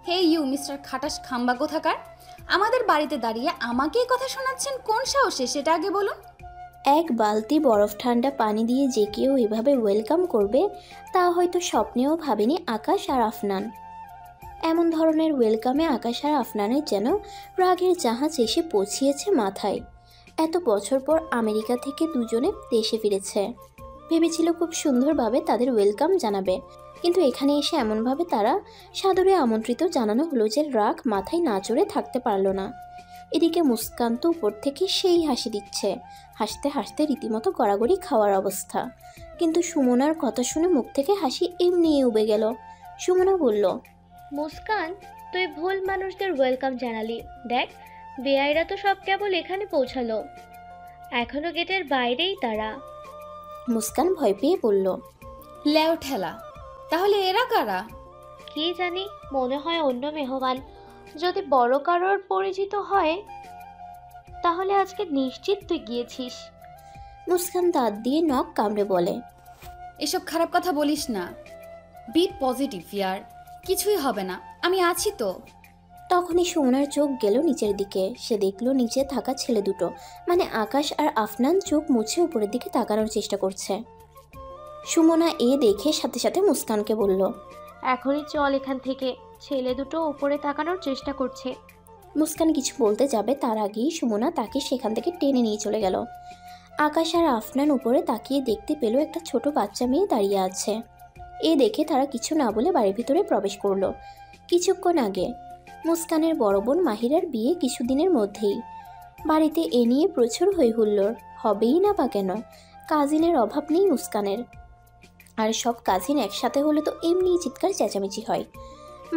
Hey you mister খাটাস খাম্বা কোথাকার, আমাদের বাড়িতে দাঁড়িয়ে আমাকেই কথা শোনাচ্ছেন কোন সাহসে সেটা আগে বলুন। এক বালতি বরফ ঠান্ডা পানি দিয়ে যে কেউ এভাবে ওয়েলকাম করবে তা হয়তো স্বপ্নেও ভাবেনি আকাশ আর আফনান। এমন ধরনের ওয়েলকামে আকাশ আর আফনানের যেন রাগের জাহাজ এসে পৌঁছিয়েছে মাথায়। এত বছর পর আমেরিকা থেকে দুজনে দেশে ফিরেছে, ভেবেছিল খুব সুন্দরভাবে তাদের ওয়েলকাম জানাবে, কিন্তু এখানে এসে এমনভাবে তারা সাদরে আমন্ত্রিত জানানো হলো যে রাগ মাথায় না চড়ে থাকতে পারল না। এদিকে মুস্কান তো উপর থেকে সেই হাসি দিচ্ছে, হাসতে হাসতে রীতিমতো গড়াগড়ি খাওয়ার অবস্থা। কিন্তু সুমনার কথা শুনে মুখ থেকে হাসি এমনিই উবে গেল। সুমনা বলল, মুস্কান, তুই ভুল মানুষদের ওয়েলকাম জানালি। দেখ, বেআইরা তো সব কেবল এখানে পৌঁছালো, এখনো গেটের বাইরেই তারা। মুস্কান ভয় পেয়ে বলল, লেও ঠেলা, তাহলে এরা কারা? কি জানি, মনে হয় অন্য মেহমান। যদি বড় কারোর পরিচিত হয় তাহলে আজকে নিশ্চিত তুই গিয়েছিস। মুস্কান দাঁত দিয়ে নখ কামড়ে বলে, এসব খারাপ কথা বলিস না, বি পজিটিভ ইয়ার, কিছুই হবে না, আমি আছি তো। তখনই সুমনার চোখ গেল নিচের দিকে। সে দেখল নিচে থাকা ছেলে দুটো, মানে আকাশ আর আফনান, চোখ মুছে উপরের দিকে তাকানোর চেষ্টা করছে। সুমনা এ দেখে সাথে সাথে মুস্কানকে বলল, এখনই চল এখান থেকে, ছেলে দুটো উপরে তাকানোর চেষ্টা করছে। মুস্কান কিছু বলতে যাবে তার আগেই সুমনা তাকে সেখান থেকে টেনে নিয়ে চলে গেল। আকাশ আর আফনান উপরে তাকিয়ে দেখতে পেল একটা ছোট বাচ্চা মেয়ে দাঁড়িয়ে আছে। এ দেখে তারা কিছু না বলে বাড়ির ভিতরে প্রবেশ করলো। কিছুক্ষণ আগে মুস্কানের বড় বোন মাহিরার বিয়ে কিছুদিনের মধ্যেই। বাড়িতে এ নিয়ে প্রচুর হইহুল্লোড়, হবেই না বা কেন, কাজিনের অভাব নেই মুস্কানের। আর সব কাজিন একসাথে হলে তো এমনিই চিৎকার চেঁচামেচি হয়।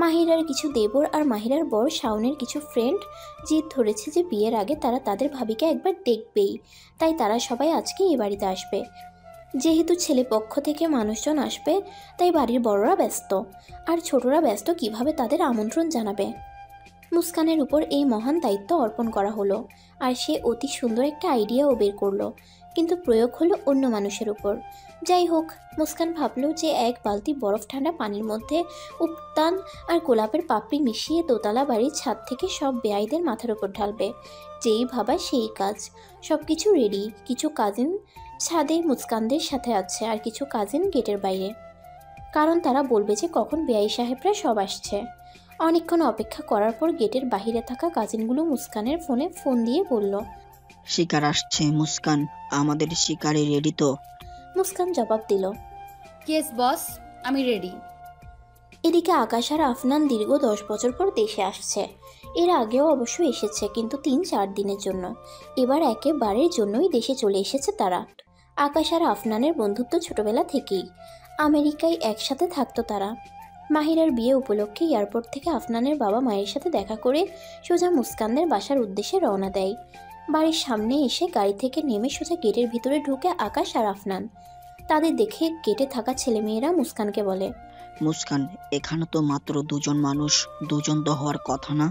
মাহিরার কিছু দেবর আর মাহিরার বড় শাওনের কিছু ফ্রেন্ড জিদ ধরেছে যে বিয়ের আগে তারা তাদের ভাবিকে একবার দেখবেই, তাই তারা সবাই আজকে এই বাড়িতে আসবে। যেহেতু ছেলে পক্ষ থেকে মানুষজন আসবে, তাই বাড়ির বড়রা ব্যস্ত, আর ছোটরা ব্যস্ত কিভাবে তাদের আমন্ত্রণ জানাবে। মুস্কানের উপর এই মহান দায়িত্ব অর্পণ করা হলো, আর সে অতি সুন্দর একটা আইডিয়াও বের করলো, কিন্তু প্রয়োগ হলো অন্য মানুষের উপর। যাই হোক, মুস্কান ভাবলো যে এক বালতি বরফ ঠান্ডা পানির মধ্যে উপতান আর গোলাপের পাপড়ি মিশিয়ে দোতলা বাড়ির ছাদ থেকে সব বেয়াইদের মাথার উপর ঢালবে। যেই ভাবা সেই কাজ। সব কিছু রেডি। কিছু কাজিন ছাদে মুস্কানদের সাথে আছে, আর কিছু কাজিন গেটের বাইরে, কারণ তারা বলবে যে কখন বেয়াই সাহেবরা সব আসছে। অনেকক্ষণ অপেক্ষা করার পর গেটের বাহিরে থাকা কাজিনগুলো মুস্কানের ফোনে ফোন দিয়ে বলল, শিকার আসছে মুস্কান, আমাদের শিকারে রেডি তো? মুস্কান জবাব দিল, কেস বস, আমি রেডি। এদিকে আকাশ আর আফনান দীর্ঘ 10 বছর পর দেশে আসছে। এর আগেও অবশ্য এসেছে, কিন্তু 3-4 দিনের জন্য। এবার একেবারের জন্যই দেশে চলে এসেছে তারা। আকাশ আর আফনানের বন্ধুত্ব ছোটবেলা থেকেই, আমেরিকায় একসাথে থাকতো তারা। মাহিরার বিয়ে উপলক্ষে এয়ারপোর্ট থেকে আফনানের বাবা মায়ের সাথে দেখা করে সোজা মুস্কানদের বাসার উদ্দেশ্যে রওনা দেয়। বাড়ির সামনে এসে গাড়ি থেকে নেমে সোজা গেটের ভিতরে ঢুকে আকাশ আর আফনান। তাদের দেখে গেটে থাকা ছেলেমেয়েরা মুস্কানকে বলে, মুস্কান, এখানে তো মাত্র দুজন মানুষ, দুজন তো হওয়ার কথা না,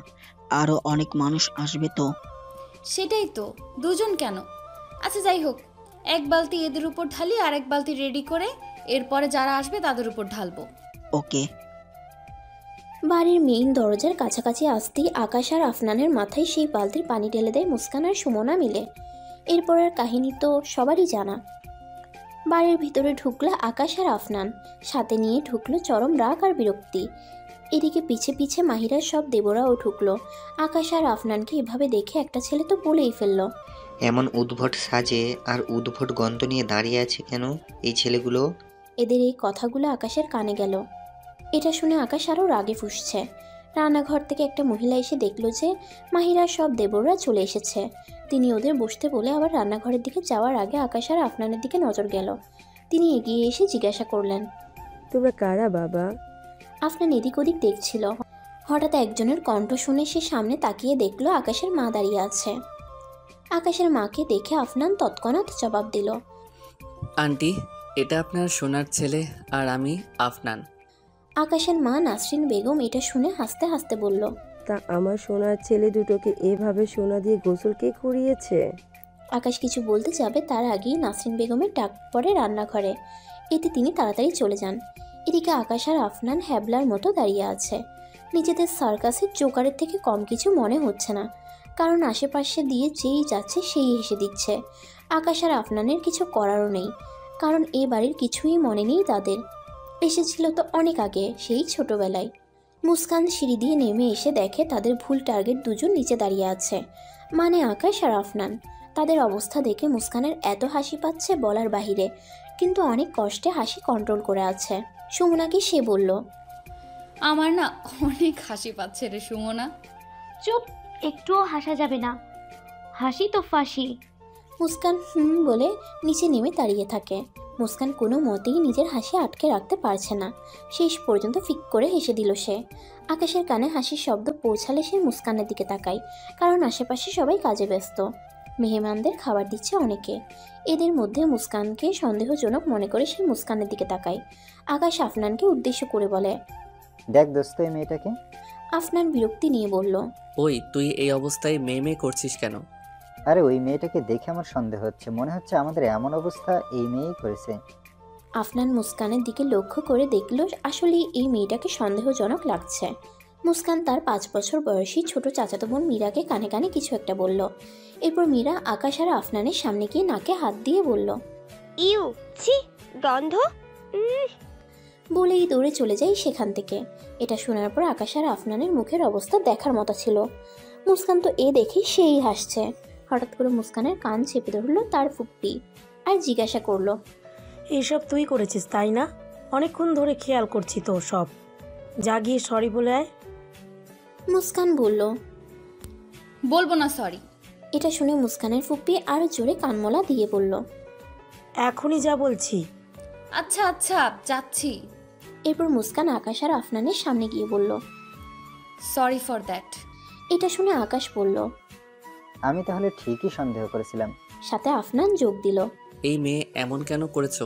আরো অনেক মানুষ আসবে তো? সেটাই তো, দুজন কেন? আচ্ছা যাই হোক, এক বালতি এদের উপর ঢালি আর এক বালতি রেডি করে এরপরে যারা আসবে তাদের উপর ঢালবো। ওকে। বাড়ির মেইন দরজার কাছাকাছি আসতেই আকাশ আর আফনানের মাথায় সেই বালতির পানি ঢেলে দেয় মুস্কান আর সুমনা মিলে। এরপর আর কাহিনী তো সবারই জানা। বাড়ির ভিতরে ঢুকলো আকাশ আর আফনান, সাথে নিয়ে ঢুকলো চরম রাগ আর বিরক্তি। এদিকে পিছে পিছে মাহিরার সব দেবরাও ঢুকলো। আকাশ আর আফনানকে এভাবে দেখে একটা ছেলে তো বলেই ফেললো, এমন উদ্ভট সাজে আর উদ্ভট গন্ধ নিয়ে দাঁড়িয়ে আছে কেন এই ছেলেগুলো? এদের এই কথাগুলো আকাশের কানে গেল। এটা শুনে আকাশ আরও রাগে ফুঁসছে। রান্নাঘর থেকে একটা মহিলা এসে দেখলো যে মাহিরার সব দেবররা চলে এসেছে। তিনি ওদের বসতে বলে আবার রান্নাঘরের দিকে যাওয়ার আগে আকাশ আর আফনানের দিকে নজর গেল। তিনি এগিয়ে এসে জিজ্ঞাসা করলেন, তোমরা কারা বাবা? আফনান এদিক ওদিক দেখছিল। হঠাৎ একজনের কণ্ঠ শুনে সে সামনে তাকিয়ে দেখলো আকাশের মা দাঁড়িয়ে আছে। আকাশের মাকে দেখে আফনান তৎক্ষণাৎ জবাব দিল, আন্টি, এটা আপনার সোনার ছেলে আর আমি আফনান। আকাশের মা নাসরিন বেগম এটা শুনে হাসতে হাসতে বলল, তা আমার সোনার ছেলে দুটোকে এভাবে সোনা দিয়ে গোসল কে করিয়েছে? আকাশ কিছু বলতে যাবে তার আগেই নাসরিন বেগমের ডাক পড়ে রান্নাঘরে। এতে তিনি তাড়াতাড়ি চলে যান। এদিকে আকাশ আর আফনান হ্যাবলার মতো দাঁড়িয়ে আছে। নিজেদের সার্কাসের জোকারের থেকে কম কিছু মনে হচ্ছে না, কারণ আশেপাশে দিয়ে যেই যাচ্ছে সেই হেসে দিচ্ছে। আকাশ আর আফনানের কিছু করারও নেই, কারণ এ বাড়ির কিছুই মনে নেই তাদের। এসেছিল তো অনেক আগে, সেই ছোটবেলায়। মুস্কান সিঁড়ি দিয়ে নেমে এসে দেখে তাদের ভুল টার্গেট দুজন নিচে দাঁড়িয়ে আছে, মানে আকাশ আর আফনান। তাদের অবস্থা দেখে মুস্কানের এত হাসি পাচ্ছে বলার বাহিরে, কিন্তু অনেক কষ্টে হাসি কন্ট্রোল করে আছে। সুমনাকে সে বলল, আমার না অনেক হাসি পাচ্ছে রে সুমনা। চুপ, একটুও হাসা যাবে না, হাসি তো ফাঁসি। মুস্কান বলে নিচে নেমে দাঁড়িয়ে থাকে। মুস্কান কোনো মতেই নিজের হাসি আটকে রাখতে পারছে না, শেষ পর্যন্ত ফিক করে হেসে দিল সে। আকাশের কানে হাসির শব্দ পৌঁছালে সে মুস্কানের দিকে তাকায়, কারণ আশেপাশে সবাই কাজে ব্যস্ত। মেহমানদের খাবার দিচ্ছে অনেকে। এদের মধ্যে মুস্কানকে সন্দেহজনক মনে করে সে মুস্কানের দিকে তাকায়। আকাশ আফনানকে উদ্দেশ্য করে বলে, দেখ দোস্ত এই মেয়েটাকে। আফনান বিরক্তি নিয়ে বলল, ওই তুই এই অবস্থায় মেয়ে করছিস কেন? আরে ওই মেয়েটাকে দেখে আমার সন্দেহ হচ্ছে, মনে হচ্ছে আমাদের এমন অবস্থা এই মেয়েই করেছে। আফনান মুস্কানের দিকে লক্ষ্য করে দেখল আসলে এই মেয়েটাকে সন্দেহজনক লাগছে। মুস্কান তার 5 বছর বয়সী ছোট চাচাতো বোন মীরাকে কানে কানে কিছু একটা বলল। এরপর মীরা আকাশ আর আফনানের সামনে গিয়ে নাকে হাত দিয়ে বলল, ইউ, ছি, গন্ধ। বলেই দৌড়ে চলে যায় সেখান থেকে। এটা শোনার পর আকাশ আর আফনানের মুখের অবস্থা দেখার মতো ছিল। মুস্কান তো এ দেখে সেই হাসছে। হঠাৎ করে মুস্কানের কান চেপে ধরল তার ফুপ্পি আর জিজ্ঞাসা করলো, এসব তুই করেছিস তাই না? অনেকক্ষণ ধরে খেয়াল করছি তো সব। যা গিয়ে সরি বলে আয়। মুস্কান বলল, বলবো না সরি। এটা শুনে মুস্কানের ফুপ্পি আরো জোরে কানমলা দিয়ে বলল, এখনই যা বলছি। আচ্ছা আচ্ছা যাচ্ছি। এরপর মুস্কান আকাশ আর আফনানের সামনে গিয়ে বলল, সরি ফর দ্যাট। এটা শুনে আকাশ বলল, আমি তাহলে ঠিকই সন্দেহ করেছিলাম। সাথে আফনান যোগ দিল, এই মেয়ে এমন কেন করেছো?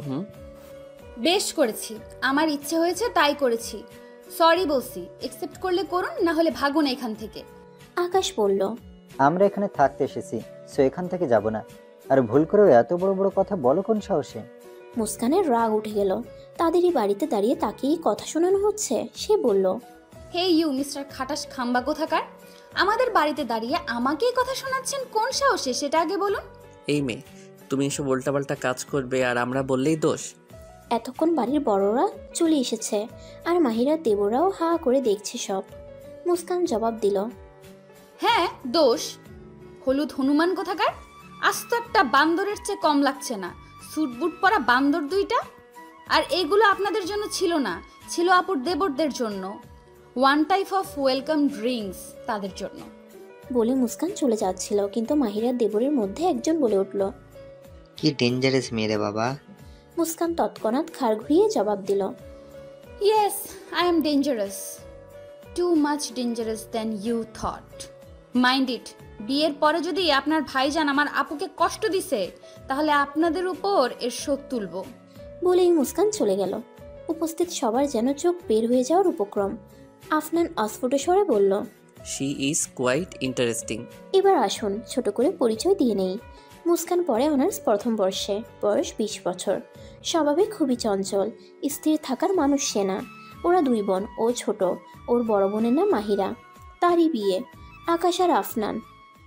বেশ করেছি, আমার ইচ্ছে হয়েছে তাই করেছি। সরি বলছি, একসেপ্ট করলে করুন, না হলে ভাগুন এখান থেকে। আকাশ বলল, আমরা এখানে থাকতে এসেছি, সো এখান থেকে যাব না। আর ভুল করেও এত বড় বড় কথা বলো কোন সাহসে? মুস্কানের রাগ উঠে গেল। তাদেরই বাড়িতে দাঁড়িয়ে তাকেই কথা শোনানো হচ্ছে। সে বলল, হে ইউ মিস্টার খাটাস খাম্বা কোথাকার, আমাদের বাড়িতে দাঁড়িয়ে আমাকেই কথা শোনাচ্ছেন কোন সাহসে সেটা আগে বলুন। এই মেয়ে, তুমি এসব উল্টাপাল্টা কাজ করবে আর আমরা বললেই দোষ? এতক্ষণ বাড়ির বড়রা চলে এসেছে আর মাহিরা দেবরাও হা করে দেখছে সব। মুস্কান জবাব দিল, হ্যাঁ দোষ। হলুদ হনুমান কোথাকার, আস্ত একটা বান্দরের চেয়ে কম লাগছে না। স্যুটবুট পরা বান্দর দুইটা। আর এইগুলো আপনাদের জন্য ছিল না, ছিল আপুর দেবরদের জন্য। One type of welcome drinks তাদের জন্য। বলে মুস্কান চলে যাচ্ছিল, কিন্তু মাহিরা দেবরের মধ্যে একজন বলে উঠল, কি ডেঞ্জারাস মেয়ে রে বাবা। মুস্কান তৎক্ষণাৎ ঘাড় ঘুরিয়ে জবাব দিল, yes I am dangerous, too much dangerous than you thought. Mind it, বিয়ের পরে যদি আপনার ভাইজান আমার আপুকে কষ্ট দিছে তাহলে আপনাদের উপর এর শোধ তুলব। বলেই মুস্কান চলে গেল। উপস্থিত সবার যেন চোখ বের হয়ে যাওয়ার উপক্রম। আফনান অস্ফুট স্বরে বলল, শি ইজ কোয়াইট ইন্টারেস্টিং। এবার আসুন ছোট করে পরিচয় দিয়ে নেই। মুস্কান পড়ে অনার্স প্রথম বর্ষে, বয়স 20 বছর। স্বভাবে খুবই চঞ্চল, স্থির থাকার মানুষ সে না। ওরা 2 বোন, ও ছোট। ওর বড় বোনের নাম মাহিরা, তারই বিয়ে। আকাশ আর আফনান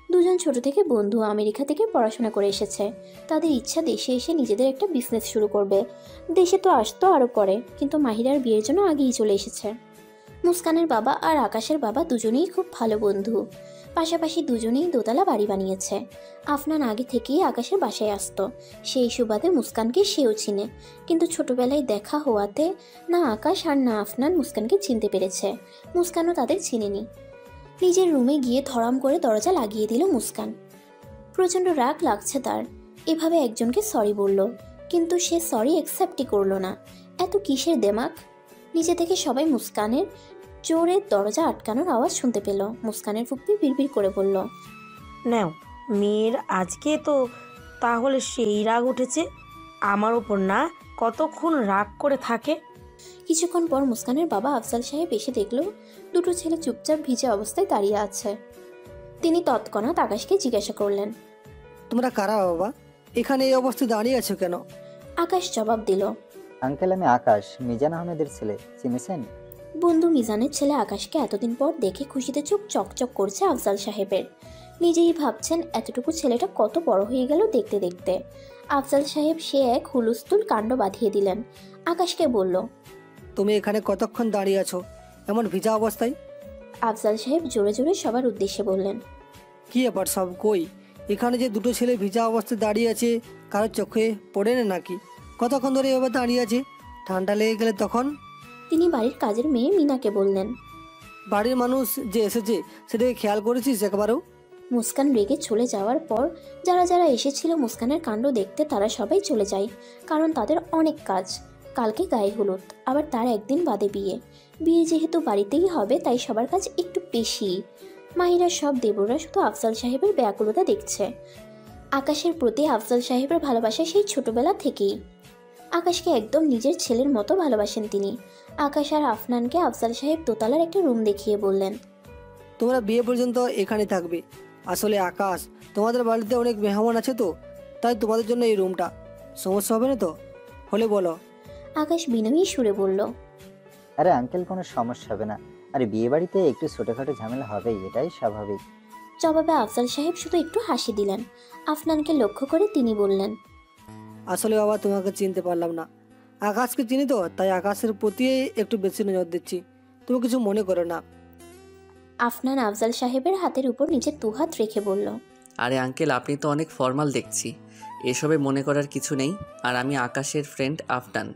দুজন ছোট থেকে বন্ধু, আমেরিকা থেকে পড়াশোনা করে এসেছে। তাদের ইচ্ছা দেশে এসে নিজেদের একটা বিজনেস শুরু করবে। দেশে তো আসতো আরও পরে, কিন্তু মাহিরার বিয়ের জন্য আগেই চলে এসেছে। মুস্কানের বাবা আর আকাশের বাবা দুজনেই খুব ভালো বন্ধু। পাশাপাশি দুজনেই দোতলা বাড়ি বানিয়েছে। আফনান আগে থেকেই আকাশের বাসায় আসতো, সেই সুবাদে মুস্কানকে সেও চিনে। কিন্তু ছোটবেলায় দেখা হওয়াতে না আকাশ আর না আফনান মুস্কানকে চিনতে পেরেছে। মুস্কানও তাদের চিনেনি। নিজের রুমে গিয়ে ধরাম করে দরজা লাগিয়ে দিল মুস্কান। প্রচণ্ড রাগ লাগছে তার, এভাবে একজনকে সরি বলল, কিন্তু সে সরি অ্যাকসেপ্টই করলো না। এত কিসের দেমাক? নিচে থেকে সবাই মুস্কানের জোরে দরজা আটকানোর আওয়াজ শুনতে পেল। মুস্কানের ফুপ্পি বিড়বিড় করে বলল, নাও, মেয়ের আজকে তো তাহলে সেই রাগ উঠেছে আমার ওপর না? কতক্ষণ রাগ করে থাকে। কিছুক্ষণ পর মুস্কানের বাবা আফজাল সাহেব এসে দেখল দুটো ছেলে চুপচাপ ভিজে অবস্থায় দাঁড়িয়ে আছে। তিনি তৎক্ষণাৎ আকাশকে জিজ্ঞাসা করলেন, তোমরা কারা বাবা? এখানে এই অবস্থায় দাঁড়িয়ে আছো কেন? আকাশ জবাব দিল, আঙ্কেল আমি আকাশ, মিজান আহমেদের ছেলে, চিনেছেন? বন্ধু মিজানের ছেলে আকাশকে এতদিন পর দেখে খুশিতে চোখ চকচক করছে আফজাল সাহেবের। নিজেই ভাবছেন এতটুকু ছেলেটা কত বড় হয়ে গেল দেখতে দেখতে। আফজাল সাহেব সে এক হুলস্থুল কাণ্ড বাঁধিয়ে দিলেন। আকাশকে বলল, তুমি এখানে কতক্ষণ দাঁড়িয়ে আছো এমন ভিজা অবস্থায়? আফজাল সাহেব জোরে জোরে সবার উদ্দেশ্যে বললেন, কি ব্যাপার সব কই? এখানে যে দুটো ছেলে ভিজা অবস্থায় দাঁড়িয়ে আছে, কারোর চোখে পড়ে না নাকি? কতক্ষণ ধরে এভাবে দাঁড়িয়ে আছে? ঠান্ডা লেগে গেলে তখন? তিনি বাড়ির কাজের মেয়ে মিনাকে বললেন। বাড়ির মানুষ যে এসেছে সেটাকে খেয়াল করেছিস একবারও? মুস্কান রেগে চলে যাওয়ার পর যারা যারা এসেছিল মুস্কানের কাণ্ড দেখতে তারা সবাই চলে যায়, কারণ তাদের অনেক কাজ। কালকে গায়ে হলুদ, আবার তার একদিন বাদে বিয়ে। বিয়ে যেহেতু বাড়িতেই হবে তাই সবার কাজ একটু বেশি। মাহিরা সব দেবররা শুধু আফজাল সাহেবের ব্যাকুলতা দেখছে। আকাশের প্রতি আফজাল সাহেবের ভালোবাসা সেই ছোটবেলা থেকেই। আকাশকে একদম নিজের ছেলের মতো ভালোবাসেন তিনি। আকাশ আর আফনানকে আফজাল সাহেব দোতলার একটা রুম দেখিয়ে বললেন, তোমরা বিয়ে পর্যন্ত এখানে থাকবে। আসলে আকাশ, তোমাদের বাড়িতে অনেক মেহমান আছে তো, তাই তোমাদের জন্য এই রুমটা। সমস্যা হবে না তো? হলে বলো। আকাশ বিনয়ী সুরে বলল, আরে আঙ্কেল, কোনো সমস্যা হবে না। আরে বিয়ে বাড়িতে একটু ছোটোখাটো ঝামেলা হবেই, এটাই স্বাভাবিক। জবাবে আফজাল সাহেব শুধু একটু হাসি দিলেন। আফনানকে লক্ষ্য করে তিনি বললেন, আসলে বাবা তোমাকে চিনতে পারলাম না। আকাশকে চিনি তো, তাই আকাশের প্রতি একটু বেশি নজর দিচ্ছি। তুমি কিছু মনে করো না। আফনান আফজাল সাহেবের হাতের উপর নিজের দুহাত রেখে বলল, আরে আঙ্কেল, আপনি তো অনেক ফর্মাল দেখছি, এসবে মনে করার কিছু নেই। আর আমি আকাশের ফ্রেন্ড আফনান।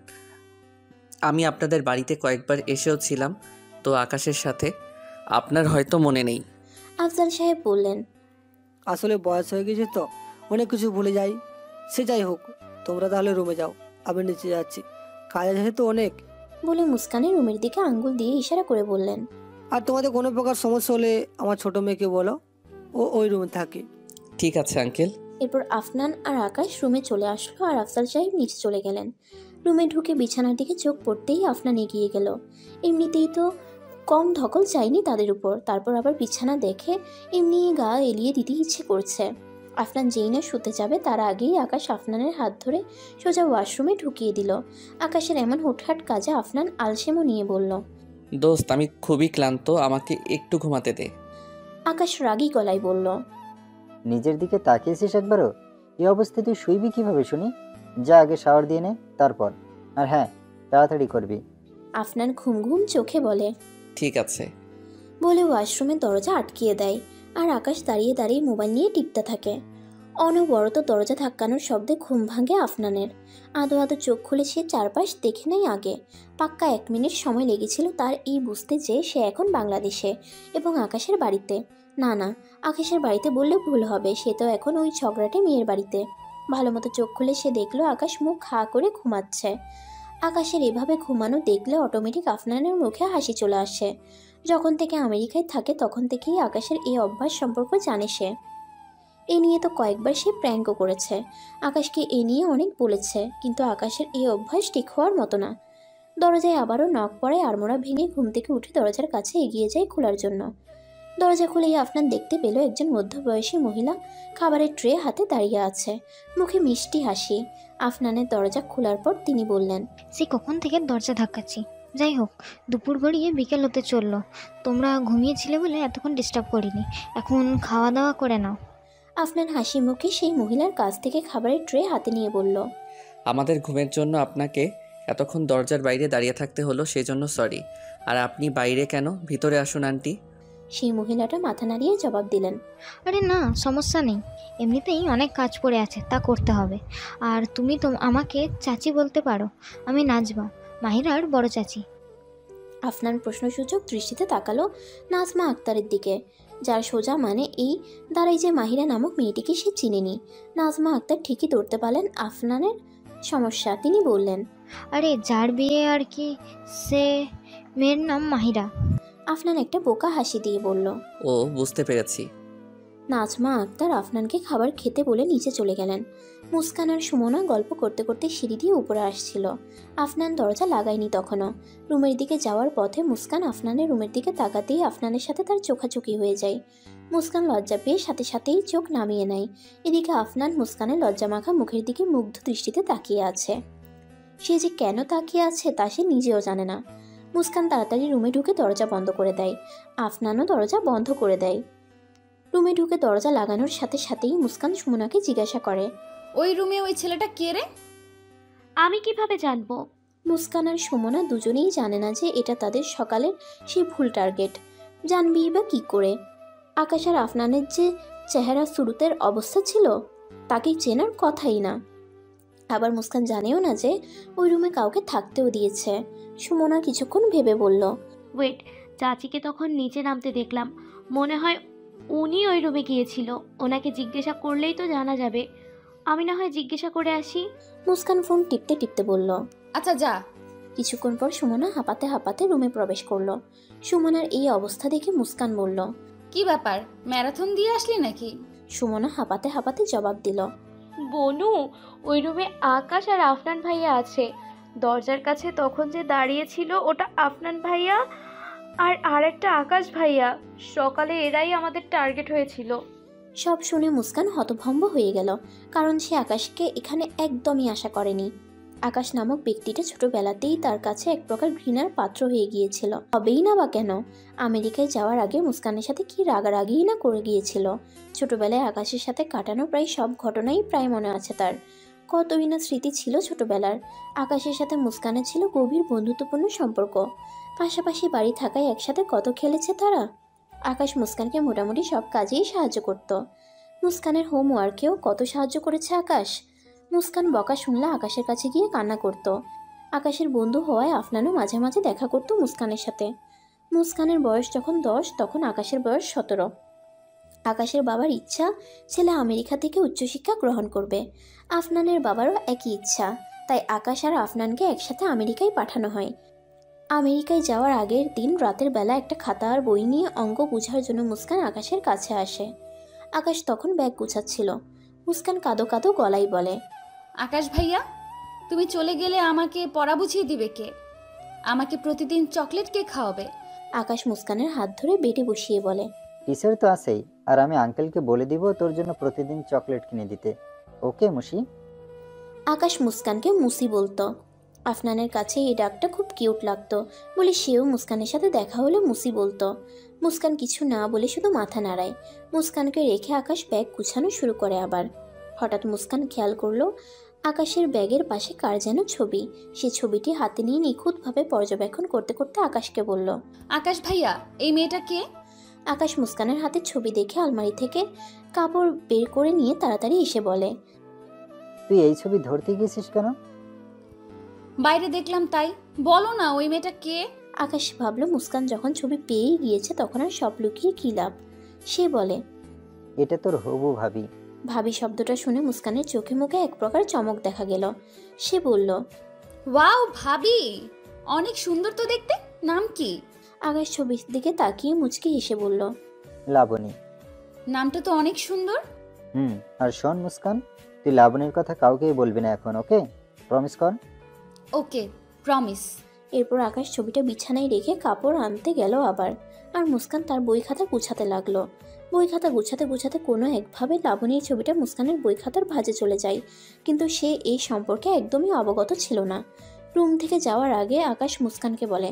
আমি আপনাদের বাড়িতে কয়েকবার এসেও ছিলাম তো আকাশের সাথে, আপনার হয়তো মনে নেই। আফজাল সাহেব বললেন, আসলে বয়স হয়ে গেছে তো, অনেক কিছু ভুলে যাই। সে যাই হোক, তোমরা তাহলে রুমে যাও, আমি নিচে যাচ্ছি, কাজ আছে তো অনেক। বলে মুস্কানের রুমের দিকে আঙ্গুল দিয়ে ইশারা করে বললেন, আর তোমাদের কোনো প্রকার সমস্যা হলে আমার ছোট মেয়েকে বলো, ও ওই রুমে থাকে। ঠিক আছে আঙ্কেল। এরপর আফনান আর আকাশ রুমে চলে আসলো আর আফজাল সাহেব নিচে চলে গেলেন। রুমে ঢুকে বিছানার দিকে চোখ পড়তেই আফনান এগিয়ে গেল। এমনিতেই তো কম ধকল চাইনি তাদের উপর, তারপর আবার বিছানা দেখে এমনি গা এলিয়ে দিতে ইচ্ছে করছে। আফনান যেই না শুতে যাবে তার আগেই আকাশ আফনানের হাত ধরে সোজা ওয়াশরুমে ঢুকিয়ে দিল। আকাশের এমন হুটহাট কাজে আফনান আলসেমও নিয়ে বলল, দোস্ত, আমি খুবই ক্লান্ত, আমাকে একটু ঘুমাতে দে। আকাশ রাগী গলায় বলল, নিজের দিকে তাকিয়েছিস একবারও? এই অবস্থায় তুই শুইবি কিভাবে শুনি? যা আগে শাওয়ার দিয়ে নে, তারপর। আর হ্যাঁ, তাড়াতাড়ি করবি। আফনান ঘুম ঘুম চোখে বলে, ঠিক আছে। বলে ওয়াশরুমের দরজা আটকিয়ে দেয়। আর আকাশ দাঁড়িয়ে দাঁড়িয়ে মোবাইল নিয়ে টিপতে থাকে। অনবরত দরজা ধাক্কানোর শব্দে ঘুম ভাঙে আফনানের। আদো আদো চোখ খুলে সে চারপাশ দেখে নেয় আগে। পাক্কা 1 মিনিট সময় লেগেছিল তার এই বুঝতে যে সে এখন বাংলাদেশে এবং আকাশের বাড়িতে। না না, আকাশের বাড়িতে বললে ভুল হবে, সে তো এখন ওই ঝগড়াটে মেয়ের বাড়িতে। ভালো মতো চোখ খুলে সে দেখলো আকাশ মুখ খা করে ঘুমাচ্ছে। আকাশের এভাবে ঘুমানো দেখলে অটোমেটিক আফনানের মুখে হাসি চলে আসে। যখন থেকে আমেরিকায় থাকে তখন থেকেই আকাশের এই অভ্যাস সম্পর্কে জানে সে। এ নিয়ে তো কয়েকবার সে প্র্যাঙ্কও করেছে, আকাশকে এ নিয়ে অনেক বলেছে, কিন্তু আকাশের এই অভ্যাস ঠিক হওয়ার মতো না। দরজায় আবারও নক পড়ায় আড়মোড়া ভেঙে ঘুম থেকে উঠে দরজার কাছে এগিয়ে যায় খোলার জন্য। দরজা খুলেই আফনান দেখতে পেল একজন মধ্যবয়সী মহিলা খাবারের ট্রে হাতে দাঁড়িয়ে আছে, মুখে মিষ্টি হাসি। আফনানের দরজা খোলার পর তিনি বললেন, সে কখন থেকে দরজা ধাক্কাচ্ছি। যাই হোক, দুপুর গড়িয়ে বিকেল হতে চললো, তোমরা ঘুমিয়েছিলে বলে এতক্ষণ ডিস্টার্ব করিনি, এখন খাওয়া দাওয়া করে নাও। আফনান হাসি মুখে সেই মহিলার কাছ থেকে খাবারের ট্রে হাতে নিয়ে বলল, আমাদের ঘুমের জন্য আপনাকে এতক্ষণ দরজার বাইরে দাঁড়িয়ে থাকতে হলো, সেজন্য সরি। আর আপনি বাইরে কেন? ভিতরে আসুন আন্টি। সেই মহিলাটা মাথা নাড়িয়ে জবাব দিলেন, আরে না, সমস্যা নেই, এমনিতেই অনেক কাজ পড়ে আছে, তা করতে হবে। আর তুমি তো আমাকে চাচি বলতে পারো, আমি নাজমা, মাহিরার বড় চাচি। আফনান প্রশ্নসূচক দৃষ্টিতে তাকালো নাজমা আক্তারের দিকে, যার সোজা মানে এই দাঁড়াই যে মাহিরা নামক মেয়েটিকে সে চিনেনি। নাজমা আক্তার ঠিকই ধরতে পারলেন আফনানের সমস্যা। তিনি বললেন, আরে যার বিয়ে আর কি, সে মেয়ের নাম মাহিরা। আফনান একটা বোকা হাসি দিয়ে বলল, ও, বুঝতে পেরেছি। নাজমা আক্তার আফনানকে খাবার খেতে বলে নিচে চলে গেলেন। মুস্কান আর সুমনা গল্প করতে করতে সিঁড়ি দিয়ে উপরে আসছিল। আফনান দরজা লাগায়নি তখনও। রুমের দিকে যাওয়ার পথে মুস্কান আফনানের রুমের দিকে তাকাতেই আফনানের সাথে তার চোখাচোখি হয়ে যায়। মুস্কান লজ্জা পেয়ে সাথে সাথেই চোখ নামিয়ে নেয়। এদিকে আফনান মুস্কানের লজ্জামাখা মুখের দিকে মুগ্ধ দৃষ্টিতে তাকিয়ে আছে। সে যে কেন তাকিয়ে আছে তা সে নিজেও জানে না। মুস্কান তাড়াতাড়ি রুমে ঢুকে দরজা বন্ধ করে দেয়। আফনানও দরজা বন্ধ করে দেয়। রুমে ঢুকে দরজা লাগানোর সাথে সাথেই মুস্কান সুমনাকে জিজ্ঞাসা করে, ওই রুমে ওই ছেলেটা কে রে? আমি কিভাবে জানবো? মুস্কান আর সুমনা দুজনেই জানে না যে এটা তাদের সকালের সেই ভুল টার্গেট। জানবি বা কী করে? আকাশ আর আফনানের যে চেহারা শুরুতের অবস্থা ছিল, তাকে চেনার কথাই না। আবার মুস্কান জানেও না যে ওই রুমে কাউকে থাকতেও দিয়েছে। সুমনা কিছুক্ষণ ভেবে বলল, ওয়েট, চাচিকে তখন নিচে নামতে দেখলাম, মনে হয় উনি ওই রুমে গিয়েছিল। ওনাকে জিজ্ঞাসা করলেই তো জানা যাবে। আমি না হয় জিজ্ঞাসা করে আসি। মুস্কান ফোন টিপতে টিপতে বলল, আচ্ছা যা। কিছুক্ষণ পর সুমনা হাঁপাতে হাঁপাতে রুমে প্রবেশ করলো। সুমনার এই অবস্থা দেখে মুস্কান বলল, কি ব্যাপার, ম্যারাথন দিয়ে আসলি নাকি? সুমনা হাঁপাতে হাঁপাতে জবাব দিল, বনু, ওই রুমে আকাশ আর আফনান ভাইয়া আছে। দরজার কাছে তখন যে দাঁড়িয়েছিল ওটা আফনান ভাইয়া আর আরেকটা আকাশ ভাইয়া। সকালে এরাই আমাদের টার্গেট হয়েছিল। সব শুনে মুস্কান হতভম্ব হয়ে গেল, কারণ সে আকাশকে এখানে একদমই আশা করেনি। আকাশ নামক ব্যক্তিটা ছোটবেলাতেই তার কাছে এক প্রকার ঘৃণার পাত্র হয়ে গিয়েছিল। হবেই না বা কেন? আমেরিকায় যাওয়ার আগে মুস্কানের সাথে কি রাগারাগিই না করে গিয়েছিল। ছোটবেলায় আকাশের সাথে কাটানো প্রায় সব ঘটনাই প্রায় মনে আছে তার। কতই না স্মৃতি ছিল ছোটবেলার। আকাশের সাথে মুস্কানের ছিল গভীর বন্ধুত্বপূর্ণ সম্পর্ক। পাশাপাশি বাড়ি থাকায় একসাথে কত খেলেছে তারা। আকাশ মুস্কানকে মোটামুটি সব কাজেই সাহায্য করত। মুস্কানের হোমওয়ার্কেও কত সাহায্য করেছে আকাশ। মুস্কান বকা শুনলে আকাশের কাছে গিয়ে কান্না করত। আকাশের বন্ধু হওয়ায় আফনানও মাঝে মাঝে দেখা করত মুস্কানের সাথে। মুস্কানের বয়স যখন 10, তখন আকাশের বয়স 17। আকাশের বাবার ইচ্ছা ছেলে আমেরিকা থেকে উচ্চশিক্ষা গ্রহণ করবে। আফনানের বাবারও একই ইচ্ছা, তাই আকাশ আর আফনানকে একসাথে আমেরিকায় পাঠানো হয়। আমেরিকায় যাওয়ার আগের দিন রাতের বেলা একটা খাতা আর বই নিয়ে অঙ্ক বোঝার জন্য মুস্কান আকাশের কাছে আসে। আকাশ তখন ব্যাগ গুছাচ্ছিল। মুস্কান কাঁদো কাঁদো গলায় বলে, আকাশ ভাইয়া, তুমি চলে গেলে আমাকে পড়া বুঝিয়ে দিবে কে? আমাকে প্রতিদিন চকলেট কে খাওয়াবে? আকাশ মুস্কানের হাত ধরে বেডে বসিয়ে বলে, টিচার তো আছেই, আর আমি আঙ্কেলকে বলে দিব তোর জন্য প্রতিদিন চকলেট কিনে দিতে। ওকে মুশি? আকাশ মুস্কানকে মুসি বলতো। আফনানের কাছে এই ডাকটা খুব কিউট লাগতো বলে সেও মুস্কানের সাথে দেখা হলে মুসি বলতো। মুস্কান কিছু না বলে শুধু মাথা নাড়ায়। মুস্কানকে রেখে আকাশ ব্যাগ গুছানো শুরু করে আবার। হঠাৎ মুস্কান খেয়াল করলো আকাশের ব্যাগের পাশে কার যেন ছবি। সে ছবিটি হাতে নিয়ে নিখুঁতভাবে পর্যবেক্ষণ করতে করতে আকাশকে বলল, আকাশ ভাইয়া, এই মেয়েটা কে? আকাশ মুস্কানের হাতে ছবি দেখে আলমারি থেকে কাপড় বের করে নিয়ে তাড়াতাড়ি এসে বলে, তুই এই ছবি ধরতে গেছিস কেন? বাইরে দেখলাম তাই। বলো না ওই মেয়েটা কে? আকাশ ভাবলো মুস্কান যখন ছবি পেয়েই গিয়েছে তখন আর সব লুকিয়ে কী লাভ। সে বলে, এটা তোর হবু ভাবি। ভাবি শব্দটা শুনে মুস্কানের চোখে মুখে এক প্রকার চমক দেখা গেল। সে বলল, ওয়াও ভাবি, অনেক সুন্দর তো দেখতে। নাম কি? আকাশ ছবির দিকে তাকিয়ে মুচকি হেসে বলল, লাবণী। নামটা তো অনেক সুন্দর। আর শোন মুস্কান, তুই লাবণীর কথা কাউকেই বলবি না এখন, ওকে? প্রমিস কর। ওকে, প্রমিস। এরপর আকাশ ছবিটা বিছানায় রেখে কাপড় আনতে গেল আবার। আর মুস্কান তার বই খাতা গুছাতে লাগলো। বই খাতা গুছাতে গুছাতে কোনো একভাবে লাবণীর ছবিটা মুস্কানের বই খাতার ভাঁজে চলে যায়, কিন্তু সে এই সম্পর্কে একদমই অবগত ছিল না। রুম থেকে যাওয়ার আগে আকাশ মুস্কানকে বলে,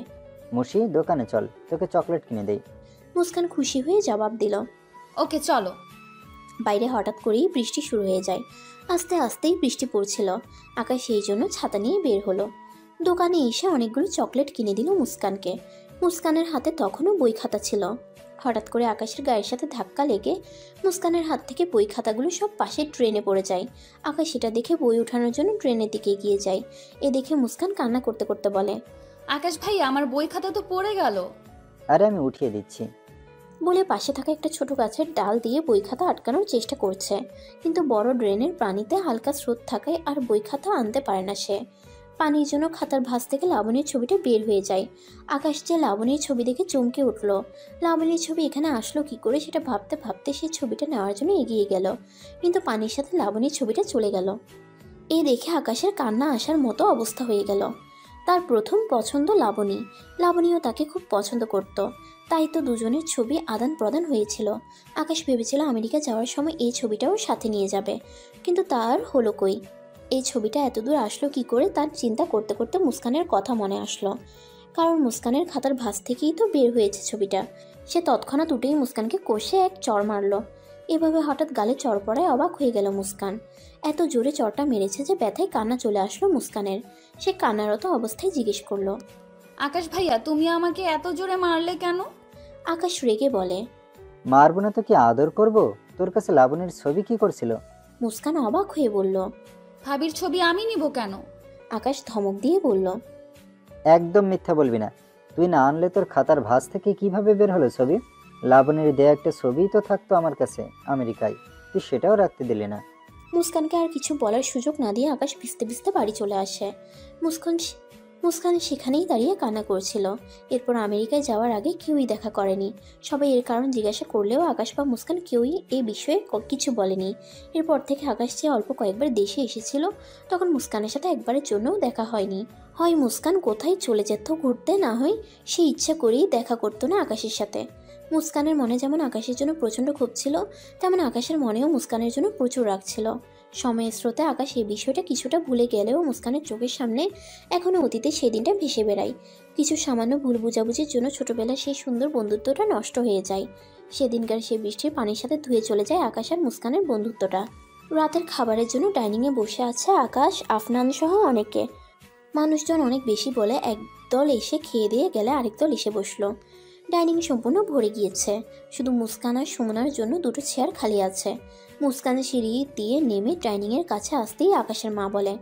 মুশি, দোকানে চল, তোকে চকলেট কিনে দেই। মুস্কান খুশি হয়ে জবাব দিল, ওকে চলো। বাইরে হঠাৎ করেই বৃষ্টি শুরু হয়ে যায়। আস্তে আস্তেই বৃষ্টি পড়ছিল। আকাশ সেই জন্য ছাতা নিয়ে বের হলো। দোকানে এসে অনেকগুলো চকলেট কিনে দিল মুস্কানকে। মুস্কানের হাতে তখনও বই খাতা ছিল। হঠাৎ করে আকাশের গায়ের সাথে ধাক্কা লেগে মুস্কানের হাত থেকে বই খাতাগুলো সব পাশে ট্রেনে পড়ে যায়। আকাশ সেটা দেখে বই ওঠানোর জন্য ট্রেনের দিকে এগিয়ে যায়। এ দেখে মুস্কান কান্না করতে করতে বলে, আকাশ ভাই, আমার বই খাতা তো পড়ে গেল। আরে আমি উঠিয়ে দিচ্ছি বলে পাশে থাকা একটা ছোট গাছের ডাল দিয়ে বই খাতা আটকানোর চেষ্টা করছে, কিন্তু বড় ড্রেনের পানিতে হালকা স্রোত থাকায় আর বই খাতা আনতে পারে না সে। পানির জন্য খাতার ভাঁজ থেকে লাবণীর ছবিটা বের হয়ে যায়। আকাশ যে লাবণীর ছবি দেখে চমকে উঠল। লাবণীর ছবি এখানে আসলো কি করে সেটা ভাবতে ভাবতে সে ছবিটা নেওয়ার জন্য এগিয়ে গেল, কিন্তু পানির সাথে লাবণীর ছবিটা চলে গেল। এই দেখে আকাশের কান্না আসার মতো অবস্থা হয়ে গেল। তার প্রথম পছন্দ লাবণী। লাবণীও তাকে খুব পছন্দ করত, তাই তো দুজনের ছবি আদান প্রদান হয়েছিল। আকাশ ভেবেছিল আমেরিকা যাওয়ার সময় এই ছবিটাও সাথে নিয়ে যাবে, কিন্তু তার হলো কই। এই ছবিটা এতদূর আসলো কি করে তার চিন্তা করতে করতে মুস্কানের কথা মনে আসলো। কারণ মুস্কানের খাতার ভাঁজ থেকেই তো বের হয়েছে ছবিটা। সে তৎক্ষণাৎ উঠেই মুস্কানকে কষে এক চড় মারল। এভাবে হঠাৎ গালে চড় পড়ায় অবাক হয়ে গেল মুস্কান। এত জোরে চড়টা মেরেছে যে ব্যথায় কান্না চলে আসলো মুস্কানের। সে কান্নারত অবস্থায় জিজ্ঞেস করলো, আকাশ ভাইয়া তুমি আমাকে এত জোরে মারলে কেন? আকাশ রেগে বলে, মারবো না তো কি আদর করব? তোর কাছে লাবণীর ছবি কি করছিল? মুস্কান অবাক হয়ে বলল, ভাবির ছবি আমি নিব কেন? আকাশ ধমক দিয়ে বলল, একদম মিথ্যা বলবি না। তুই না আনলে তোর খাতার ভাঁজ থেকে কিভাবে বের হলো ছবি? লাবণীর দেয়া একটা ছবিই তো থাকতো আমার কাছে আমেরিকায়, তুই সেটাও রাখতে দিলি না। মুস্কানকে আর কিছু বলার সুযোগ না দিয়ে আকাশ ভিজতে ভিজতে বাড়ি চলে আসে। মুস্কান সেখানেই দাঁড়িয়ে কান্না করছিল। এরপর আমেরিকায় যাওয়ার আগে কেউই দেখা করেনি। সবাই এর কারণ জিজ্ঞাসা করলেও আকাশ বা মুস্কান কেউই এই বিষয়ে কিছু বলেনি। এরপর থেকে আকাশ যে অল্প কয়েকবার দেশে এসেছিল, তখন মুস্কানের সাথে একবারের জন্যও দেখা হয়নি। হয় মুস্কান কোথায় চলে যেত ঘুরতে, না হয় সে ইচ্ছা করেই দেখা করতো না আকাশের সাথে। মুস্কানের মনে যেমন আকাশের জন্য প্রচণ্ড ক্ষোভ ছিল, তেমন আকাশের মনেও মুস্কানের জন্য প্রচুর রাগ ছিল। সময়ের স্রোতে আকাশ এই বিষয়টা কিছুটা ভুলে গেলেও মুস্কানের চোখের সামনে এখনও অতীতে সেই দিনটা ভেসে বেড়ায়। কিছু সামান্য ভুল বোঝাবুঝির জন্য ছোটবেলায় সেই সুন্দর বন্ধুত্বটা নষ্ট হয়ে যায়। সেদিনকার সেই বৃষ্টির পানির সাথে ধুয়ে চলে যায় আকাশ আর মুস্কানের বন্ধুত্বটা। রাতের খাবারের জন্য ডাইনিংয়ে বসে আছে আকাশ, আফনান সহ অনেকে। মানুষজন অনেক বেশি বলে একদল এসে খেয়ে দিয়ে গেলে আরেক দল এসে বসলো। ডাইনিং সম্পূর্ণ ভরে গিয়েছে, শুধু মুস্কান আর সুমনার জন্য দুটো চেয়ার খালি আছে। মুস্কানের সিঁড়ি দিয়ে নেমে ডাইনিংয়ের কাছে আসতেই আকাশের মা বলে,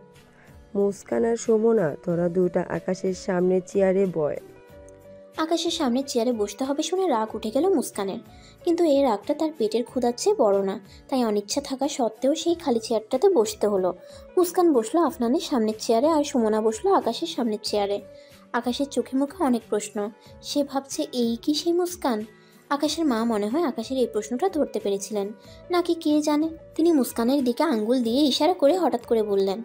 মুস্কান আর সুমনা, তোরা দুটা আকাশের সামনে চেয়ারে বয়। আকাশের সামনে চেয়ারে বসতে হবে শুনে রাগ উঠে গেল মুস্কানের। কিন্তু এই রাগটা তার পেটের ক্ষুধার চেয়ে বড় না, তাই অনিচ্ছা থাকা সত্ত্বেও সেই খালি চেয়ারটাতে বসতে হলো। মুস্কান বসলো আফনানের সামনের চেয়ারে আর সুমনা বসলো আকাশের সামনের চেয়ারে। আকাশের চোখে মুখে অনেক প্রশ্ন। সে ভাবছে এই কি সেই মুস্কান? আকাশের মা মনে হয় আকাশের এই প্রশ্নটা ধরতে পেরেছিলেন, নাকি কে জানে। তিনি মুস্কানের দিকে আঙ্গুল দিয়ে ইশারা করে হঠাৎ করে বললেন,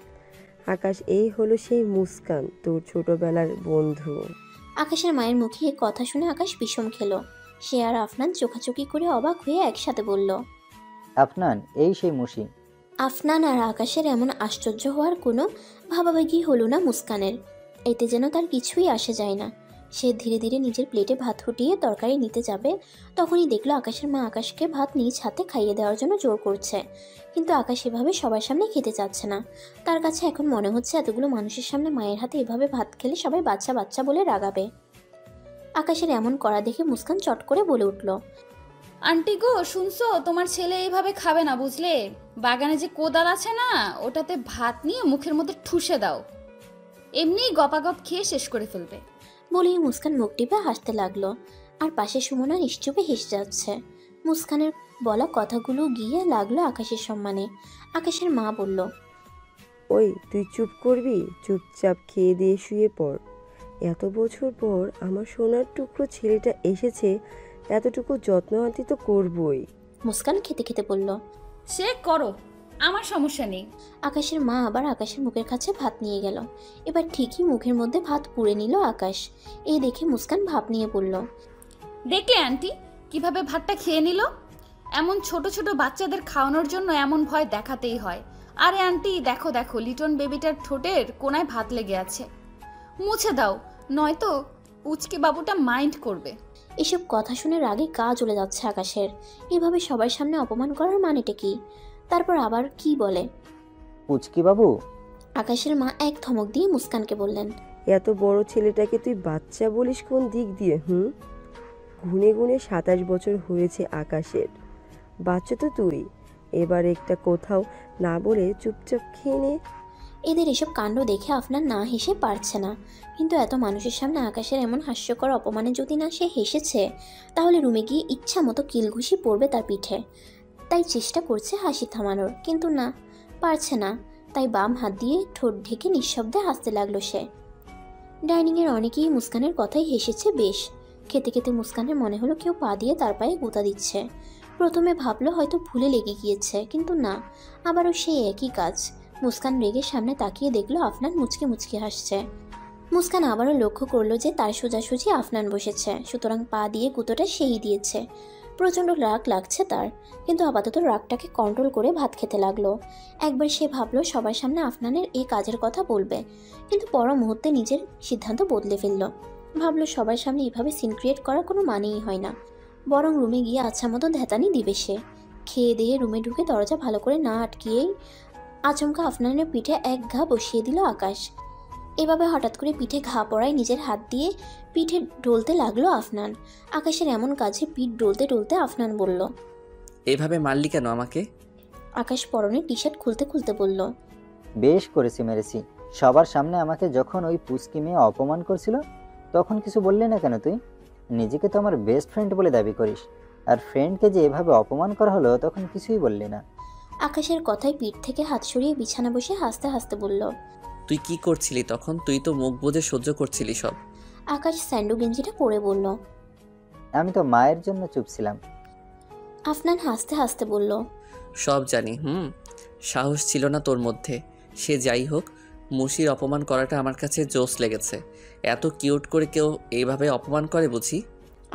আকাশ, এই হলো সেই মুস্কান, তোর ছোটবেলার বন্ধু। আকাশের মায়ের মুখে এই কথা শুনে আকাশ বিষম খেলো। সে আর আফনান চোখাচোখি করে অবাক হয়ে একসাথে বলল, আফনান, এই সেই মুশি। আফনান আর আকাশের এমন আশ্চর্য হওয়ার কোনো ভাবাভাগি হলো না মুস্কানের। এতে যেন তার কিছুই আসে যায় না। সে ধীরে ধীরে নিজের প্লেটে ভাত ফুটিয়ে তরকারি নিতে যাবে, তখনই দেখলো আকাশের মা আকাশকে ভাত নিজ হাতে খাইয়ে দেওয়ার জন্য জোর করছে। কিন্তু আকাশ এভাবে সবার সামনে খেতে চাচ্ছে না। তার কাছে এখন মনে হচ্ছে এতগুলো মানুষের সামনে মায়ের হাতে এভাবে ভাত খেলে সবাই বাচ্চা বাচ্চা বলে রাগাবে। আকাশের এমন করা দেখে মুস্কান চট করে বলে উঠল, আন্টি গো শুনছো, তোমার ছেলে এইভাবে খাবে না বুঝলে। বাগানে যে কোদাল আছে না, ওটাতে ভাত নিয়ে মুখের মধ্যে ঠুসে দাও, এমনি গপাগপ খেয়ে শেষ করে ফেলবে। বলেই মুস্কান মুখ টিপে হাসতে লাগলো। আর পাশে সুমনা নিশ্চুপে হেসে যাচ্ছে। মুস্কানের বলা কথাগুলো গিয়ে লাগলো আকাশের সম্মানে। আকাশের মা বলল, ওই তুই চুপ করবি? চুপচাপ খেয়ে দিয়ে শুয়ে পড়। এত বছর পর আমার সোনার টুকরো ছেলেটা এসেছে, এতটুকু যত্ন আতি তো করবই। মুস্কান খেতে খেতে বলল, সে করো, আমার সমস্যা নেই। আকাশের মা আবার আকাশের মুখের কাছে ভাত নিয়ে গেল। এবার ঠিকই মুখের মধ্যে ভাত পুড়ে নিল আকাশ। এই দেখে মুস্কান ভাব নিয়ে বলল, দেখলে আন্টি কিভাবে ভাতটা খেয়ে নিল? এমন ছোট ছোট বাচ্চাদের খাওয়ানোর জন্য এমন ভয় দেখাতেই হয়। আরে আন্টি দেখো দেখো, লিটন বেবিটার ঠোঁটের কোনায় ভাত লেগে আছে, মুছে দাও, নয়তো উচকে বাবুটা মাইন্ড করবে। এসব কথা শুনে রাগে গা জ্বলে যাচ্ছে আকাশের। এভাবে সবার সামনে অপমান করার মানেটা কি? তারপর আবার কি বলে, পুচকি বাবু। আকাশের মা এক ধমক দিয়ে মুস্কানকে বললেন, এত বড় ছেলেটাকে তুই বাচ্চা বলিস কোন দিক দিয়ে? গুনে গুনে 27 বছর হয়েছে আকাশের। বাচ্চা তো তুই। এবার একটা কোথাও না বলে চুপচাপ খেয়ে নে। এদের এসব কাণ্ড দেখে আফনান না হেসে পারছে না। কিন্তু এত মানুষের সামনে আকাশের এমন হাস্যকর অপমানে যদি না সে হেসেছে, তাহলে রুমে গিয়ে ইচ্ছা মতো কিলঘুষি পড়বে তার পিঠে। তাই চেষ্টা করছে হাসি থামানোর, কিন্তু না, পারছে না। তাই বাম হাত দিয়ে ঠোঁট ঢেকে নিঃশব্দে হাসতে লাগলো সে। ডাইনিংয়ের অনেকেই মুস্কানের কথাই হেসেছে বেশ। খেতে খেতে মুস্কানের মনে হলো কেউ পা দিয়ে তার পায়ে গুঁতা দিচ্ছে। প্রথমে ভাবলো হয়তো ভুলে লেগে গিয়েছে, কিন্তু না, আবারও সেই একই কাজ। মুস্কান রেগে সামনে তাকিয়ে দেখলো আফনান মুচকে মুচকে হাসছে। মুস্কান আবারও লক্ষ্য করলো যে তার সোজাসুজি আফনান বসেছে, সুতরাং পা দিয়ে গুঁতোটা সেই দিয়েছে। প্রচণ্ড রাগ লাগছে তার, কিন্তু আপাতত রাগটাকে কন্ট্রোল করে ভাত খেতে লাগলো। একবার সে ভাবলো সবার সামনে আফনানের এই কাজের কথা বলবে, কিন্তু পর মুহূর্তে নিজের সিদ্ধান্ত বদলে ফেলল। ভাবলো সবার সামনে এভাবে সিন ক্রিয়েট করার কোনো মানেই হয় না, বরং রুমে গিয়ে আচ্ছা মতো ধ্যাতানি দিবে সে। খেয়ে দিয়ে রুমে ঢুকে দরজা ভালো করে না আটকিয়েই আচমকা আফনানের পিঠে এক ঘা বসিয়ে দিল আকাশ। এভাবে হঠাৎ করে পিঠে ঘা পড়ায় নিজের হাত দিয়ে পিঠে ডলতে লাগলো আফনান। আকাশের এমন কাজে পিঠ ডলতে ডলতে আফনান বলল, এভাবে মারলি কেন আমাকে? আকাশ পরনে টি শার্ট খুলতে খুলতে বলল, বেশ করেছি মেরেছি। সবার সামনে আমাকে যখন ওই পুচকি মেয়ে অপমান করছিল তখন কিছু বললি না কেন? তুই নিজেকে তো আমার বেস্ট ফ্রেন্ড বলে দাবি করিস, আর ফ্রেন্ডকে যে এভাবে অপমান করা হলো তখন কিছুই বললি না। আকাশের কথায় পিঠ থেকে হাত সরিয়ে বিছানা বসে হাসতে হাসতে বলল, তুই কি করছিলি তখন? তুই তো মুখ বুজে সহ্য করছিলি সব। আকাশ স্যান্ডো গেঞ্জিটা পরে বলল, আমি তো মায়ের জন্য চুপ ছিলাম। আফনান হাসতে হাসতে বলল, সব জানি। সাহস ছিল না তোর মধ্যে। সে যাই হোক, মুশির অপমান করাটা আমার কাছে জোশ লেগেছে। এত কিউট করে কেউ এইভাবে অপমান করে বুঝি?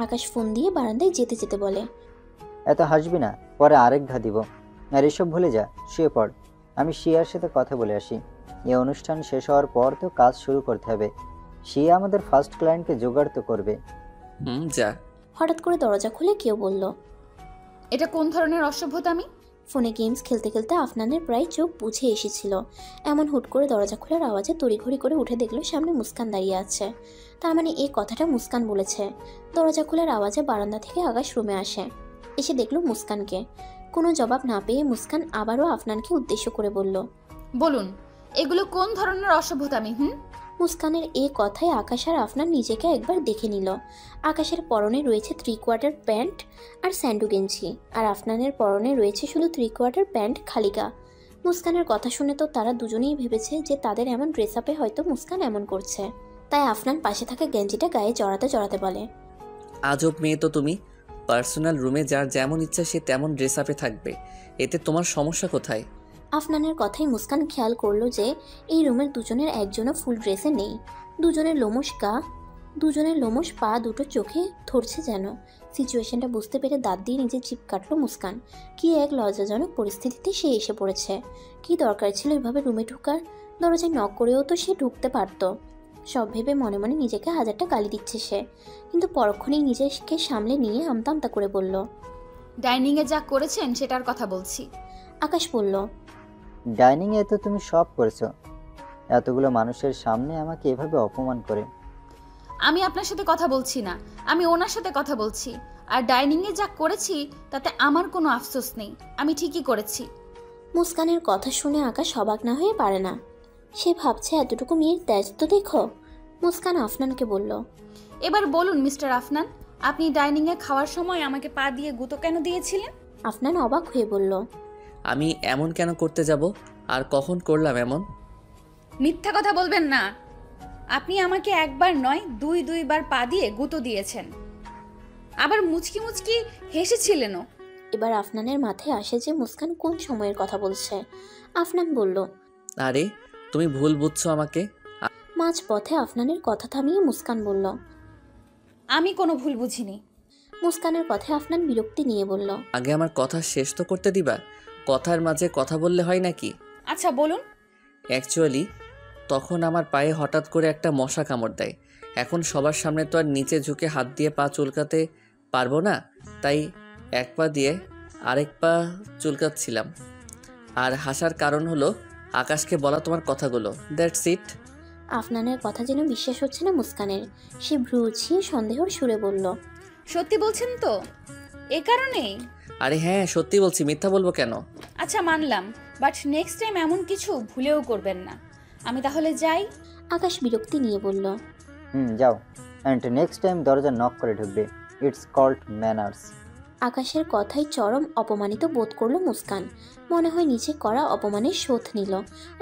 আকাশ ফোন দিয়ে বারান্দায় যেতে যেতে বলে, এত হাসবি না, পরে আরেক ঘা দিব। আর এসব ভুলে যা, শুয়ে পড়। আমি শিয়ার সাথে কথা বলে আসি। এই অনুষ্ঠান শেষ হওয়ার পর তো কাজ শুরু করতে হবে। শিয়া আমাদের ফার্স্ট ক্লায়েন্টকে জোগাড় তো করবে। যা। হঠাৎ করে দরজা খুলে কেউ বলল, এটা কোন ধরনের অসভ্যতামি? ফোনে গেমস খেলতে খেলতে আফনানের প্রায় চোখ বুঝে এসেছিল। এমন হুট করে দরজা খোলার আওয়াজে তড়িঘড়ি করে উঠে দেখলো সামনে মুস্কান দাঁড়িয়ে আছে। তার মানে এই কথাটা মুস্কান বলেছে। দরজা খোলার আওয়াজে বারান্দা থেকে আকাশ রুমে আসে। এসে দেখলো মুস্কানকে। কোনো জবাব না পেয়ে মুস্কান আবারও আফনানকে উদ্দেশ্য করে বলল, বলুন, এগুলো কোন ধরনের অসভ্যতামি? মুস্কানের এই কথায় আকাশ আর আফনান নিজেকে একবার দেখে নিল। আকাশের পরনে রয়েছে 3/4 প্যান্ট আর স্যান্ডো গেঞ্জি, আর আফনানের পরনে রয়েছে শুধু 3/4 প্যান্ট খালি গা। মুস্কানের কথা শুনে তো তারা দুজনেই ভেবেছে যে তাদের এমন ড্রেস আপে হয়তো মুস্কান এমন করছে। তাই আফনান পাশে থাকা গেঞ্জিটা গায়ে জড়াতে জড়াতে বলে, আজব মেয়ে তো তুমি। পার্সোনাল রুমে যার যেমন ইচ্ছা সে তেমন ড্রেস আপে থাকবে, এতে তোমার সমস্যা কোথায়? আফনানের কথাই মুস্কান খেয়াল করলো যে এই রুমের দুজনের একজনও ফুল ড্রেসে নেই। দুজনের লোমশ পা দুটো চোখে ধরছে যেন। সিচুয়েশনটা বুঝতে পেরে দাঁত দিয়ে নিজের জিভ কাটলো মুস্কান। কি এক লজ্জাজনক পরিস্থিতিতে সে এসে পড়েছে। কি দরকার ছিল এভাবে রুমে ঢোকার? দরজায় নক করেও তো সে ঢুকতে পারতো। সব ভেবে মনে মনে নিজেকে হাজারটা গালি দিচ্ছে সে, কিন্তু পরক্ষণেই নিজেকে সামলে নিয়ে আমতা আমতা করে বলল, ডাইনিংয়ে যা করেছেন সেটার কথা বলছি। আকাশ বলল, ডাইনিংয়ে তো তুমি সব করেছো, এতগুলো মানুষের সামনে আমাকে এভাবে অপমান করে। আমি আপনার সাথে কথা বলছি না, আমি ওনার সাথে কথা বলছি। আর ডাইনিংয়ে যা করেছি তাতে আমার কোনো আফসোস নেই, আমি ঠিকই করেছি। মুস্কানের কথা শুনে আকাশ অবাক না হয়ে পারে না। সে ভাবছে এতটুকু মেয়ের তেজ তো দেখো। মুস্কান আফনানকে বলল, এবার বলুন মিস্টার আফনান, আপনি ডাইনিংয়ে খাওয়ার সময় আমাকে পা দিয়ে গুঁতো কেন দিয়েছিলেন? আফনান অবাক হয়ে বলল, আমি এমন কেন করতে যাব? আর কখন করলাম এমন? মিথ্যা কথা বলবেন না। আপনি আমাকে একবার নয় দুইবার পা দিয়ে গুঁতো দিয়েছেন, আবার মুচকি মুচকি হেসেছিলেনও। এবার আফনানের মাথায় আসে যে মুস্কান কোন সময়ের কথা বলছে। আফনান বলল, আরে তুমি ভুল বুঝছো আমাকে। মাঝ পথে আফনানের কথা থামিয়ে মুস্কান বলল, আমি কোনো ভুল বুঝিনি। মুস্কানের কথায় আফনান বিরক্তি নিয়ে বলল, আগে আমার কথা শেষ তো করতে দিবা। কথার মাঝে কথা বললে হয় নাকি? আচ্ছা বলুন। অ্যাকচুয়ালি তখন আমার পায়ে হঠাৎ করে একটা মশা কামড় দেয়। এখন সবার সামনে তো আর নিচে ঝুঁকে হাত দিয়ে পা চুলকাতে পারবো না, তাই এক পা দিয়ে আরেক পা চুলকাচ্ছিলাম। আর হাসার কারণ হলো আকাশকে বলা তোমার কথাগুলো। That's it. আফনানের কথা যেন বিশ্বাস হচ্ছে না মুস্কানের। সে ভ্রু উঁচিয়ে সন্দেহর সুরে বলল, সত্যি বলছেন তো? এ কারণেই? আরে হ্যাঁ সত্যি বলছি, মিথ্যা বলবো কেন? আচ্ছা মানলাম, বাট নেক্সট টাইম এমন কিছু ভুলেও করবেন না। আমি তাহলে যাই। আকাশ বিরক্তি নিয়ে বলল, যাও, অ্যান্ড নেক্সট টাইম দরজা নক করে ঢুকবে। It's called manners. আকাশের কথায় চরম অপমানিত বোধ করলো মুস্কান। মনে হয় নিচে করা অপমানের শোধ নিল।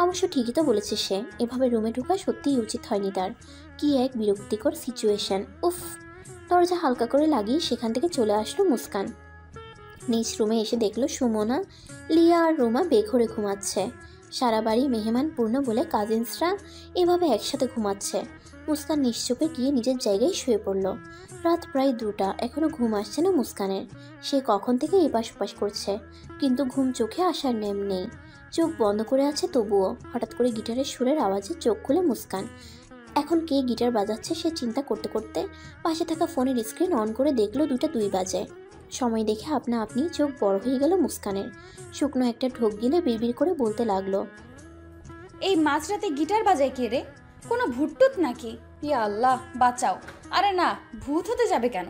অবশ্য ঠিকই তো বলেছে সে, এভাবে রুমে ঢোকা সত্যিই উচিত হয়নি তার। কি এক বিরক্তিকর সিচুয়েশন। উফ। দরজা হালকা করে লাগিয়ে সেখান থেকে চলে আসলো মুস্কান। নিজ রুমে এসে দেখলো সুমনা, লিয়া আর রুমা বেঘরে ঘুমাচ্ছে। সারা বাড়ি মেহমান পূর্ণ বলে কাজিনসরা এভাবে একসাথে ঘুমাচ্ছে। মুস্কান নিশ্চুপে গিয়ে নিজের জায়গায় শুয়ে পড়ল। রাত প্রায় 2টা, এখনো ঘুম আসছে না মুস্কানের। সে কখন থেকে এপাশ ওপাশ করছে, কিন্তু ঘুম চোখে আসার নেম নেই। চোখ বন্ধ করে আছে তবুও। হঠাৎ করে গিটারের সুরের আওয়াজে চোখ খুলে মুস্কান। এখন কে গিটার বাজাচ্ছে সে চিন্তা করতে করতে পাশে থাকা ফোনের স্ক্রিন অন করে দেখলো 2টা 2 বাজে। সময় দেখে আপনা আপনি চোখ বড় হয়ে গেল মুস্কানের। শুকনো একটা ঢোক গিলে বিড়বিড় করে বলতে লাগলো, এই মাঝরাতে গিটার বাজায় কে রে? কোনো ভূতটুত নাকি? ইয়া আল্লাহ বাঁচাও। আরে না, ভূত হতে যাবে কেন,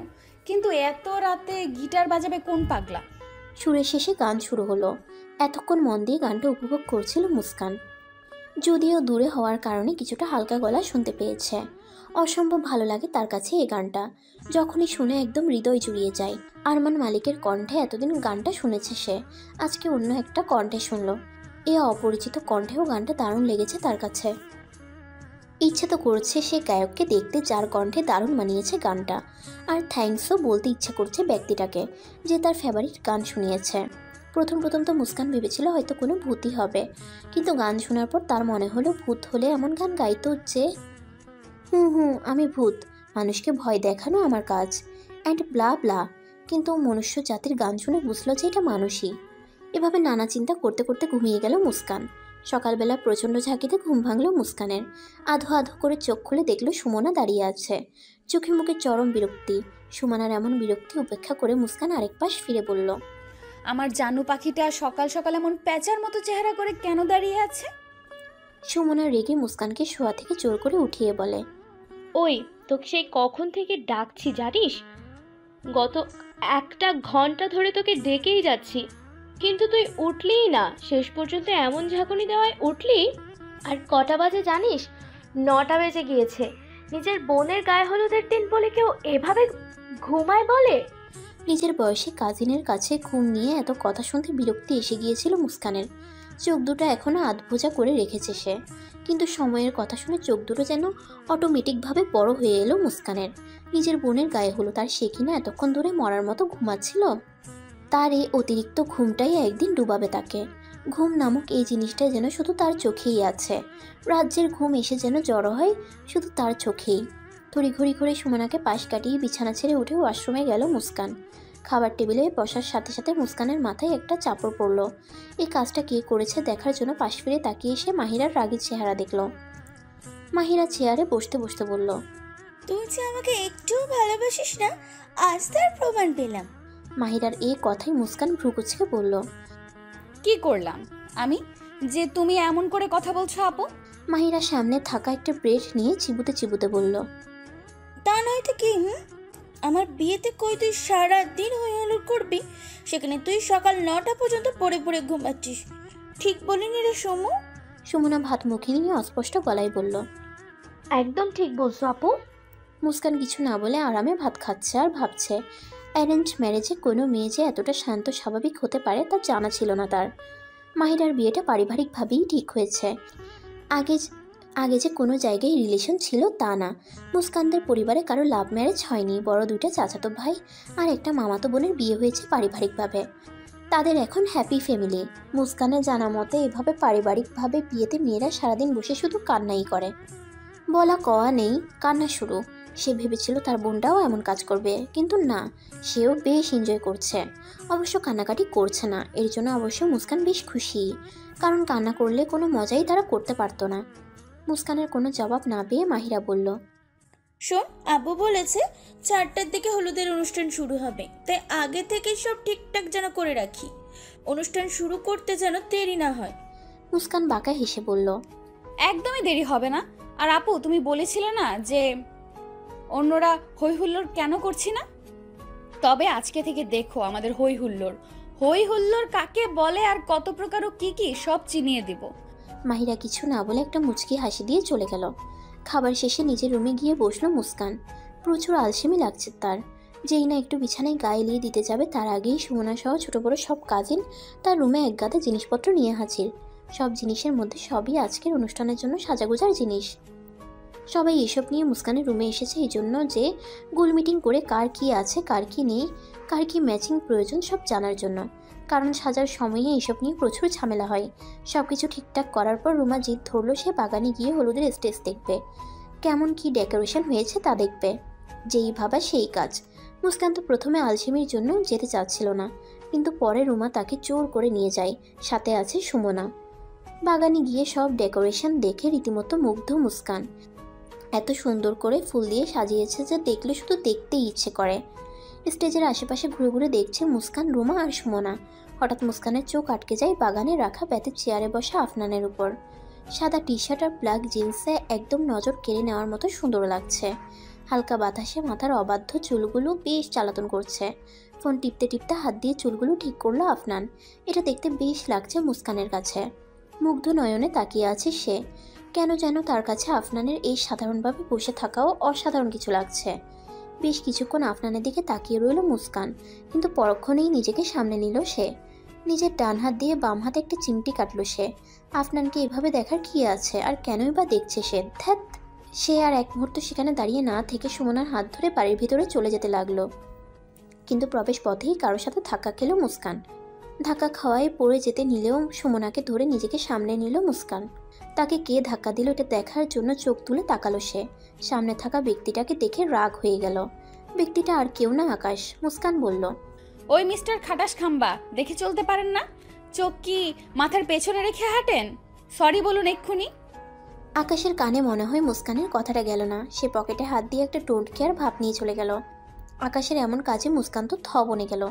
কিন্তু এত রাতে গিটার বাজাবে কোন পাগলা? সুরের শেষে গান শুরু হলো। এতক্ষণ মন দিয়ে গানটা উপভোগ করছিল মুস্কান, যদিও দূরে হওয়ার কারণে কিছুটা হালকা গলা শুনতে পেয়েছে। অসম্ভব ভালো লাগে তার কাছে এই গানটা। যখনই শুনে একদম হৃদয় জুড়িয়ে যায়। আরমান মালিকের কণ্ঠে এতদিন গানটা শুনেছে সে, আজকে অন্য একটা কণ্ঠে শুনলো। এ অপরিচিত কণ্ঠেও গানটা দারুণ লেগেছে তার কাছে। ইচ্ছে তো করছে সে গায়ককে দেখতে যার কণ্ঠে দারুণ মানিয়েছে গানটা, আর থ্যাঙ্কসও বলতে ইচ্ছে করছে ব্যক্তিটাকে যে তার ফেভারিট গান শুনিয়েছে। প্রথম তো মুস্কান ভেবেছিল হয়তো কোনো ভূতই হবে, কিন্তু গান শোনার পর তার মনে হলো ভূত হলে এমন গান গাইতো যে আমি ভূত, মানুষকে ভয় দেখানো আমার কাজ, অ্যান্ড ব্লা ব্লা। কিন্তু মনুষ্য জাতির গান শুনে বুঝলো যে এটা মানুষই। এভাবে নানা চিন্তা করতে করতে ঘুমিয়ে গেল মুস্কান। সকালবেলা প্রচণ্ড ঝাঁকিতে ঘুম ভাঙল মুস্কানের। আধো আধো করে চোখ খুলে দেখলো সুমনা দাঁড়িয়ে আছে, চোখে মুখে চরম বিরক্তি। সুমনার এমন বিরক্তি উপেক্ষা করে মুস্কান আরেক পাশ ফিরে বলল, আমার জানু পাখিটা সকাল সকাল এমন প্যাঁচার মতো চেহারা করে কেন দাঁড়িয়ে আছে? সুমনা রেগে মুস্কানকে শোয়া থেকে জোর করে উঠিয়ে বলে, ওই তোকে সেই কখন থেকে ডাকছি জানিস? গত 1 ঘন্টা ধরে তোকে ডেকেই যাচ্ছি, কিন্তু তুই উঠলিই না। শেষ পর্যন্ত এমন ঝাঁকুনি দেওয়ায় উঠলি। আর কটা বাজে জানিস? 9টা বেজে গিয়েছে। নিজের বোনের গায়ে হলুদের দিন বলে কেউ এভাবে ঘুমায় বলে? নিজের বয়সী কাজিনের কাছে ঘুম নিয়ে এত কথা শুনতে বিরক্তি এসে গিয়েছিল মুস্কানের। চোখ দুটো এখনো আধবোজা করে রেখেছে সে, কিন্তু সময়ের কথা শুনে চোখ দুটো যেন অটোমেটিকভাবে বড় হয়ে এলো মুস্কানের। নিজের বোনের গায়ে হলো, তার সে কিনা এতক্ষণ ধরে মরার মতো ঘুমাচ্ছিল। তার এই অতিরিক্ত ঘুমটাই একদিন ডুবাবে তাকে। ঘুম নামক এই জিনিসটা যেন শুধু তার চোখেই আছে। রাজ্যের ঘুম এসে যেন জড়ো হয় শুধু তার চোখেই। তড়িঘড়ি করে সুমনাকে পাশ কাটিয়ে বিছানা ছেড়ে উঠে ওয়াশরুমে গেল মুস্কান। খাবার টেবিলে বসার সাথে সাথে মুস্কানের মাথায় একটা চাপড় পড়ল। এই কাজটা কে করেছে দেখার জন্য পাশ ফিরে তাকিয়ে এসে মাহিরার রাগী চেহারা দেখল। মাহিরা চেয়ারে বসতে বসতে বলল, তুই যে আমাকে একটুও ভালোবাসিস না, আজ তার প্রমাণ পেলাম। মাহিরার এই কথাই মুস্কান ভ্রুকুচকে বলল, কি করলাম আমি যে তুমি এমন করে কথা বলছো আপু? মাহিরা সামনে থাকা একটা ব্রেড নিয়ে চিবুতে চিবুতে বলল, তা নয়তো কি? আমার বিয়েতে কই তুই সারা দিন হই হুল্লোড় করবি, সেখানে তুই সকাল 9টা পর্যন্ত পড়ে পড়ে ঘুমাচ্ছিস। ঠিক বলিনি রে সমু? সুমনা ভাত মুখে নিয়ে অস্পষ্ট গলায় বলল, একদম ঠিক বলছো আপু। মুস্কান কিছু না বলে আরামে ভাত খাচ্ছে আর ভাবছে অ্যারেঞ্জ ম্যারেজে কোনো মেয়ে যে এতটা শান্ত স্বাভাবিক হতে পারে তা জানা ছিল না তার। মাহিরার বিয়েটা পারিবারিকভাবেই ঠিক হয়েছে। আগে যে কোনো জায়গায় রিলেশন ছিল তা না। মুস্কানদের পরিবারে কারো লাভ ম্যারেজ হয়নি, বড় 2টা চাচাতো ভাই আর একটা মামাতো বোনের বিয়ে হয়েছে পারিবারিকভাবে। তাদের এখন হ্যাপি ফ্যামিলি। মুস্কানের জানা মতে এভাবে পারিবারিকভাবে বিয়েতে মেয়েরা সারাদিন বসে শুধু কান্নাই করে, বলা কওয়া নেই, কান্না শুরু। সে ভেবেছিল তার বোনটাও এমন কাজ করবে, কিন্তু না, সেও বেশ এনজয় করছে। অবশ্য কান্নাকাটি করছে না, এর জন্য অবশ্য মুস্কান বেশ খুশি, কারণ কান্না করলে কোনো মজাই তারা করতে পারতো না। মুস্কানের কোনো জবাব না পেয়ে মাহিরা বলল, শোন, আব্বু বলেছে 4টার দিকে হলুদের অনুষ্ঠান শুরু হবে, তাই আগে থেকে সব ঠিকঠাক যেন করে রাখি, অনুষ্ঠান শুরু করতে যেন দেরি না হয়। মুস্কান বাঁকা হেসে বলল, একদমই দেরি হবে না। আর আপু, তুমি বলেছিলে না যে অন্যরা হই হুল্লোড় কেন করছি না? তবে আজকে থেকে দেখো আমাদের হই হুল্লোড় কাকে বলে আর কত প্রকার ও কি কি সব চিনিয়ে দেব। মাহিরা কিছু না বলে একটা মুচকি হাসি দিয়ে চলে গেল। খাবার শেষে নিজের রুমে গিয়ে বসলো মুস্কান। প্রচুর আলসেমি লাগছে তার। যেই না একটু বিছানায় গায়ে লিয়ে দিতে যাবে তার আগেই সুমনা সহ ছোটো বড়ো সব কাজিন তার রুমে এক গাদা জিনিসপত্র নিয়ে হাজির। সব জিনিসের মধ্যে সবই আজকের অনুষ্ঠানের জন্য সাজাগোজার জিনিস। সবাই এসব নিয়ে মুস্কানের রুমে এসেছে এই জন্য যে গোল মিটিং করে কার কি আছে, কার কি নেই, কার কি ম্যাচিং প্রয়োজন সব জানার জন্য। কারণ সাজার সময়ে এসব নিয়ে প্রচুর ঝামেলা হয়। সব কিছু ঠিকঠাক করার পর রুমা জিদ ধরলো সে বাগানে গিয়ে হলুদের স্টেজ দেখবে, কেমন কি ডেকোরেশন হয়েছে তা দেখবে। যেই ভাবা সেই কাজ। মুস্কান তো প্রথমে আলসেমির জন্য যেতে চাচ্ছিল না, কিন্তু পরে রুমা তাকে জোর করে নিয়ে যায়, সাথে আছে সুমনা। বাগানে গিয়ে সব ডেকোরেশন দেখে রীতিমতো মুগ্ধ মুস্কান। এত সুন্দর করে ফুল দিয়ে সাজিয়েছে যে দেখলে শুধু দেখতেই ইচ্ছে করে। স্টেজের আশেপাশে ঘুরে ঘুরে দেখছে মুস্কান, রুমা আর সুমনা। হঠাৎ মুস্কানের চোখ আটকে যায় বাগানে রাখা বেতের চেয়ারে বসা আফনানের উপর। সাদা টি শার্ট আর ব্ল্যাক জিন্সে একদম নজর কেড়ে নেওয়ার মতো সুন্দর লাগছে। হালকা বাতাসে মাথার অবাধ্য চুলগুলো বেশ জ্বালাতন করছে। ফোন টিপতে টিপতে হাত দিয়ে চুলগুলো ঠিক করলো আফনান। এটা দেখতে বেশ লাগছে মুস্কানের কাছে। মুগ্ধ নয়নে তাকিয়ে আছে সে। কেন যেন তার কাছে আফনানের এই সাধারণভাবে বসে থাকাও অসাধারণ কিছু লাগছে। বেশ কিছুক্ষণ আফনানের দিকে তাকিয়ে রইল মুস্কান, কিন্তু পরক্ষণেই নিজেকে সামনে নিল সে। নিজের ডান হাত দিয়ে বাম হাতে একটা চিমটি কাটলো সে। আফনানকে এভাবে দেখার কি আছে, আর কেনই বা দেখছে সে? ধ্যাত! সে আর এক মুহূর্ত সেখানে দাঁড়িয়ে না থেকে সুমনার হাত ধরে বাড়ির ভিতরে চলে যেতে লাগলো। কিন্তু প্রবেশ পথেই কারোর সাথে ধাক্কা খেল মুস্কান। ধাক্কা খাওয়ায় পড়ে যেতে নিলেও সুমনাকে ধরে নিজেকে সামনে নিল মুস্কান। তাকে কে ধাক্কা দিল এটা দেখার জন্য চোখ তুলে তাকালো সে। সামনে থাকা ব্যক্তিটাকে দেখে রাগ হয়ে গেল। ব্যক্তিটা আর কেউ না, আকাশ। মুস্কান বলল, ওই মিস্টার খাটাস খাম্বা, দেখে চলতে পারেন না? চোখ কি মাথার পেছনে রেখে হাঁটেন? সরি বলুন এক্ষুনি। আকাশের কানে মনে হয় মুস্কানের কথাটা গেল না। সে পকেটে হাত দিয়ে একটা ডোন্ট কেয়ার ভাব নিয়ে চলে গেল। আকাশের এমন কাজে মুস্কান তো থ বনে গেল।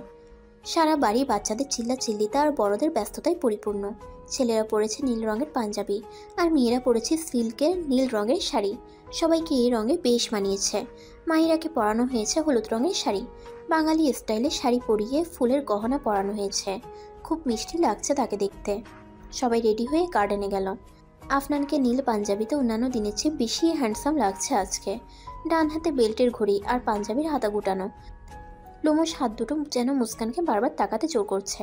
সারা বাড়ি বাচ্চাদের চিল্লা চিল্লিতে আর বড়দের ব্যস্ততায় পরিপূর্ণ। ছেলেরা পরেছে নীল রঙের পাঞ্জাবি আর মেয়েরা পরেছে সিল্কের নীল রঙের শাড়ি। সবাইকে এই রঙে বেশ মানিয়েছে। মাহিরাকে পরানো হয়েছে হলুদ রঙের শাড়ি। বাঙালি স্টাইলে শাড়ি পরিয়ে ফুলের গহনা পরানো হয়েছে। খুব মিষ্টি লাগছে তাকে দেখতে। সবাই রেডি হয়ে গার্ডেনে গেল। আফনানকে নীল পাঞ্জাবিতে অন্যান্য দিনের চেয়ে বেশি হ্যান্ডসাম লাগছে আজকে। ডান হাতে বেল্টের ঘড়ি আর পাঞ্জাবির হাতা গুটানো। লোমশ হাত দুটো যেন মুস্কানকে বারবার তাকাতে জোর করছে।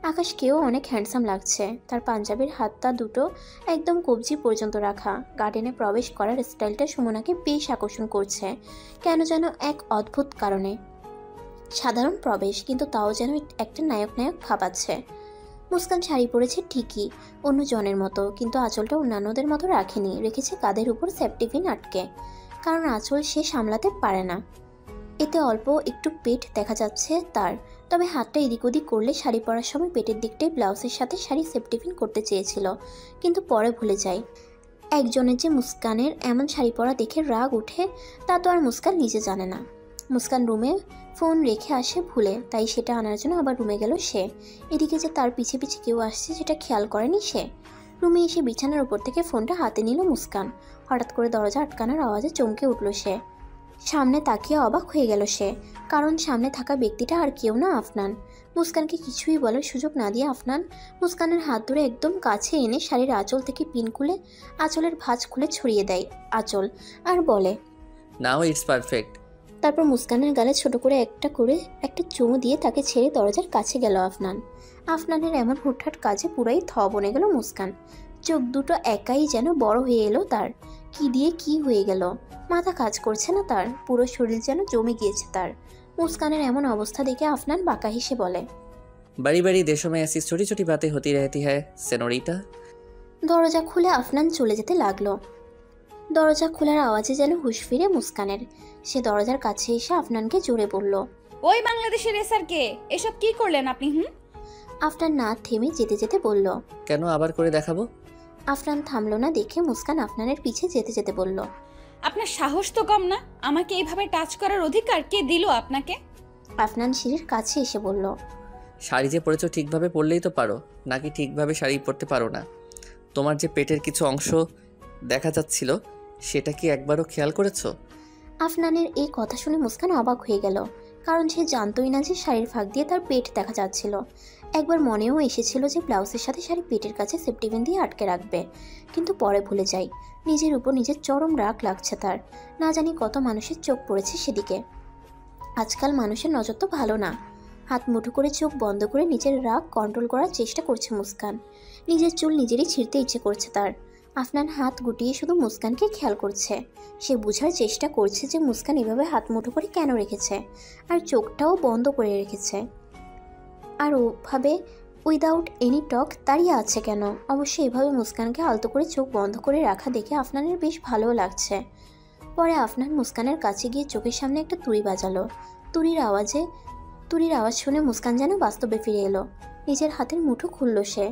আকাশকেও অনেক হ্যান্ডসাম লাগছে। তার পাঞ্জাবির হাতটা দুটো একদম কবজি পর্যন্ত রাখা। গার্ডেনে প্রবেশ করার স্টাইলটা সুমনাকে বেশ আকর্ষণ করছে কেন যেন এক অদ্ভুত কারণে। সাধারণ প্রবেশ, কিন্তু তাও যেন একটা নায়ক নায়ক ভাব আছে। মুস্কান শাড়ি পরেছে ঠিকই, অন্য জনের মতো, কিন্তু আঁচলটা অন্যান্যদের মতো রাখেনি। রেখেছে কাঁধের উপর সেফটি পিন আটকে, কারণ আঁচল সে সামলাতে পারে না। এতে অল্প একটু পেট দেখা যাচ্ছে তার। তবে হাতটা এদিক ওদিক করলে শাড়ি পরার সময় পেটের দিকটাই ব্লাউজের সাথে শাড়ি সেফটি পিন করতে চেয়েছিল, কিন্তু পরে ভুলে যায়। একজনের যে মুস্কানের এমন শাড়ি পরা দেখে রাগ উঠে তা তো আর মুস্কান নিজে জানে না। মুস্কান রুমে ফোন রেখে আসে ভুলে, তাই সেটা আনার জন্য আবার রুমে গেল সে। এদিকে যে তার পিছে পিছে কেউ আসছে সেটা খেয়াল করেনি সে। রুমে এসে বিছানার উপর থেকে ফোনটা হাতে নিল মুস্কান। হঠাৎ করে দরজা আটকানোর আওয়াজে চমকে উঠল সে। সামনে তাকিয়ে অবাক হয়ে গেল সে, কারণ সামনে থাকা ব্যক্তিটা আর কেউ না, আফনান। মুস্কানকে কিছুই বলার সুযোগ না দিয়ে আফনান মুস্কানের হাত ধরে একদম কাছে এনে শাড়ির আঁচল থেকে পিন খুলে আঁচলের ভাঁজ খুলে ছড়িয়ে দেয় আঁচল, আর বলে, নাও ইটস পারফেক্ট। তারপর মুস্কানের গালে ছোট করে একটা চুমু দিয়ে তাকে ছেড়ে দরজার কাছে গেল আফনান। আফনানের এমন হুটহাট কাজে পুরাই থ বনে গেল মুস্কান। চোখ দুটো একাই যেন বড় হয়ে এলো তার। কি দিয়ে কি হয়ে গেল, মাথা কাজ করছে না তার, পুরো শরীর যেন জমে গিয়েছে তার। মুস্কানের এমন অবস্থা দেখে আফনান বাঁকা হেসে বলে, বাড়ি বাড়ি দেশোं में ऐसी छोटी छोटी बातें होती रहती है सेनोरिटा। দরজা খুলে আফনান চলে যেতে লাগলো। দরজা খোলার আওয়াজে যেন হুঁশ ফিরে মুস্কানের। সে দরজার কাছে এসে আফনানকে জোরে বলল, ওই বাংলাদেশের রেসারকে, এসব কি করলেন আপনি? আফনান না থেমে যেতে যেতে বলল, কেন আবার করে দেখাবো? আফনান থামলো না দেখে মুস্কান আফনানের পিছে যেতে যেতে বলল, আপনার সাহস তো কম না? আমাকে এইভাবে টাচ করার অধিকার কে দিল আপনাকে? আফনান সিঁড়ির কাছে এসে বলল, শাড়ি যে পরেছো ঠিকভাবে পরলেই তো পারো, নাকি ঠিকভাবে শাড়ি পরতে পারো না? তোমার যে পেটের কিছু অংশ দেখা যাচ্ছিল সেটা কি একবারও খেয়াল করেছো? আফনানের এই কথা শুনে মুস্কান অবাক হয়ে গেল, কারণ সে জানতোই না যে শাড়ির ফাঁক দিয়ে তার পেট দেখা যাচ্ছিল। একবার মনেও এসেছিল যে ব্লাউজের সাথে শাড়ি পেটের কাছে সেফটি পিন দিয়ে আটকে রাখবে, কিন্তু পরে ভুলে যায়। নিজের উপর নিজের চরম রাগ লাগছে তার। না জানি কত মানুষের চোখ পড়েছে সেদিকে। আজকাল মানুষের নজর তো ভালো না। হাত মুঠো করে চোখ বন্ধ করে নিজের রাগ কন্ট্রোল করার চেষ্টা করছে মুস্কান। নিজের চুল নিজেরই ছিঁড়তে ইচ্ছে করছে তার। আফনান হাত গুটিয়ে শুধু মুস্কানকে খেয়াল করছে। সে বোঝার চেষ্টা করছে যে মুস্কান এভাবে হাত মুঠো করে কেন রেখেছে, আর চোখটাও বন্ধ করে রেখেছে, আর ওভাবে উইদাউট এনি টক দাঁড়িয়ে আছে কেন। অবশ্যই এভাবে মুস্কানকে আলতো করে চোখ বন্ধ করে রাখা দেখে আফনানের বেশ ভালোও লাগছে। পরে আফনান মুস্কানের কাছে গিয়ে চোখের সামনে একটা তুড়ি বাজালো। তুড়ির আওয়াজ শুনে মুস্কান যেন বাস্তবে ফিরে এলো। নিজের হাতের মুঠো খুলল সে,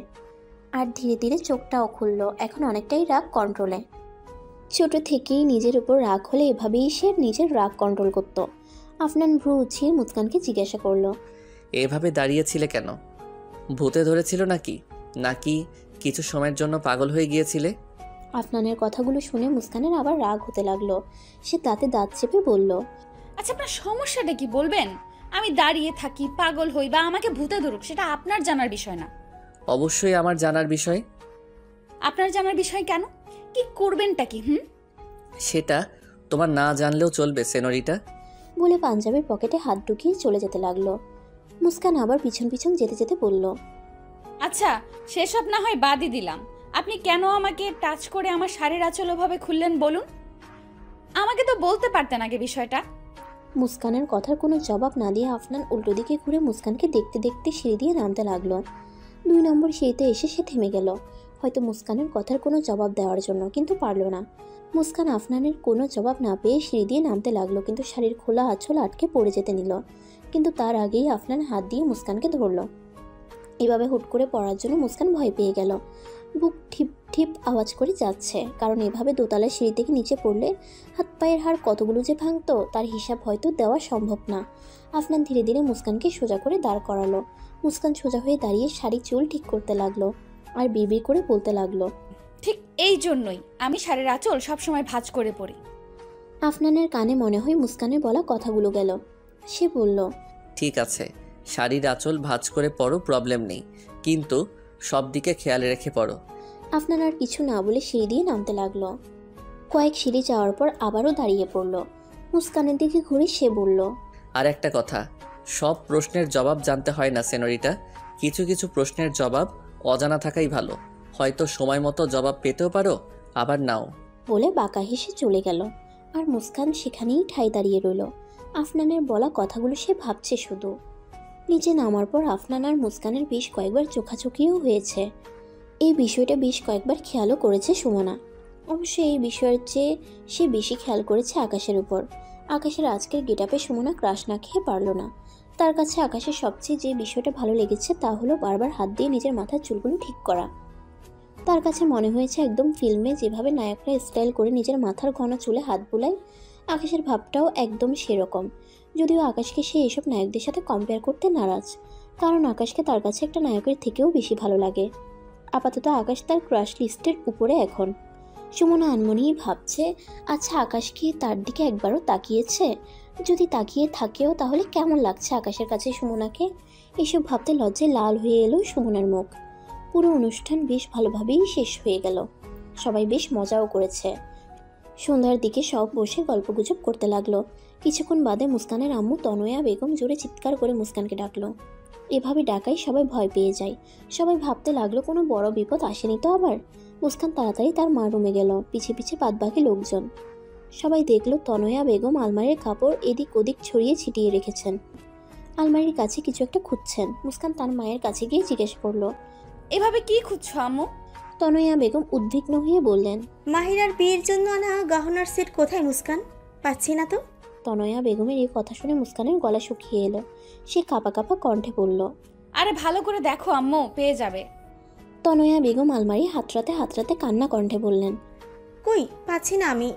আর ধীরে ধীরে চোখটাও খুলল। এখন অনেকটাই রাগ কন্ট্রোলে। ছোট থেকেই নিজের উপর রাগ হলে এভাবেই সে নিজের রাগ কন্ট্রোল করত। আফনান ভ্রু উঁচিয়ে মুস্কানকে জিজ্ঞাসা করলো, এভাবে দাঁড়িয়েছিলে কেন? ভূতে ধরেছিল নাকি নাকি কিছু সময়ের জন্য পাগল হয়ে গিয়েছিলে? আফনানের কথাগুলো শুনে মুস্কানের আবার রাগ হতে লাগলো। সে দাঁতে দাঁত চেপে বলল, আচ্ছা আপনার সমস্যাটা কি বলবেন? আমি দাঁড়িয়ে থাকি, পাগল হই বা আমাকে ভূতে ধরুক, সেটা আপনার জানার বিষয় না। অবশ্যই আমার জানার বিষয়। আপনার জানার বিষয় কেন? কি করবেনটা কি? সেটা তোমার না জানলেও চলবে সেনরিটা। বলে পাঞ্জাবির পকেটে হাত ঢুকিয়ে চলে যেতে লাগলো। মুস্কান আবার পিছন পিছন যেতে যেতে বলল, আচ্ছা সেসব না হয় বাদই দিলাম, আপনি কেন আমাকে টাচ করে আমার শাড়ির আঁচল ভাবে খুললেন বলুন? আমাকে তো বলতে পারতেন আগে বিষয়টা। মুস্কানের কথার কোনো জবাব না দিয়ে আফনান উল্টো দিকে ঘুরে মুস্কানকে দেখতে দেখতে সিঁড়ি দিয়ে নামতে লাগলো। 2 নম্বর সিঁড়িতে এসে সে থেমে গেল, হয়তো মুস্কানের কথার কোনো জবাব দেওয়ার জন্য, কিন্তু পারল না। মুস্কান আফনানের কোনো জবাব না পেয়ে সিঁড়ি দিয়ে নামতে লাগলো, কিন্তু শাড়ির খোলা আঁচল আটকে পড়ে যেতে নিল। কিন্তু তার আগেই আফনান হাত দিয়ে মুস্কানকে ধরল। এভাবে হুট করে পড়ার জন্য মুস্কান ভয় পেয়ে গেল। বুক ঠিপ ঠিপ আওয়াজ করে যাচ্ছে, কারণ এভাবে দোতলার সিঁড়ি থেকে নিচে পড়লে হাত পায়ের হাড় কতগুলো যে ভাঙতো তার হিসাব হয়তো দেওয়া সম্ভব না। আফনান ধীরে ধীরে মুস্কানকে সোজা করে দাঁড় করালো। মুস্কান সোজা হয়ে দাঁড়িয়ে শাড়ি চুল ঠিক করতে লাগলো আর বিড়বিড় করে বলতে লাগলো, ঠিক এই জন্যই আমি শাড়ির আঁচল সবসময় ভাঁজ করে পরি। আফনানের কানে মনে হয় মুস্কানের বলা কথাগুলো গেল। সে বলল, ঠিক আছে, শাড়ির আঁচল ভাঁজ করে পরো, প্রবলেম নেই, কিন্তু সব দিকে খেয়াল রেখে পড়ো। আফনান আর কিছু না বলে সিঁড়ি দিয়ে নামতে লাগলো। কয়েক সিঁড়ি যাওয়ার পর আবারও দাঁড়িয়ে পড়ল। মুস্কানের দিকে ঘুরে সে বলল, আর একটা কথা, সব প্রশ্নের জবাব জানতে হয় না সেনরিটা, কিছু কিছু প্রশ্নের জবাব অজানা থাকাই ভালো, হয়তো সময় মতো জবাব পেতেও পারো, আবার নাও। বলে বাঁকা হেসে চলে গেল। আর মুস্কান সেখানেই ঠাই দাঁড়িয়ে রইল। আফনানের বলা কথাগুলো সে ভাবছে শুধু। নিচে নামার পর আফনান আর মুস্কানের বেশ কয়েকবার চোখাচোখিও হয়েছে। এই বিষয়টা বেশ কয়েকবার খেয়ালও করেছে সুমনা। অবশ্য এই বিষয়ের চেয়ে সে বেশি খেয়াল করেছে আকাশের উপর। আকাশের আজকের গেটআপে সুমনা ক্রাশ না খেয়ে পারল না। তার কাছে আকাশের সবচেয়ে যে বিষয়টা ভালো লেগেছে তা হলো বারবার হাত দিয়ে নিজের মাথার চুলগুলো ঠিক করা। তার কাছে মনে হয়েছে একদম ফিল্মে যেভাবে নায়করা স্টাইল করে নিজের মাথার ঘন চুলে হাত বুলায়, আকাশের ভাবটাও একদম সেরকম। যদিও আকাশকে সে এসব নায়কদের সাথে কম্পেয়ার করতে নারাজ, কারণ আকাশকে তার কাছে একটা নায়কের থেকেও বেশি ভালো লাগে। আপাতত আকাশ তার ক্রাশ লিস্টের উপরে এখন। সুমনা আনমনেই ভাবছে, আচ্ছা আকাশ কি তার দিকে একবারও তাকিয়েছে? যদি তাকিয়ে থাকেও তাহলে কেমন লাগছে আকাশের কাছে সুমনাকে? এসব ভাবতে লজ্জায় লাল হয়ে এলো সুমনার মুখ। পুরো অনুষ্ঠান বেশ ভালোভাবেই শেষ হয়ে গেল। সবাই বেশ মজাও করেছে। সন্ধ্যার দিকে সব বসে গল্পগুজব করতে লাগলো। কিছুক্ষণ বাদে মুস্কানের আম্মু তনয়া বেগম জোরে চিৎকার করে মুস্কানকে ডাকলো। এভাবে ডাকাই সবাই ভয় পেয়ে যায়। সবাই ভাবতে লাগলো কোনো বড় বিপদ আসেনি তো আবার। মুস্কান তাড়াতাড়ি তার মার রুমে গেল, পিছে পিছে বাদবাকি লোকজন। সবাই দেখলো তনয়া বেগম আলমারির কাপড় এদিক ওদিক ছড়িয়ে ছিটিয়ে রেখেছেন। আলমারির কাছে কিছু একটা খুঁজছেন। মুস্কান তার মায়ের কাছে গিয়ে জিজ্ঞেস করলো, এভাবে কি খুঁজছো আম্মু? তনয়া বেগম উদ্বিগ্ন হয়ে বললেন, মাহিরার বিয়ের জন্য আনা গহনার সেট কোথায় মুস্কান? পাচ্ছি না তো। তনয়া বেগমের এই কথা শুনে মুস্কানের গলা শুকিয়ে এলো। সে কাঁপা কাঁপা কণ্ঠে বলল, আরে ভালো করে দেখো আম্মু, পেয়ে যাবে। তনয়া বেগম আলমারি হাতড়াতে কান্না কণ্ঠে বললেন, কই পাচ্ছি না আমি।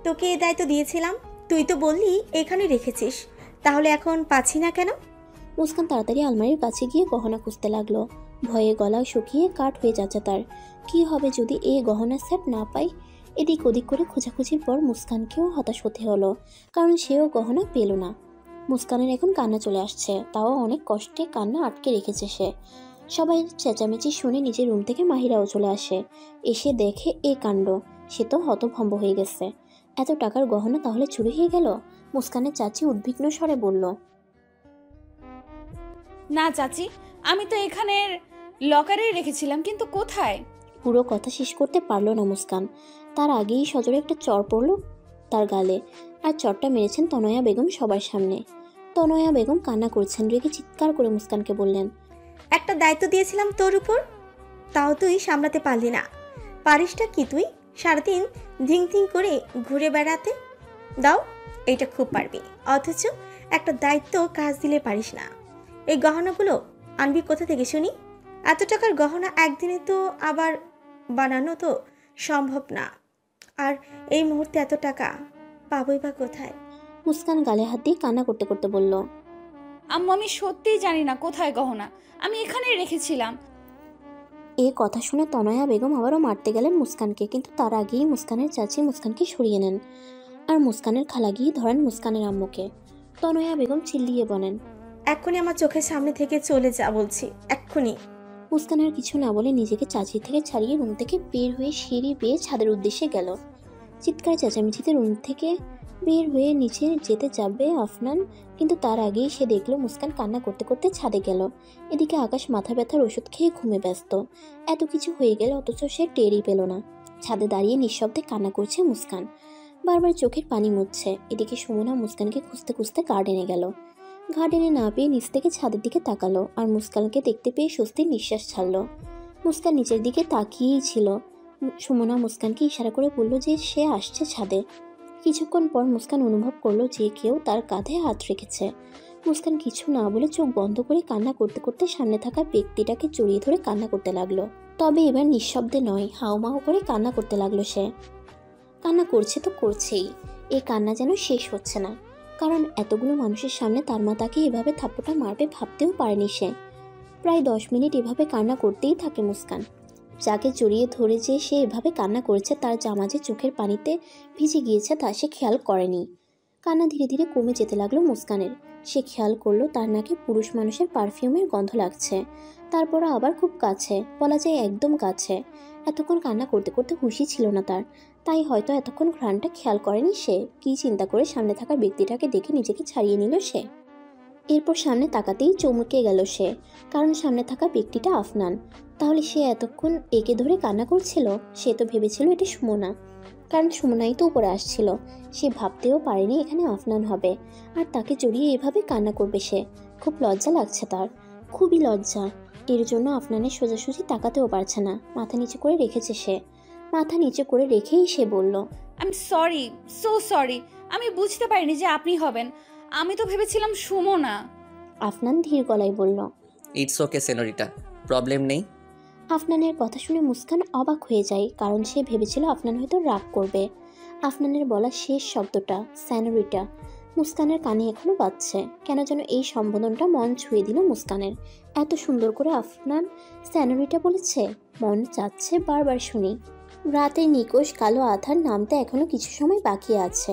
তোকে এ দায়িত্ব দিয়েছিলাম, তুই তো বললি এখানে রেখেছিস, তাহলে এখন পাচ্ছি না কেন? মুস্কান তাড়াতাড়ি আলমারির কাছে গিয়ে গহনা খুঁজতে লাগলো। ভয়ে গলা শুকিয়ে কাঠ হয়ে যাচ্ছে তার। কি হবে যদি এই গহনার সেট না পাই? এদিক ওদিক করে খোঁজাখুঁজির পর মুস্কানকেও হতাশ হতে হলো, কারণ সেও গহনা পেল না। মুস্কানের এখন কান্না চলে আসছে, তাও অনেক কষ্টে কান্না আটকে রেখেছে সে। সবাই চেঁচামেচি শুনে নিজের রুম থেকে মাহিরাও চলে আসে। এসে দেখে এই কাণ্ড, সে তো হতভম্ব হয়ে গেছে। এত টাকার গহনা তাহলে চুরি হয়ে গেল? মুস্কানের চাচি উদ্বিগ্ন স্বরে বলল, না চাচি, আমি তো এখানের লকারেই রেখেছিলাম, কিন্তু কোথায়? পুরো কথা শেষ করতে পারলো না মুস্কান। তার আগেই সজোরে একটা চর পড়ল তার গালে, আর চরটা মেরেছেন তনয়া বেগম সবার সামনে। তনয়া বেগম কান্না করছেন, রেগে চিৎকার করে মুস্কানকে বললেন, একটা দায়িত্ব দিয়েছিলাম তোর উপর, তাও তুই সামলাতে পারলি না। পারিসটা কি তুই সারাদিন ধিং ধিং করে ঘুরে বেড়াতে? দাও, এইটা খুব পারবি, অথচ একটা দায়িত্ব কাজ দিলে পারিস না। এই গহনাগুলো আনবি কোথা থেকে শুনি? এত টাকার গহনা একদিনে তো আবার বানানো তো সম্ভব না। আর এই মুহূর্তে এত টাকা পাবোই বা কোথায়? মুস্কান গালে হাত দিয়ে কান্না করতে করতে বলল, আম্মু আমি সত্যিই জানি না কোথায় গহনা, আমি এখানেই রেখেছিলাম। এই কথা শুনে তনয়া বেগম আবারও মারতে গেলেন মুস্কানকে, কিন্তু তার আগেই মুস্কানের চাচি মুস্কানকে সরিয়ে নেন আর মুস্কানের খালা গিয়ে ধরেন মুস্কানের আম্মুকে। তনয়া বেগম চিল্লিয়ে বলেন, এক্ষুনি আমার চোখের সামনে থেকে চলে যা বলছি, এক্ষুনি। মুস্কানের কিছু না বলে নিজেকে চাচি থেকে ছাড়িয়ে রুম থেকে বের হয়ে সিঁড়ি বেয়ে ছাদের উদ্দেশ্যে গেল। চিৎকার চেঁচামেচিতে রুম থেকে বের হয়ে নিচে যেতে যাবে আফনান, কিন্তু তার আগেই সে দেখলো মুস্কান কান্না করতে করতে ছাদে গেল। এদিকে আকাশ মাথা ব্যথার ওষুধ খেয়ে ঘুমে ব্যস্ত। এত কিছু হয়ে গেল অথচ সে টেরই পেল না। ছাদে দাঁড়িয়ে নিঃশব্দে কান্না করছে মুস্কান, বারবার চোখের পানি মুছছে। এদিকে সুমনা মুস্কানকে খুঁজতে খুঁজতে গার্ডেনে গেল। গার্ডেনে না পেয়ে নিচ থেকে ছাদের দিকে তাকালো আর মুস্কানকে দেখতে পেয়ে স্বস্তির নিঃশ্বাস ছাড়লো। মুস্কান নিচের দিকে তাকিয়েই ছিল। সুমনা মুস্কানকে ইশারা করে বলল যে সে আসছে ছাদে। কিছুক্ষণ পর মুস্কান অনুভব করলো যে কেউ তার কাঁধে হাত রেখেছে। মুস্কান কিছু না বলে চোখ বন্ধ করে কান্না করতে করতে সামনে থাকা ব্যক্তিটাকে জড়িয়ে ধরে কান্না করতে লাগলো। তবে এবার নিঃশব্দে নয়, হাউমাউ করে কান্না করতে লাগলো সে। কান্না করছে তো করছেই, এই কান্না যেন শেষ হচ্ছে না। কারণ এতগুলো মানুষের সামনে তার মা তাকে এভাবে থাপ্পড়টা মারবে ভাবতেও পারেনি সে। প্রায় 10 মিনিট এভাবে কান্না করতেই থাকে মুস্কান। যাকে জড়িয়ে ধরে যে সে এভাবে কান্না করেছে তার জামা যে চোখের পানিতে ভিজে গিয়েছে তা সে খেয়াল করেনি। কান্না ধীরে ধীরে কমে যেতে লাগলো মুস্কানের। সে খেয়াল করলো তার নাকে পুরুষ মানুষের পারফিউমের গন্ধ লাগছে। তারপর আবার খুব কাছে, বলা যায় একদম কাছে। এতক্ষণ কান্না করতে করতে হুঁশই ছিল না তার, তাই হয়তো এতক্ষণ ঘ্রাণটা খেয়াল করেনি সে। কী চিন্তা করে সামনে থাকা ব্যক্তিটাকে দেখে নিজেকে ছাড়িয়ে নিল সে। এরপর সামনে তাকাতেই চমকে গেল সে, কারণ সামনে থাকা ব্যক্তিটা আফনান। তাহলে সে এতক্ষণ একে ধরে কান্না করছিল? সে তো ভেবেছিল এটা সুমনা, কারণ সুমনাই তো উপরে আসছিল। সে ভাবতেও পারেনি এখানে আফনান হবে আর তাকে জড়িয়ে এভাবে কান্না করবে সে। খুব লজ্জা লাগছে তার, খুবই লজ্জা। এর জন্য আফনানের সোজাসুজি তাকাতেও পারছে না, মাথা নিচু করে রেখেছে সে। মাথা নিচু করে রেখেই সে বলল, I am sorry, so sorry, আমি বুঝতে পারিনি যে আপনি হবেন। আমি তো ভেবেছিলাম সুমনা। আফনান ধীর গলায় বলল, ইটস ওকে সেনরিটা, প্রবলেম নেই। আফনানের কথা শুনে মুস্কান অবাক হয়ে যায়, কারণ সে ভেবেছিল আফনান হয়তো রাগ করবে। আফনানের বলা শেষ শব্দটা স্যানোরিটা মুস্কানের কানে এখনো বাজছে। কেন যেন এই সম্বোধনটা মন ছুঁয়ে দিল মুস্কানের। এত সুন্দর করে আফনান স্যানোরিটা বলেছে, মন চাচ্ছে বারবার শুনি। রাতের নিকোষ কালো আধার নামতে এখনো কিছু সময় বাকি আছে।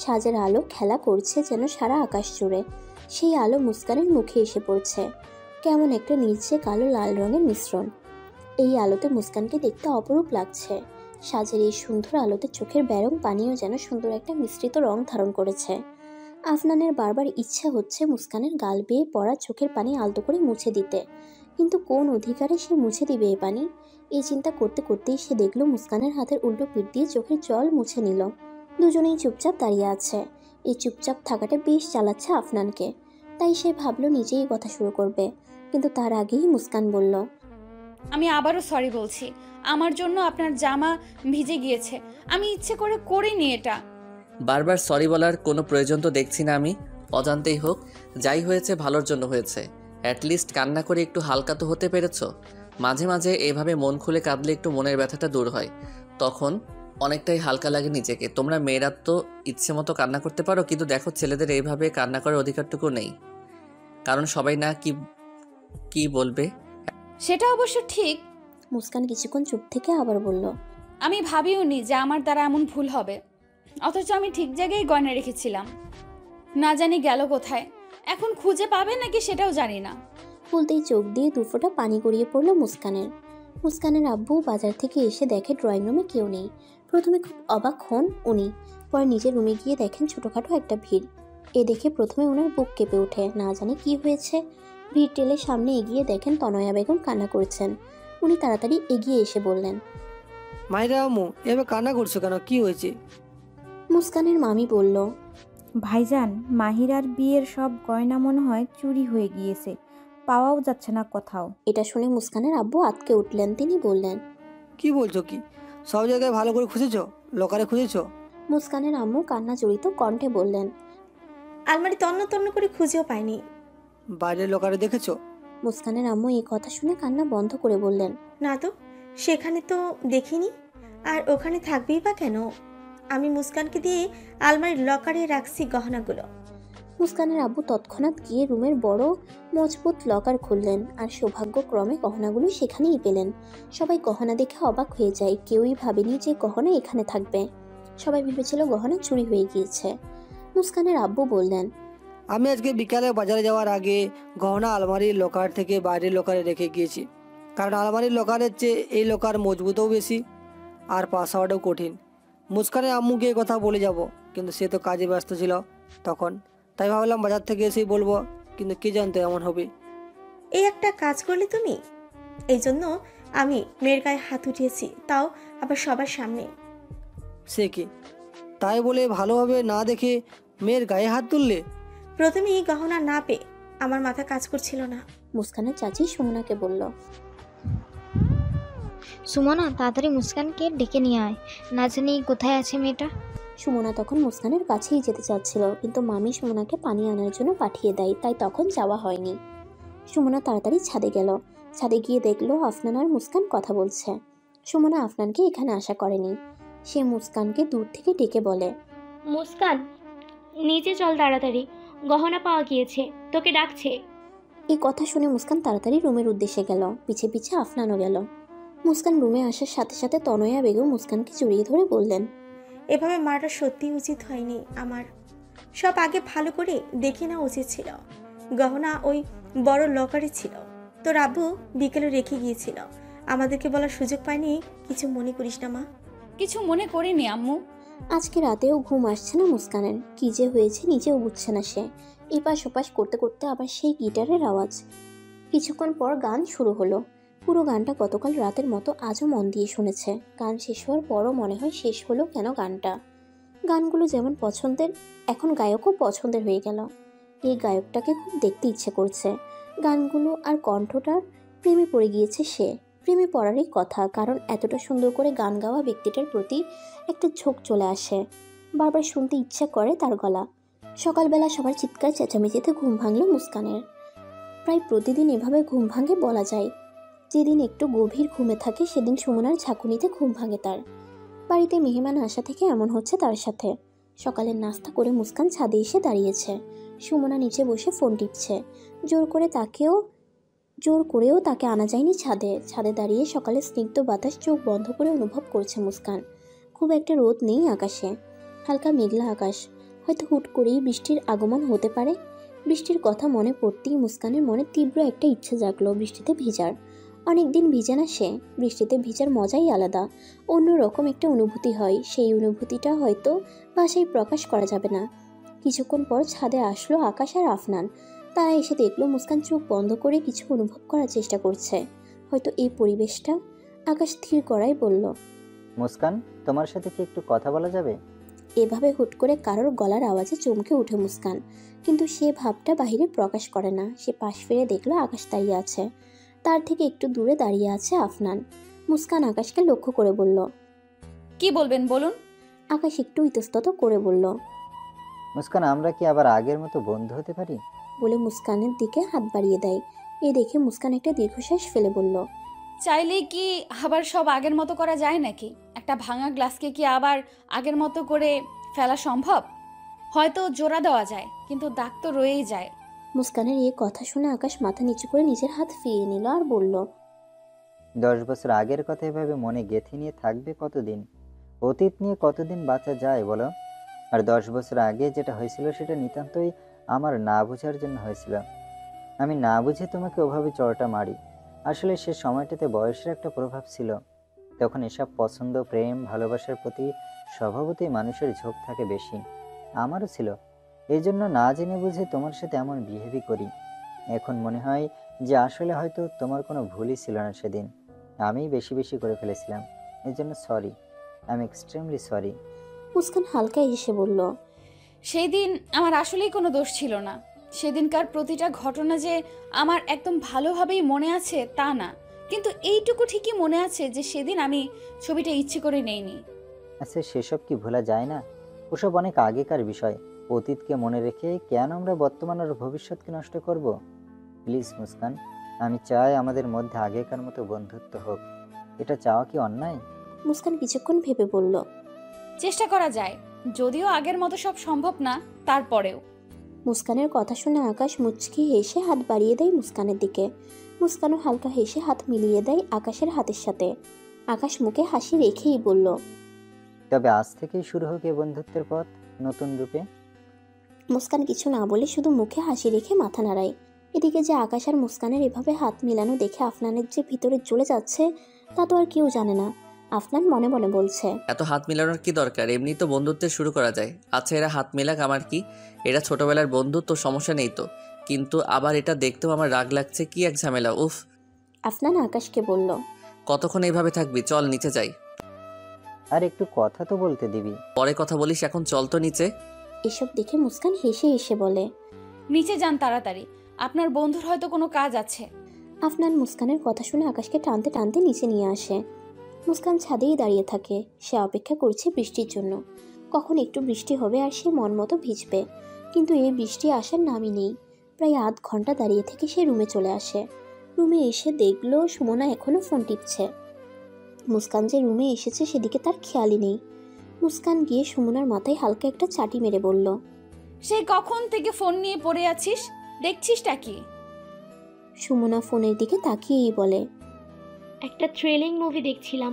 সাজের আলো খেলা করছে যেন সারা আকাশ জুড়ে। সেই আলো মুস্কানের মুখে এসে পড়ছে, কেমন একটা নীলচে কালো লাল রঙের মিশ্রণ। এই আলোতে মুস্কানকে দেখতে অপরূপ লাগছে। সাজের এই সুন্দর আলোতে চোখের ব্যারং পানিও যেন সুন্দর একটা মিশ্রিত রং ধারণ করেছে। আফনানের বারবার ইচ্ছা হচ্ছে মুস্কানের গাল বেয়ে পড়া চোখের পানি আলতো করে মুছে দিতে, কিন্তু কোন অধিকারে সে মুছে দিবে এ পানি? এই চিন্তা করতে করতেই সে দেখলো মুস্কানের হাতের উল্টো পিঠ দিয়ে চোখের জল মুছে নিল। দুজনেই চুপচাপ দাঁড়িয়ে আছে। এই চুপচাপ থাকাটা বেশ জ্বালাচ্ছে আফনানকে, তাই সে ভাবলো নিজেই কথা শুরু করবে। কিন্তু তার আগেই মুস্কান বলল, আমি আবারও সরি বলছি, আমার জন্য আপনার জামা ভিজে গিয়েছে, আমি ইচ্ছে করে করিনি এটা। বারবার সরি বলার কোনো প্রয়োজন তো দেখছি না আমি। অজান্তেই হোক, যাই হয়েছে ভালোর জন্য হয়েছে। অ্যাটলিস্ট কান্না করে একটু হালকা তো হতে পেরেছো। মাঝে মাঝে এভাবে মন খুলে কাঁদলে একটু মনের ব্যথাটা দূর হয়, তখন অনেকটাই হালকা লাগে নিজেকে। তোমরা মেয়েরা তো ইচ্ছে মতো কান্না করতে পারো, কিন্তু দেখো ছেলেদের এইভাবে কান্না করার অধিকারটুকু নেই, কারণ সবাই না কি বলবে। সেটা অবশ্য ঠিক। মুস্কান কিছুক্ষণ চুপ থেকে আবার বলল, আমি ভাবিও নি যে আমার দ্বারা এমন ভুল হবে, অথচ আমি ঠিক জায়গায় গয়না রেখেছিলাম। না জানি গেল কোথায়, এখন খুঁজে পাবে নাকি সেটাও জানি না। বলতেই চোখ দিয়ে দুফোঁটা পানি গড়িয়ে পড়ল মুস্কানের। মুস্কানের আব্বু বাজার থেকে এসে দেখে ড্রয়িং রুমে কেউ নেই। প্রথমে খুব অবাক হন উনি, পরে নিজের রুমে গিয়ে দেখেন ছোটোখাটো একটা ভিড়। এ দেখে প্রথমে ওনার বুক কেঁপে ওঠে, না জানি কি হয়েছে। ভিড় টেলে সামনে এগিয়ে দেখেন তনয়া বেগম কান্না করছেন। উনি তাড়াতাড়ি এগিয়ে এসে বললেন, মাইরা আম্মু এভাবে কান্না করছো কেন, কি হয়েছে? মুস্কানের মামি বলল, ভাইজান, মাহিরার বিয়ের সব গয়না মনে হয় চুরি হয়ে গিয়েছে, পাওয়াও যাচ্ছে না কোথাও। এটা শুনে মুস্কানের আব্বু আতকে উঠলেন। তিনি বললেন, কি বলছো কি? সব জায়গায় ভালো করে খুঁজেছো? লকারে খুঁজেছো? মুস্কানের আম্মু কান্না জড়িত কণ্ঠে বললেন, আলমারি তন্ন তন্ন করে খুঁজেও পাইনি। বাইরের লকারে দেখেছো? মুস্কানের আম্মু এই কথা শুনে কান্না বন্ধ করে বললেন, না তো, সেখানে তো দেখিনি। আর ওখানে থাকবেই বা কেন? আমি মুস্কানকে দিয়ে আলমারির লকারে রাখছি গহনাগুলো। মুস্কানের আব্বু তৎক্ষণাৎ গিয়ে রুমের বড় মজবুত লকার খুললেন আর সৌভাগ্যক্রমে গহনাগুলো সেখানেই পেলেন। সবাই গহনা দেখে অবাক হয়ে যায়, কেউই ভাবেনি যে গহনা এখানে থাকবে। সবাই ভেবেছিল গহনা চুরি হয়ে গিয়েছে। মুস্কানের আব্বু বললেন, আমি আজকে বিকালে বাজারে যাওয়ার আগে গহনা আলমারির লকার থেকে বাইরের লকারে রেখে গিয়েছি, কারণ আলমারির লকারের চেয়ে এই লকার মজবুতও বেশি আর পাসওয়ার্ডও কঠিন। মুস্কানের আম্মুকে এই কথা বলে যাব, কিন্তু সে তো কাজে ব্যস্ত ছিল তখন, তাই ভাবলাম বাজার থেকে এসেই বলবো, কিন্তু কে জানতো এমন হবে। এই একটা কাজ করলে তুমি। এই জন্য আমি মেয়ের গায়ে হাত উঠিয়েছি, তাও আবার সবার সামনে। সে কি, তাই বলে ভালোভাবে না দেখে মেয়ের গায়ে হাত তুললে? প্রথমেই গহনা না পেয়ে আমার মাথা কাজ করছিল না। মুস্কানের চাচি সুমনাকে বলল, সুমনা তাড়াতাড়ি মুস্কানকে ডেকে নিয়ে আয়, না জানি কোথায় আছে মেয়েটা। সুমনা তখন মুস্কানের কাছেই যেতে চাচ্ছিল, কিন্তু মামি সুমনাকে পানি আনার জন্য পাঠিয়ে দেয়, তাই তখন যাওয়া হয়নি। সুমনা তাড়াতাড়ি ছাদে গেল। ছাদে গিয়ে দেখলো আফনান আর মুস্কান কথা বলছে। সুমনা আফনানকে এখানে আশা করেনি। সে মুস্কানকে দূর থেকে ডেকে বলে, মুস্কান নিচে চল তাড়াতাড়ি, গহনা পাওয়া গিয়েছে, তোকে ডাকছে। এই কথা শুনে মুস্কান তাড়াতাড়ি রুমের উদ্দেশ্যে গেল, পিছে পিছে আফনানও গেল। মুস্কান রুমে আসার সাথে সাথে তনয়া বেগম মুস্কানকে জড়িয়ে ধরে বললেন, এভাবে মারাটা সত্যি উচিত হয়নি আমার। সব আগে ভালো করে দেখে নেওয়া উচিত ছিল। গহনা ওই বড় লকারে ছিল, তোর আব্বু বিকেলে রেখে গিয়েছিল, আমাদেরকে বলার সুযোগ পায়নি। কিছু মনে করিস না মা। কিছু মনে করিনি আম্মু। আজকে রাতেও ঘুম আসছে না মুস্কানের। কি যে হয়েছে নিজেও বুঝছে না সে। এপাশ ওপাশ করতে করতে আবার সেই গিটারের আওয়াজ। কিছুক্ষণ পর গান শুরু হলো। পুরো গানটা গতকাল রাতের মতো আজও মন দিয়ে শুনেছে। গান শেষ হওয়ার পরও মনে হয় শেষ হলো কেন গানটা। গানগুলো যেমন পছন্দের, এখন গায়কও পছন্দের হয়ে গেল। এই গায়কটাকে খুব দেখতে ইচ্ছে করছে। গানগুলো আর কণ্ঠটার প্রেমে পড়ে গিয়েছে সে। প্রেমে পড়ারই কথা, কারণ এতটা সুন্দর করে গান গাওয়া ব্যক্তিটার প্রতি একটা ঝোঁক চলে আসে। বারবার শুনতে ইচ্ছা করে তার গলা। সকালবেলা সবার চিৎকার চেঁচামেচিতে ঘুম ভাঙল মুস্কানের। প্রায় প্রতিদিন এভাবে ঘুম ভাঙে বলা যায়। যেদিন একটু গভীর ঘুমে থাকে সেদিন সুমনার ঝাঁকুনিতে ঘুম ভাঙে তার। বাড়িতে মেহমান আসা থেকে এমন হচ্ছে তার সাথে। সকালের নাস্তা করে মুস্কান ছাদে এসে দাঁড়িয়েছে। সুমনা নিচে বসে ফোন টিপছে। জোর করেও তাকে আনা যায়নি ছাদে। ছাদে দাঁড়িয়ে সকালে স্নিগ্ধ বাতাস চোখ বন্ধ করে অনুভব করছে মুস্কান। খুব একটা রোদ নেই আকাশে, হালকা মেঘলা আকাশ। হয়তো হুট করেই বৃষ্টির আগমন হতে পারে। বৃষ্টির কথা মনে পড়তেই মুস্কানের মনে তীব্র একটা ইচ্ছে জাগলো বৃষ্টিতে ভিজার। অনেকদিন ভিজে না সে। বৃষ্টিতে ভিজার মজাই আলাদা, অন্যরকম একটা অনুভূতি হয়। সেই অনুভূতিটা হয়তো ভাষায় প্রকাশ করা যাবে না। কিছুক্ষণ পর ছাদে আসলো আকাশ আর আফনান। তারা এসে দেখলো মুস্কান চোখ বন্ধ করে কিছু অনুভব করার চেষ্টা করছে, হয়তো এই পরিবেশটা। আকাশ স্থির করাই বলল, মুস্কান, তোমার সাথে কি একটু কথা বলা যাবে? এভাবে হুট করে কারোর গলার আওয়াজে চমকে উঠে মুস্কান, কিন্তু সে ভাবটা বাহিরে প্রকাশ করে না। সে পাশ ফিরে দেখলো আকাশ দাঁড়িয়ে আছে। তার থেকে একটু দূরে দাঁড়িয়ে আছে আফনান। মুস্কান আকাশকে লক্ষ্য করে বলল, কি বলবেন বলুন। আকাশ একটু ইতস্তত করে বলল, মুস্কান, আমরা কি আবার আগের মতো বন্ধু হতে পারি? বলে মুস্কানের দিকে হাত বাড়িয়ে দেয়। এ দেখে মুস্কান একটা দীর্ঘশ্বাস ফেলে বলল, চাইলে কি আবার সব আগের মতো করা যায় নাকি? একটা ভাঙা গ্লাসকে কি আবার আগের মতো করে ফেলা সম্ভব? হয়তো জোড়া দেওয়া যায়, কিন্তু দাগ তো রয়েই যায়। মুস্কানের এই কথা শুনে আকাশ মাথা নিচু করে নিজের হাত ফিরিয়ে নিল আর বলল, 10 বছর আগের কথা এভাবে মনে গেঁথে নিয়ে থাকবে কতদিন? অতীত নিয়ে কতদিন বাঁচা যায় বলো? আর 10 বছর আগে যেটা হয়েছিল সেটা নিতান্তই আমার না বোঝার জন্য হয়েছিল। আমি না বুঝে তোমাকে ওভাবে চড়টা মারি। আসলে সে সময়টাতে বয়সের একটা প্রভাব ছিল। তখন এসব পছন্দ, প্রেম, ভালোবাসার প্রতি স্বভাবতই মানুষের ঝোঁক থাকে বেশি। আমারও ছিল। এই জন্য না জেনে বুঝে তোমার সাথে এমন বিহেভই করি। এখন মনে হয় যে আসলে হয়তো তোমার কোনো ভুলই ছিল না সেদিন। আমিই বেশি বেশি করে ফেলেছিলাম। এর জন্য sorry, I am extremely sorry. Muskan হালকা হেসে বলল, সেই দিন আমার আসলেই কোনো দোষ ছিল না। সেদিনকার প্রতিটা ঘটনা যে আমার একদম ভালোভাবেই মনে আছে তা না, কিন্তু এইটুকু ঠিকই মনে আছে যে সেদিন আমি ছবিটা ইচ্ছে করে নেইনি। আচ্ছা, সেসব কি ভোলা যায় না? ওসব অনেক আগেকার বিষয়। অতীতকে মনে রেখে কেন আমরা বর্তমান আর ভবিষ্যৎকে নষ্ট করব? প্লিজ মুস্কান, আমি চাই আমাদের মধ্যে আগেকার মতো বন্ধুত্ব হোক। এটা চাওয়া কি অন্যায়? মুস্কান কিছুক্ষণ ভেবে বলল, চেষ্টা করা যায়, যদিও আগের মতো সব সম্ভব না, তারপরেও। মুস্কানের কথা শুনে আকাশ মুচকি হেসে হাত বাড়িয়ে দেয় মুস্কানের দিকে। মুস্কানও হালকা হেসে হাত মিলিয়ে দেয় আকাশের হাতের সাথে। আকাশ মুখে হাসি রেখেই বলল, তবে আজ থেকেই শুরু হোক এই বন্ধুত্বের পথ নতুন রূপে। মুস্কান কিছু না বলে শুধু মুখে হাসি রেখে মাথা নাড়ায়। এদিকে যে আকাশ আর মুস্কানের এভাবে হাত মিলানো দেখে আফনানের যে ভিতরে জ্বলে যাচ্ছে তা তো আর কেউ জানে না। আফনান মনে মনে বলছে, এত হাত মেলানোর কি দরকার, এমনি তো বন্ধুত্বের শুরু করা যায়। আচ্ছা এরা হাত মেলাক, আমার কি, এরা ছোটবেলার বন্ধু, তো সমস্যা নেই তো, কিন্তু আবার এটা দেখতেও আমার রাগ লাগছে, কি এক ঝামেলা, উফ। আফনান আকাশকে বলল, কতক্ষণ এইভাবে থাকবি, চল নিচে যাই। আর একটু কথা তো বলতে দিবি। পরে কথা বলিস, এখন চল তো নিচে। এসব দেখে মুস্কান হেসে হেসে বলে, নিচে যান তাড়াতাড়ি, আপনার বন্ধুর হয়তো কোনো কাজ আছে। আফনান মুস্কানের কথা শুনে আকাশকে টানতে টানতে নিচে নিয়ে আসে। মুস্কান ছাদেই দাঁড়িয়ে থাকে। সে অপেক্ষা করছে বৃষ্টির জন্য, কখন একটু বৃষ্টি হবে আর সে মন মতো ভিজবে। কিন্তু এই বৃষ্টি আসার নামই নেই। প্রায় আধ ঘন্টা দাঁড়িয়ে থেকে সে রুমে চলে আসে। রুমে এসে দেখলো সুমনা এখনো ফোন টিপছে। মুস্কান যে রুমে এসেছে সেদিকে তার খেয়ালই নেই। মুস্কান গিয়ে সুমনার মাথায় হালকা একটা চাটি মেরে বলল, সেই কখন থেকে ফোন নিয়ে পড়ে আছিস, দেখছিসটা কি? সুমনা ফোনের দিকে তাকিয়েই বলে, একটা থ্রিলিং মুভি দেখছিলাম।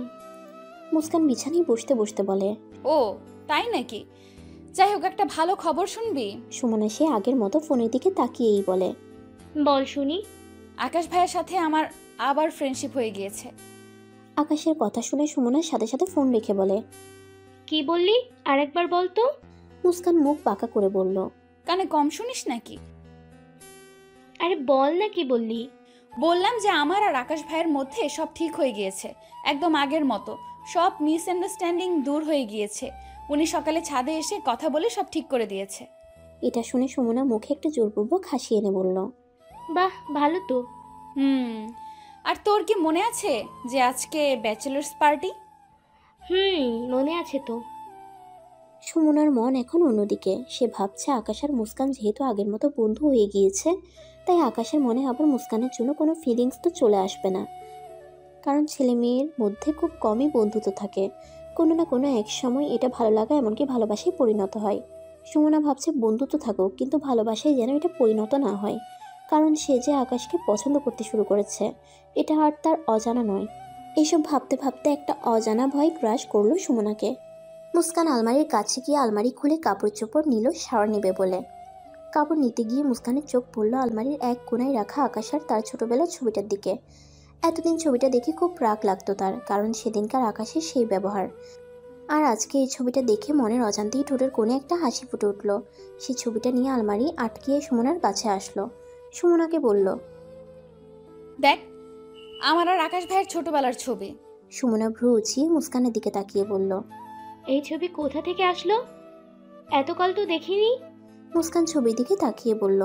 মুস্কান বিছানায় বসতে বসতে বলে, ও তাই নাকি, যাই হোক একটা ভালো খবর শুনবি? সুমনা সে আগের মতো ফোনের দিকে তাকিয়েই বলে, বল শুনি। আকাশ ভাইয়ের সাথে আমার আবার ফ্রেন্ডশিপ হয়ে গিয়েছে। আকাশের কথা শুনে সুমনার সাথে সাথে ফোন রেখে বলে, কি বললি, আরেকবার বল তো। মুস্কান মুখ বাঁকা করে বলল, কানে কম শুনিস নাকি? আরে বল না, কি বললি? বললাম যে আমার আর আকাশ ভাইয়ের মধ্যে সব ঠিক হয়ে গিয়েছে, একদম আগের মতো, সব মিসআন্ডারস্ট্যান্ডিং দূর হয়ে গিয়েছে। উনি সকালে ছাদে এসে কথা বলে সব ঠিক করে দিয়েছে। এটা শুনে সুমনা মুখে একটা জোরপূর্বক হাসি এনে বলল, বাহ ভালো তো। আর তোর কি মনে আছে যে আজকে ব্যাচেলার্স পার্টি? মনে আছে তো। সুমনার মন এখন অন্যদিকে। সে ভাবছে আকাশ আর মুস্কান যেহেতু আগের মতো বন্ধু হয়ে গিয়েছে, তাই আকাশের মনে আবার মুস্কানের জন্য কোনো ফিলিংস তো চলে আসবে না। কারণ ছেলে মেয়ের মধ্যে খুব কমই বন্ধুত্ব থাকে, কোনো না কোনো এক সময় এটা ভালো লাগা এমনকি ভালোবাসায় পরিণত হয়। সুমনা ভাবছে বন্ধুত্ব থাকুক, কিন্তু ভালোবাসায় যেন এটা পরিণত না হয়। কারণ সে যে আকাশকে পছন্দ করতে শুরু করেছে, এটা আর তার অজানা নয়। এইসব ভাবতে ভাবতে একটা অজানা ভয় গ্রাস করলো সুমনাকে। মুস্কান আলমারির কাছে গিয়ে আলমারি খুলে কাপড় চোপড় নিল শাওয়ার নেবে বলে। কাপড় নিতে গিয়ে মুস্কানের চোখ পড়ল আলমারির এক কোণায় রাখা আকাশ আর তার ছোটবেলার ছবিটার দিকে। এতদিন ছবিটা দেখে খুব রাগ লাগতো তার, কারণ সেদিনকার আকাশের সেই ব্যবহার। আর আজকে এই ছবিটা দেখে মনের অজান্তেই ঠোঁটের কোণে একটা হাসি ফুটে উঠল। সেই ছবিটা নিয়ে আলমারি আটকিয়ে সুমনার কাছে আসলো। সুমনাকে বলল, দেখ আমার আর আকাশ ভাইয়ের ছোটবেলার ছবি। সুমনা ভ্রু উঁচিয়ে মুস্কানের দিকে তাকিয়ে বলল, এই ছবি কোথা থেকে আসলো, এতকাল তো দেখিনি। মুস্কান ছবির দিকে তাকিয়ে বলল,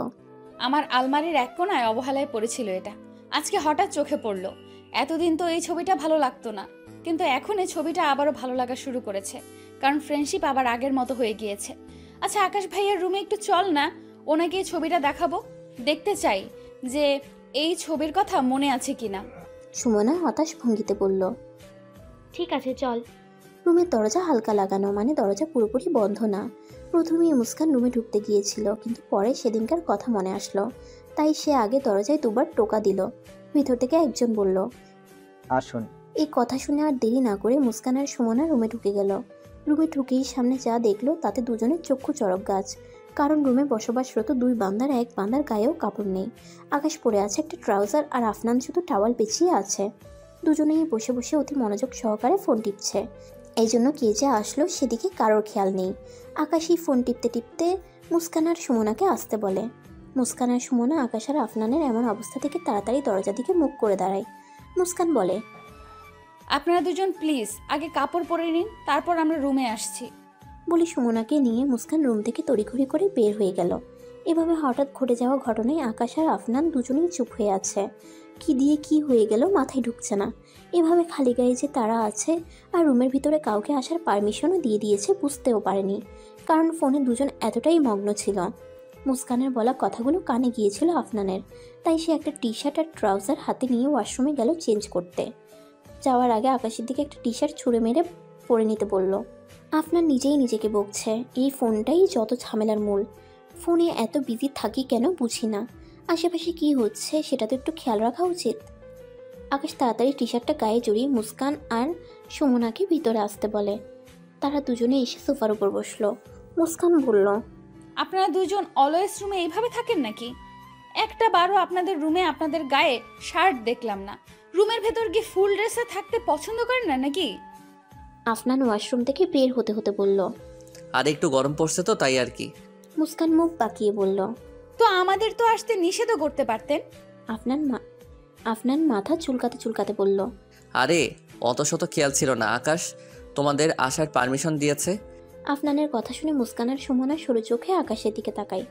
আমার আলমারির এক কোণায় অবহেলায় পড়েছিল এটা, আজকে হঠাৎ চোখে পড়লো। এতদিন তো এই ছবিটা ভালো লাগতো না, কিন্তু এখন এই ছবিটা আবারও ভালো লাগা শুরু করেছে, কারণ ফ্রেন্ডশিপ আবার আগের মতো হয়ে গিয়েছে। আচ্ছা আকাশ ভাইয়ের রুমে একটু চল না, ওনাকে এই ছবিটা দেখাবো, দেখতে চাই যে এই ছবির কথা মনে আছে কিনা। সুমনা হতাশ ভঙ্গিতে বলল, ঠিক আছে চল। রুমের দরজা হালকা লাগানো, মানে দরজা পুরোপুরি বন্ধ না। প্রথমেই মুস্কান রুমে ঢুকতে গিয়েছিল, কিন্তু পরে সেদিনকার কথা মনে আসলো, তাই সে আগে দরজায় দুবার টোকা দিল। ভিতর থেকে একজন বলল, আসুন। এই কথা শুনে আর দেরি না করে মুস্কান আর সুমনা রুমে ঢুকে গেল। রুমে ঢুকেই সামনে যা দেখলো তাতে দুজনের চক্ষু চড়ক গাছ, কারণ রুমে বসবাসরত দুই বান্দার এক বান্দার গায়েও কাপড় নেই। আকাশ পরে আছে একটা ট্রাউজার আর আফনান শুধু টাওয়াল পেঁচিয়ে আছে। দুজনেই বসে বসে অতি মনোযোগ সহকারে ফোন টিপছে। এই জন্য কে যে আসলো সেদিকে কারোর খেয়াল নেই। আকাশই ফোন টিপতে টিপতে মুস্কান আর সুমনাকে আসতে বলে। মুস্কান আর সুমনা আকাশ আর আফনানের এমন অবস্থা থেকে তাড়াতাড়ি দরজা দিকে মুখ করে দাঁড়ায়। মুস্কান বলে, আপনারা দুজন প্লিজ আগে কাপড় পরে নিন, তারপর আমরা রুমে আসছি। বলে সুমনাকে নিয়ে মুস্কান রুম থেকে তড়িঘড়ি করে বের হয়ে গেল। এভাবে হঠাৎ ঘটে যাওয়া ঘটনায় আকাশ আর আফনান দুজনেই চুপ হয়ে আছে। কি দিয়ে কি হয়ে গেল মাথায় ঢুকছে না। এভাবে খালি গায়ে যে তারা আছে আর রুমের ভিতরে কাউকে আসার পারমিশনও দিয়ে দিয়েছে বুঝতেও পারেনি, কারণ ফোনে দুজন এতটাই মগ্ন ছিল। মুস্কানের বলা কথাগুলো কানে গিয়েছিল আফনানের, তাই সে একটা টি শার্ট আর ট্রাউজার হাতে নিয়ে ওয়াশরুমে গেল চেঞ্জ করতে। যাওয়ার আগে আকাশের দিকে একটা টি শার্ট ছুঁড়ে মেরে পরে নিতে বলল। আপনার নিজেই নিজেকে বকছে, এই ফোনটাই যত ঝামেলার মূল। ফোনে এত বিজি থাকি কেন বুঝি না, আশেপাশে কি হচ্ছে সেটা তো একটু খেয়াল রাখা উচিত। আকাশ তাড়াতাড়ি টি শার্টটা গায়ে জড়িয়ে মুস্কান আর সুমনাকে ভিতরে আসতে বলে। তারা দুজনে এসে সোফার উপর বসলো। মুস্কান বলল, আপনারা দুজন অলওয়েজ রুমে এইভাবে থাকেন নাকি? একটা বারও আপনাদের রুমে আপনাদের গায়ে শার্ট দেখলাম না। রুমের ভেতর কি ফুল ড্রেসে থাকতে পছন্দ করেন না নাকি? আফনান ওয়াশরুম থেকে বের হতে হতে বলল। আর একটু গরম পড়ছে তো তাই আর কি। মুস্কান মুখ বাঁকিয়ে বলল, তো আমাদের তো আসতে নিষেধও করতে পারতেন। আফনান মাথা চুলকাতে চুলকাতে বলল, আরে অত শত খেয়াল ছিল না, আকাশ তোমাদের আসার পারমিশন দিয়েছে। আফনানের কথা শুনে মুস্কান আর সুমনা সরু চোখে আকাশের দিকে তাকায়।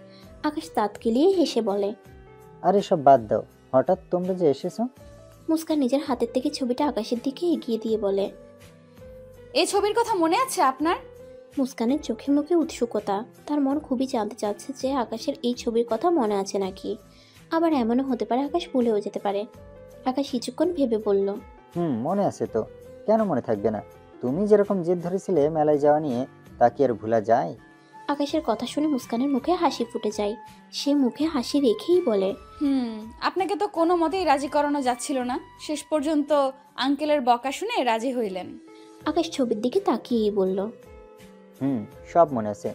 আকাশ দাঁত কিলিয়ে হেসে বলে, আরে সব বাদ দাও, হঠাৎ তোমরা যে এসেছো। মুস্কান নিজের হাতের থেকে ছবিটা আকাশের দিকে এগিয়ে দিয়ে বলে, এই ছবির কথা মনে আছে আপনার? মুস্কানের চোখে মুখে উৎসুকতা। তার মন খুবই জানতে চাচ্ছে যে আকাশের এই ছবির কথা মনে আছে নাকি। আবার এমনও হতে পারে আকাশ ভুলেও যেতে পারে। আকাশ কিছুক্ষণ ভেবে বলল, মনে আছে তো, কেন মনে থাকবে না? তুমি যেরকম জেদ ধরেছিলে মেলায় যাওয়া নিয়ে, তা কি আর ভুলা যায়? আকাশের কথা শুনে মুস্কানের মুখে হাসি ফুটে যায়। সে মুখে হাসি রেখেই বলে, আপনাকে তো কোনো মতেই রাজি করানো যাচ্ছিল না, শেষ পর্যন্ত আঙ্কেলের বকা শুনে রাজি হইলেন। আকাশ ছবির দিকে তাকিয়েই বলল, সব মনে আছে।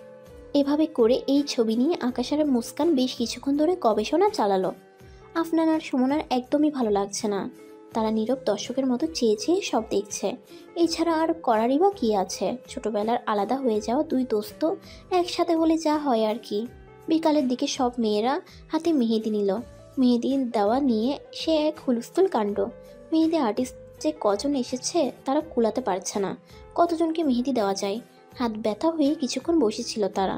এভাবে করে এই ছবি নিয়ে আকাশ আর মুস্কান বেশ কিছুক্ষণ ধরে গবেষণা চালালো। আফনান আর সুমনার একদমই ভালো লাগছে না। তারা নীরব দর্শকের মতো চেয়ে চেয়ে সব দেখছে। এছাড়া আর করারই বা কী আছে? ছোটবেলার আলাদা হয়ে যাওয়া দুই দোস্ত একসাথে হলে যা হয় আর কি। বিকালের দিকে সব মেয়েরা হাতে মেহেদি নিল। মেহেদি দেওয়া নিয়ে সে এক হুলস্থুল কাণ্ড। মেহেদি আর্টিস্ট যে কজন এসেছে তারা কুলাতে পারছে না। কতজনকে মেহেদি দেওয়া যায়? হাত ব্যথা হয়ে কিছুক্ষণ বসেছিল তারা।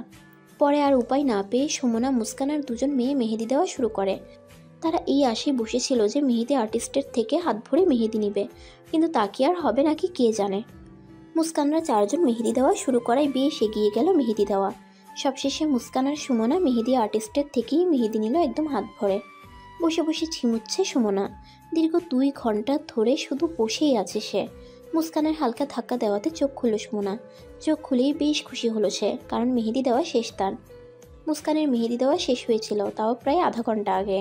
পরে আর উপায় না পেয়ে সুমনা, মুস্কান আর দুজন মেয়ে মেহেদি দেওয়া শুরু করে। তারা এই আশায় বসেছিল যে মেহেদি আর্টিস্টের থেকে হাত ভরে মেহেদি নিবে, কিন্তু তা কি আর হবে নাকি কে জানে। মুস্কানরা চারজন মেহেদি দেওয়া শুরু করায় বেশ এগিয়ে গেল মেহেদি দেওয়া। সবশেষে মুস্কান আর সুমনা মেহেদি আর্টিস্টের থেকেই মেহেদি নিল একদম হাত ভরে। বসে বসে ঝিমুচ্ছে সুমনা। দীর্ঘ 2 ঘন্টা ধরে শুধু বসেই আছে সে। মুস্কানের হালকা ধাক্কা দেওয়াতে চোখ খুলল সুমনা। চোখ খুলেই বেশ খুশি হলো সে, কারণ মেহেদি দেওয়া শেষ তার। মুস্কানের মেহেদি দেওয়া শেষ হয়েছিল, তাও প্রায় আধা ঘন্টা আগে।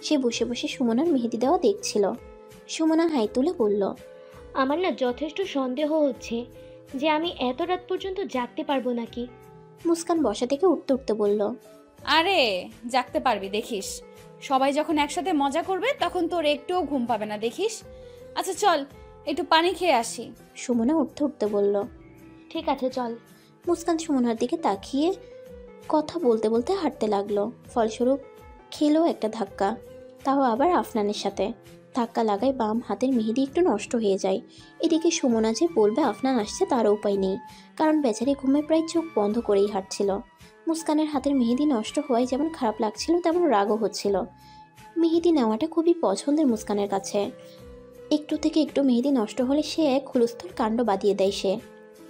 সে বসে বসে সুমনার মেহেদি দেওয়া দেখছিল। সুমনা হাই তুলে বলল, আমার না যথেষ্ট সন্দেহ হচ্ছে যে আমি এত রাত পর্যন্ত জাগতে পারবো নাকি। মুস্কান বসা থেকে উঠতে উঠতে বলল, আরে জাগতে পারবি, দেখিস। সবাই যখন একসাথে মজা করবে তখন তোর একটুও ঘুম পাবে না, দেখিস। আচ্ছা চল একটু পানি খেয়ে আসি। সুমনা উঠতে উঠতে বলল, ঠিক আছে চল। মুস্কান সুমনার দিকে তাকিয়ে কথা বলতে বলতে হাঁটতে লাগলো। ফলস্বরূপ খেলো একটা ধাক্কা, তাও আবার আফনানের সাথে। ধাক্কা লাগায় বাম হাতের মেহেদি একটু নষ্ট হয়ে যায়। এদিকে সুমনা যে বলবে আফনান আসছে তারও উপায় নেই, কারণ বেচারি ঘুমে প্রায় চোখ বন্ধ করেই হাঁটছিল। মুস্কানের হাতের মেহেদি নষ্ট হওয়ায় যেমন খারাপ লাগছিল তেমন রাগও হচ্ছিল। মেহেদি নেওয়াটা খুবই পছন্দের মুস্কানের কাছে। একটু থেকে একটু মেহেদি নষ্ট হলে সে এক হুলস্থুল কাণ্ড বাঁধিয়ে দেয় সে।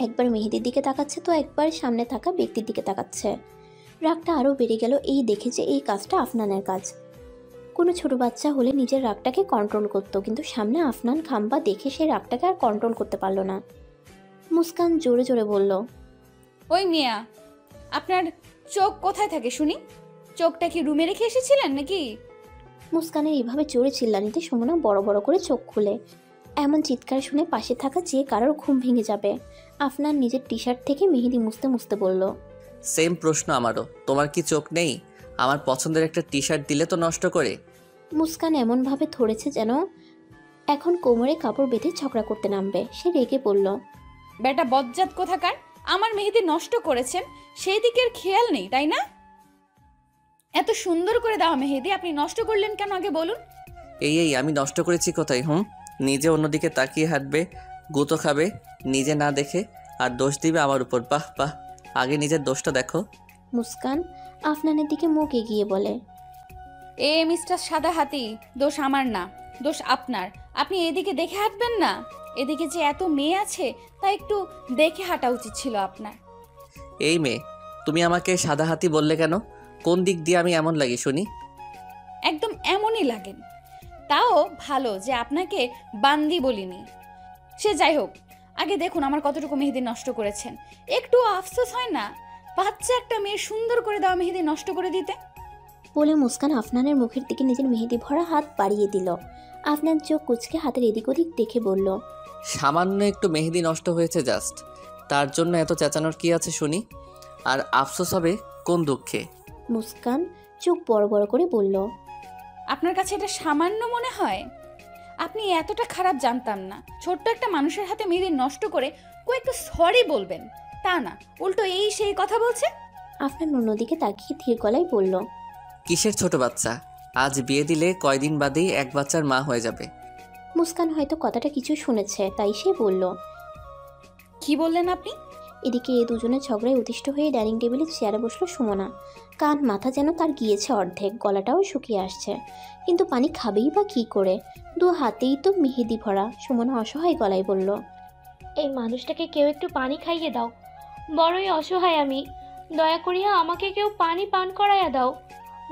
একবার মেহেদির দিকে তাকাচ্ছে তো একবার সামনে থাকা ব্যক্তির দিকে তাকাচ্ছে। রাগটা আরও বেড়ে গেল এই দেখে যে এই কাজটা আফনানের কাজ। কোনো ছোট বাচ্চা হলে নিজের রাগটাকে কন্ট্রোল করতো, কিন্তু সামনে আফনান খাম্বা দেখে সে রাগটাকে আর কন্ট্রোল করতে পারলো না। মুস্কান জোরে জোরে বলল, ওই মিয়া, আপনার চোখ কোথায় থাকে শুনি? চোখটা কি রুমে রেখে এসেছিলেন নাকি? মুস্কানের এইভাবে জোরে চিল্লানিতে সুমনা বড় বড় করে চোখ খুলে। এমন চিৎকার শুনে পাশে থাকা যে কারোর ঘুম ভেঙে যাবে। আফনান নিজের টি শার্ট থেকে মেহেদি মুছতে মুছতে বলল, সেম প্রশ্ন আমারও, তোমার কি চোখ নেই? আমার পছন্দের একটা টি শার্ট দিলে তো নষ্ট করে। মুস্কান এমনভাবে ধরেছে যেন এখন কোমরে কাপড় বেঁধে ঝগড়া করতে নামবে। সে রেগে বলল, বেটা বজ্জাত কোথাকার, আমার মেহেদি নষ্ট করেছেন সেই দিকের খেয়াল নেই তাই না? এত সুন্দর করে দেওয়া মেহেদি আপনি নষ্ট করলেন কেন আগে বলুন। এই আমি নষ্ট করেছি কোথায়? নিজে অন্যদিকে তাকিয়ে হাঁটবে, গুঁতো খাবে নিজে না দেখে, আর দোষ দিবে আমার উপর। বাহ বাহ, আগে নিজের দোষটা দেখো। মুস্কান আফনানের দিকে মুখ এগিয়ে বলে, মিস্টার সাদা হাতি, দোষ আমার না, দোষ আপনার। আপনি এদিকে দেখে হাঁটবেন না? এদিকে যে এত মেয়ে আছে তা একটু দেখে হাঁটা উচিত ছিল আপনার। এই মেয়ে, তুমি আমাকে সাদা হাতি বললে কেন? কোন দিক দিয়ে আমি এমন লাগি শুনি? একদম এমনই লাগেন। তাও ভালো যে আপনাকে বান্দি বলিনি। সে যাই হোক, আগে দেখুন আমার কতটুকু মেহেদি নষ্ট করেছেন। একটু আফসোস হয় না বাচ্চা একটা মেয়ে সুন্দর করে দেওয়া মেহেদি নষ্ট করে দিতে? বলে মুস্কান আফনানের মুখের দিকে নিজের মেহেদি ভরা হাত বাড়িয়ে দিল। আফনান চোখ কুচকে হাতের এদিক ওদিক দেখে বলল, সামান্য একটু মেহেদি নষ্ট হয়েছে জাস্ট, তার জন্য এত চেঁচানোর কি আছে শুনি? আর আফসোস হবে কোন দুঃখে? মুস্কান চোখ বড় বড় করে বলল, আপনার কাছে এটা সামান্য মনে হয়? আপনি এতটা খারাপ জানতাম না। ছোট্ট একটা মানুষের হাতে মেহেদি নষ্ট করে একটু সরি বলবেন, তা না উল্টো এই সেই কথা বলছে। আফনান অন্যদিকে তাকিয়ে ধীর গলায় বলল, কিসের ছোট বাচ্চা? আজ বিয়ে দিলে কয়দিন বাদেই এক বাচ্চার মা হয়ে যাবে। মুস্কান হয়তো কথাটা কিছু শুনেছে, তাই সে বলল, কি বললেন আপনি? এদিকে এ দুজনের ঝগড়ায় অতিষ্ঠ হয়ে ডাইনিং টেবিলে চেয়ারে বসলো সুমনা। কান মাথা যেন তার গিয়েছে অর্ধেক, গলাটাও শুকিয়ে আসছে, কিন্তু পানি খাবেই বা কী করে? দু হাতেই তো মেহেদি ভরা। সুমনা অসহায় গলায় বলল, এই মানুষটাকে কেউ একটু পানি খাইয়ে দাও, বড়ই অসহায় আমি, দয়া করিয়া আমাকে কেউ পানি পান করাইয়া দাও,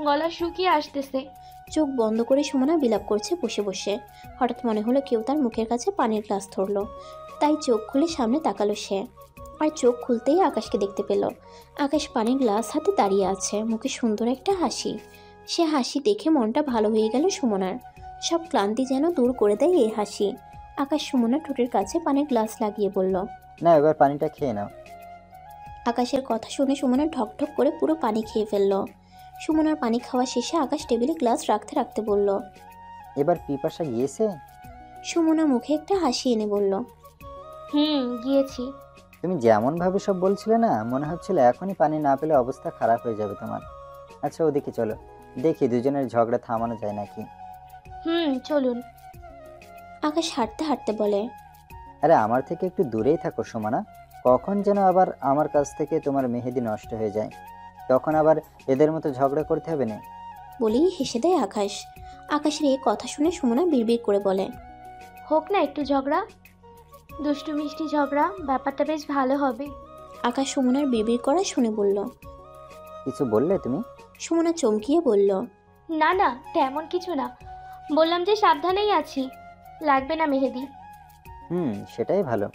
গলা শুকিয়ে আসতেছে। চোখ বন্ধ করে সুমনা বিলাপ করছে বসে বসে। হঠাৎ মনে হলো কেউ তার মুখের কাছে পানির গ্লাস ধরলো, তাই চোখ খুলে সামনে তাকালো সে। আর চোখ খুলতেই আকাশকে দেখতে পেল। আকাশ পানির গ্লাস হাতে দাঁড়িয়ে আছে, মুখে সুন্দর একটা হাসি। সে হাসি দেখে মনটা ভালো হয়ে গেল সুমনার। সব ক্লান্তি যেন দূর করে দেয় এই হাসি। আকাশ সুমনার ঠোঁটের কাছে পানির গ্লাস লাগিয়ে বলল, না, এবার পানিটা খেয়ে নাও। আকাশের কথা শুনে সুমনা ঢকঢক করে পুরো পানি খেয়ে ফেলল। সুমনার পানি খাওয়া শেষে আকাশ টেবিলে গ্লাস রাখতে রাখতে বলল, এবার পিপাসা গিয়েছে? সুমনা মুখে একটা হাসি এনে বলল, গিয়েছি। তুমি যেমন ভাবে সব বলছিলে না, মনে হচ্ছিল এখনই পানি না পেলে অবস্থা খারাপ হয়ে যাবে তোমার। আচ্ছা ওদিকে চলো, দেখি দুজনের ঝগড়া থামানো যায় নাকি। চলুন। আকাশ হাঁটতে হাঁটতে বলে, আরে আমার থেকে একটু দূরেই থাকো সুমনা, কখন যেন আবার আমার কাছ থেকে তোমার মেহেদি নষ্ট হয়ে যায়, তখন আবার এদের মতো ঝগড়া করতে হবে না। বলেই হেসে দেয় আকাশ। আকাশের এই কথা শুনে সুমনা বিড়বিড় করে বলে, হোক না একটু ঝগড়া, দুষ্টু মিষ্টি ঝগড়া, ব্যাপারটা বেশ ভালো হবে। আকাশ সুমনার বিড়বিড় করা শুনে বলল, কিছু বললে তুমি? সুমনা চমকিয়ে বলল, না না তেমন কিছু না, বললাম যে সাবধানেই আছি, লাগবে না মেহেদি। সেটাই ভালো।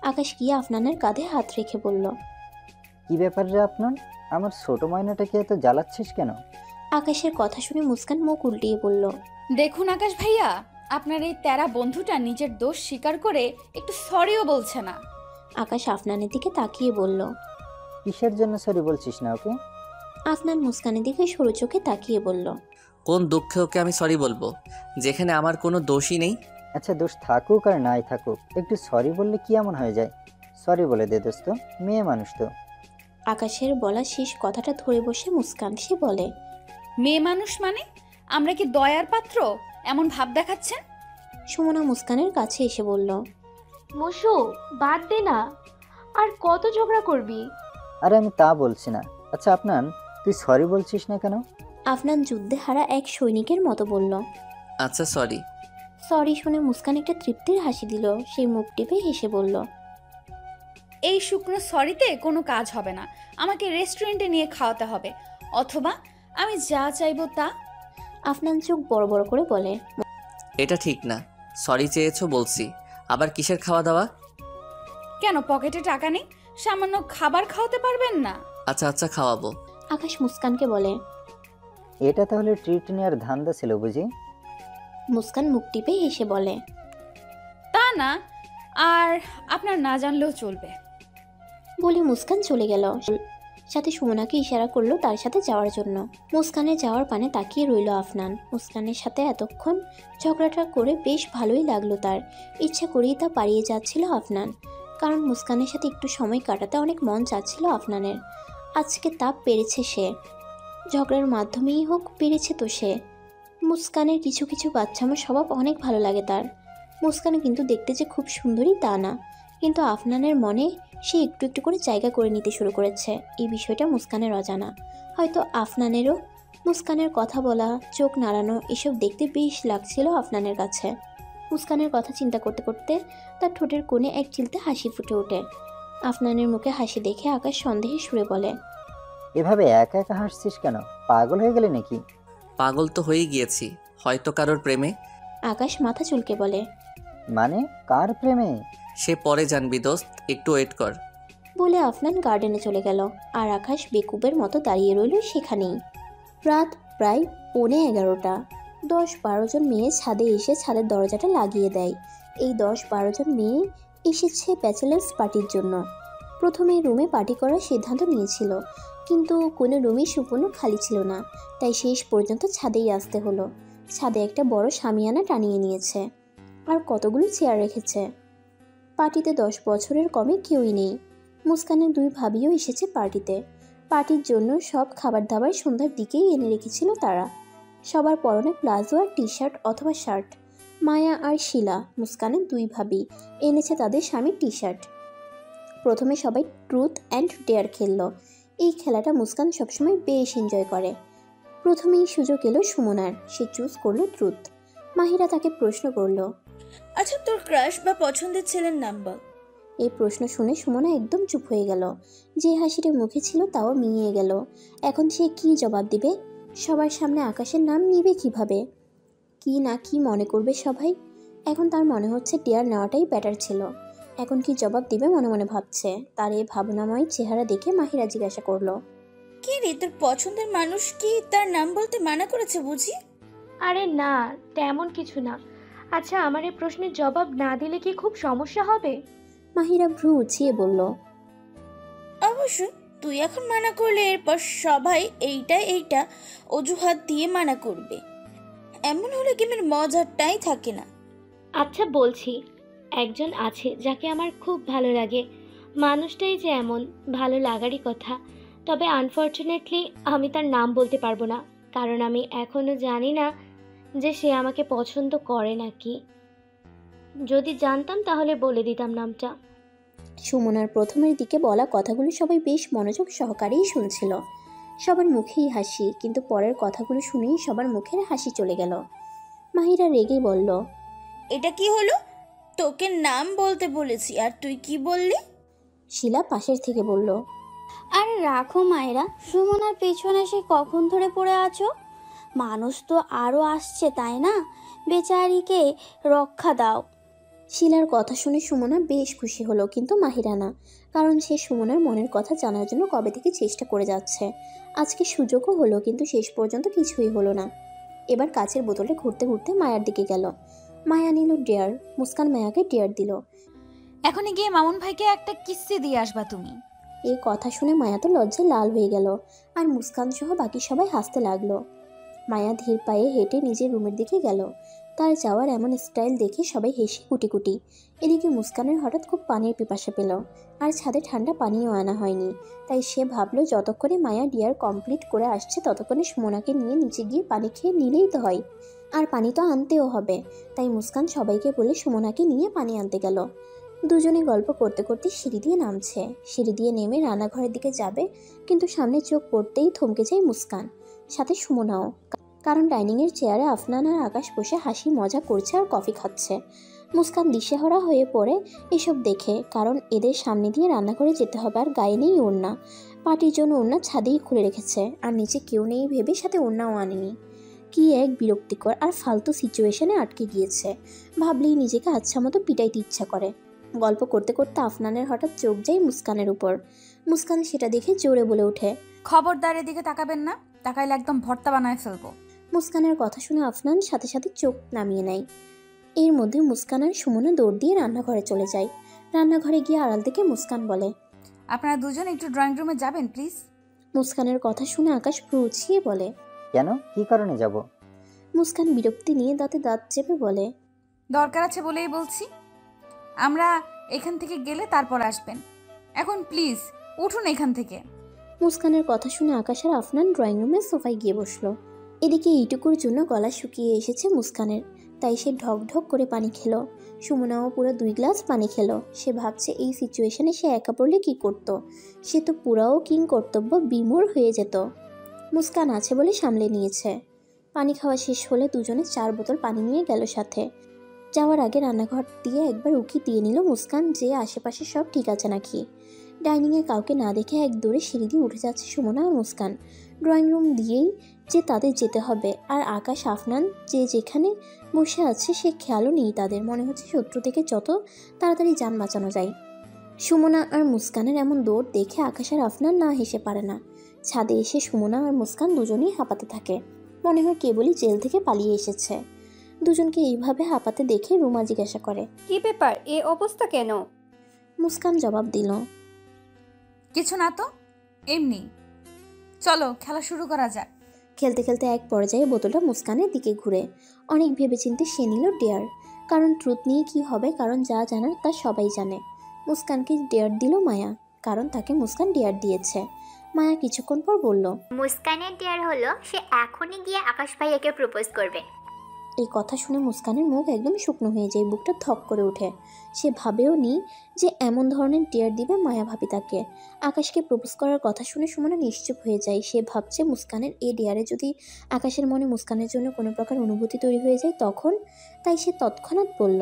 আকাশ গিয়ে আফনানের কাঁধে হাত রেখে বলল, কি ব্যাপার রে আপনার, আমার ছোট ময়নাটাকে এত জ্বালাচ্ছিস কেন? আকাশের কথা শুনে মুস্কান মুখ উল্টিয়ে বলল, দেখুন আকাশ ভাইয়া, আপনার এই তেরা বন্ধুটা নিজের দোষ স্বীকার করে একটু সরিও বলছে না। আকাশ আফনানের দিকে তাকিয়ে বলল, কিসের জন্য সরি বলছিস না ওকে? আফনান মুস্কানের দিকে সরু চোখে তাকিয়ে বলল, কোন দুঃখে ওকে আমি সরি বলবো, যেখানে আমার কোনো দোষই নেই? আচ্ছা দোষ থাকুক আর নাই থাকুক, একটু সরি বললে কি এমন হয়ে যায়? সরি বলে দে দোস্ত, মেয়ে মানুষ তো। আকাশের বলা শেষ কথাটা ধরে বসে মুস্কান। সে বলে, মেয়ে মানুষ মানে? আমরা কি দয়ার পাত্র এমন ভাব দেখাচ্ছেন? সুমনা মুস্কানের কাছে এসে বলল, মুসু বাদ দে না, আর কত ঝগড়া করবি? আরে আমি তা বলছি না। আচ্ছা আপনার, তুই সরি বলছিস না কেন? আফনান যুদ্ধে হারা এক সৈনিকের মতো বলল, আচ্ছা সরি। সরি শুনে মুস্কান একটা তৃপ্তির হাসি দিল। সেই মুখ টিপে হেসে বলল, এই শুকনো সরিতে কোনো কাজ হবে না, আমাকে রেস্টুরেন্টে নিয়ে খাওয়াতে হবে, অথবা আমি যা চাইবো তা। আফনান চোখ বড় বড় করে বলে, এটা ঠিক না, সরি চেয়েছো বলছি, আবার কিসের খাওয়া দাওয়া? কেন পকেটে টাকা নেই? সামান্য খাবার খাওয়াতে পারবেন না? আচ্ছা আচ্ছা খাওয়াবো। আকাশ মুস্কানকে বলে, এটা তাহলে ট্রিট নেওয়ার ধান্দা ছিল বুঝি? মুস্কান মুখ টিপে হেসে বলে, তা না, আর আপনার না জানলেও চলবে। বলে মুস্কান চলে গেল। সাথে সুমনাকে ইশারা করলো তার সাথে যাওয়ার জন্য। মুস্কানের যাওয়ার পানে তাকিয়ে রইল আফনান। মুস্কানের সাথে এতক্ষণ ঝগড়াটা করে বেশ ভালোই লাগলো তার। ইচ্ছা করেই তা পালিয়ে যাচ্ছিল আফনান, কারণ মুস্কানের সাথে একটু সময় কাটাতে অনেক মন চাচ্ছিল আফনানের। আজকে তা পেরেছে সে, ঝগড়ার মাধ্যমেই হোক পেরেছে তো সে। মুস্কানের কিছু কিছু বাচ্চামো স্বভাব অনেক ভালো লাগে তার। মুস্কান কিন্তু দেখতে যে খুব সুন্দরী তা না, কিন্তু আফনানের মনে সে একটু একটু করে জায়গা করে নিতে শুরু করেছে। এই বিষয়টা মুস্কানের অজানা। হয়তো আফনানেরও মুস্কানের কথা বলা, চোখ নাড়ানো এসব দেখতে বেশ লাগছিল আফনানের কাছে। মুস্কানের কথা চিন্তা করতে করতে তার ঠোঁটের কোণে এক চিলতে হাসি ফুটে ওঠে। আফনানের মুখে হাসি দেখে আকাশ সন্দেহে সুরে বলে, এভাবে একা একা হাসছিস কেন? পাগল হয়ে গেলি নাকি? পাগল তো হয়েই গিয়েছি, হয়তো কারোর প্রেমে। আকাশ মাথা চুলকে বলে, মানে কার প্রেমে? সে পরে জানবি দোস্ত, একটু ওয়েট কর। বলে আফনান গার্ডেনে চলে গেল আর আকাশ বেকুবের মতো দাঁড়িয়ে রইল সেখানেই। রাত প্রায় 11:15। 10-12 জন মেয়ে ছাদে এসে ছাদের দরজাটা লাগিয়ে দেয়। এই 10-12 জন মেয়ে এসেছে ব্যাচেলার্স পার্টির জন্য। প্রথমে রুমে পার্টি করার সিদ্ধান্ত নিয়েছিল, কিন্তু কোনো রুমই সম্পূর্ণ খালি ছিল না, তাই শেষ পর্যন্ত ছাদেই আসতে হলো। ছাদে একটা বড় শামিয়ানা টানিয়ে নিয়েছে আর কতগুলো চেয়ার রেখেছে। পার্টিতে 10 বছরের কমে কেউই নেই। মুস্কানের 2 ভাবিও এসেছে পার্টিতে। পার্টির জন্য সব খাবার দাবার সন্ধ্যার দিকেই এনে রেখেছিল তারা। সবার পরনে প্লাজো আর টি শার্ট অথবা শার্ট। মায়া আর শিলা, মুস্কানের 2 ভাবি, এনেছে তাদের স্বামীর টি শার্ট। প্রথমে সবাই ট্রুথ অ্যান্ড ডেয়ার খেললো। এই খেলাটা মুস্কান সবসময় বেশ এনজয় করে। প্রথমেই সুযোগ এলো সুমনার, সে চুজ করলো ট্রুথ। মাহিরা তাকে প্রশ্ন করলো, আচ্ছা তোর ক্রাশ বা পছন্দের ছেলের নাম বল। এই প্রশ্ন শুনে সুমনা একদম চুপ হয়ে গেল। যে হাসিটা মুখে ছিল তাও মিলিয়ে গেল। এখন সে কি জবাব দিবে? সবার সামনে আকাশের নাম নিবে কিভাবে? কি না কি মনে করবে সবাই? এখন তার মনে হচ্ছে ডেয়ার নেওয়াটাই বেটার ছিল। এখন কি জবাব দিবে মনে মনে ভাবছে। তার এই ভাবনাময় চেহারা দেখে মাহিরা জিজ্ঞাসা করলো, কি রে, তোর পছন্দের মানুষ কি তার নাম বলতে মানা করেছে বুঝি? আরে না, তেমন কিছু না। আচ্ছা, আমার এই প্রশ্নের জবাব না দিলে কি খুব সমস্যা হবে? মাহিরা ভ্রু উঁচিয়ে বলল, অবশ্যই। তুই এখন মানা করলে এরপর সবাই এইটা অজুহাত দিয়ে মানা করবে। এমন হলে গেমের মজাটাই থাকে না। আচ্ছা বলছি, একজন আছে যাকে আমার খুব ভালো লাগে। মানুষটাই যে এমন, ভালো লাগারই কথা। তবে আনফর্চুনেটলি আমি তার নাম বলতে পারবো না, কারণ আমি এখনও জানি না যে সে আমাকে পছন্দ করে নাকি। যদি জানতাম তাহলে বলে দিতাম নামটা। সুমনার প্রথমের দিকে বলা কথাগুলো সবাই বেশ মনোযোগ সহকারেই শুনছিল। সবার মুখেই হাসি, কিন্তু পরের কথাগুলো শুনেই সবার মুখের হাসি চলে গেল। মাহিরা রেগে বলল, এটা কি হলো? তোকে নাম বলতে বলেছি আর তুই কি বললি? শিলা পাশের থেকে বলল, আরে রাখো মায়েরা, সুমনার পেছনে সে কখন ধরে পড়ে আছো? মানুষ তো আরও আসছে তাই না? বেচারিকে রক্ষা দাও। শিলার কথা শুনে সুমনা বেশ খুশি হলো, কিন্তু মাহিরা না, কারণ সে সুমনার মনের কথা জানার জন্য কবে থেকে চেষ্টা করে যাচ্ছে। আজকে সুযোগও হলো, কিন্তু শেষ পর্যন্ত কিছুই হলো না। এবার কাচের বোতলে ঘুরতে ঘুরতে মায়ার দিকে গেল। মায়া নিল ডেয়ার, মুস্কান মায়াকে ডেয়ার দিল। এখনই গিয়ে মামুন ভাইকে একটা কিস্তি দিয়ে আসবা তুমি। এই কথা শুনে মায়া তো লজ্জায় লাল হয়ে গেল, আর মুস্কান সহ বাকি সবাই হাসতে লাগলো। মায়া ধীর পায়ে হেঁটে নিজের রুমের দিকে গেল। তার যাওয়ার এমন স্টাইল দেখে সবাই হেসে কুটি। এদিকে মুস্কানের হঠাৎ খুব পানির পিপাসা পেল, আর ছাদে ঠান্ডা পানিও আনা হয়নি। তাই সে ভাবলো যতক্ষণে মায়া ডিয়ার কমপ্লিট করে আসছে ততক্ষণে সুমনাকে নিয়ে নিচে গিয়ে পানি খেয়ে নিলেই তো হয়, আর পানি তো আনতেও হবে। তাই মুস্কান সবাইকে বলে সুমনাকে নিয়ে পানি আনতে গেল। দুজনে গল্প করতে করতে সিঁড়ি দিয়ে নামছে। সিঁড়ি দিয়ে নেমে রান্নাঘরের দিকে যাবে, কিন্তু সামনে চোখ পড়তেই থমকে যায় মুস্কান, সাথে সুমনাও। কারণ ডাইনিংয়ের চেয়ারে আফনান আর আকাশ বসে হাসি মজা করছে আর কফি খাচ্ছে। মুস্কান দিশেহারা হয়ে পড়ে এসব দেখে, কারণ এদের সামনে দিয়ে রান্নাঘরে যেতে হবে আর গায়ে নেই ওড়না। পার্টির জন্য ওড়না ছাদেই খুলে রেখেছে, আর নিচে কেউ নেই ভেবে সাথে ওড়নাও আনেনি। কি এক বিরক্তিকর আর ফালতু সিচুয়েশনে আটকে গিয়েছে। ভাবলেই নিজেকে আচ্ছা মতো পিটাইতে ইচ্ছা করে। গল্প করতে করতে আফনানের হঠাৎ চোখ যায় মুস্কানের উপর। মুস্কান সেটা দেখে জোরে বলে ওঠে, খবরদার এদিকে তাকাবেন না, তাকাইলে একদম ভর্তা বানায় ফেলবো। মুস্কানের কথা শুনে আফনান সাথে সাথে চোখ নামিয়ে নেয়। এর মধ্যে মুস্কান আর সুমনা দৌড় দিয়ে রান্নাঘরে চলে যায়। রান্নাঘরে গিয়ে আড়াল থেকে মুস্কান বলে, আপনারা দুজন একটু ড্রয়িং রুমে যাবেন প্লিজ। মুস্কানের কথা শুনে আকাশ ভ্রু উঁচিয়ে বলে, কেন, কি কারণে যাব? মুস্কান বিরক্তি নিয়ে দাঁতে দাঁত চেপে বলে, দরকার আছে বলেই বলছি। আমরা এখান থেকে গেলে তারপর আসবেন। এখন প্লিজ উঠুন এখান থেকে। মুস্কানের কথা শুনে আকাশ আর আফনান ড্রয়িং রুমের সোফায় গিয়ে বসলো। এদিকে এইটুকুর জন্য গলা শুকিয়ে এসেছে মুস্কানের, তাই সে ঢক ঢক করে পানি খেলো। সুমনাও পুরো 2 গ্লাস পানি খেলো। সে ভাবছে এই সিচুয়েশনে সে একা পড়লে কী করতো। সে তো পুরাও কিং কর্তব্য বিমূঢ় হয়ে যেত। মুস্কান আছে বলে সামলে নিয়েছে। পানি খাওয়া শেষ হলে দুজনে 4 বোতল পানি নিয়ে গেল সাথে। যাওয়ার আগে রান্নাঘর দিয়ে একবার উকি দিয়ে নিল মুস্কান যে আশেপাশে সব ঠিক আছে নাকি। ডাইনিংয়ে কাউকে না দেখে এক দৌড়ে সিঁড়ি দিয়ে উঠে যাচ্ছে সুমনা আর মুস্কান। ড্রয়িং রুম দিয়েই যে তাদের যেতে হবে, আর আকাশ আফনান যে যেখানে বসে আছে সে খেয়ালও নেই তাদের। মনে হচ্ছে শত্রু থেকে যত তাড়াতাড়ি যান বাঁচানো যায়। সুমনা আর মুস্কানের এমন দৌড় দেখে আকাশ আর আফনান না হেসে পারে না। ছাদে এসে সুমনা আর মুস্কান দুজনেই হাঁপাতে থাকে, মনে হয় কেবলই জেল থেকে পালিয়ে এসেছে। দুজনকে এইভাবে হাঁপাতে দেখে রুমা জিজ্ঞাসা করে, কি ব্যাপার, এ অবস্থা কেন? মুস্কান জবাব দিল, কিছু না তো, এমনি। চলো খেলা শুরু করা যাক। খেলতে খেলতে এক পর্যায়ে বোতলটা মুস্কানের দিকে ঘুরে। অনেক ভেবেচিন্তে সে নিল ডেয়ার, কারণ ট্রুথ নিয়ে কি হবে, কারণ যা জানার তা সবাই জানে। মুস্কানকে ডেয়ার দিল মায়া, কারণ তাকে মুস্কান ডেয়ার দিয়েছে। মায়া কিছুক্ষণ পর বলল, মুস্কানের ডেয়ার হলো সে এখনই গিয়ে আকাশ ভাইয়াকে প্রপোজ করবে। এই কথা শুনে মুস্কানের মুখ একদম শুকনো হয়ে যায়, বুকটা থক করে ওঠে। সে ভাবেও নি যে এমন ধরনের ডেয়ার দিবে মায়া ভাবি তাকে। আকাশকে প্রপোজ করার কথা শুনে সুমনা নিশ্চুপ হয়ে যায়। সে ভাবছে মুস্কানের এই ডেয়ারে যদি আকাশের মনে মুস্কানের জন্য কোনো প্রকার অনুভূতি তৈরি হয়ে যায় তখন। তাই সে তৎক্ষণাৎ বলল,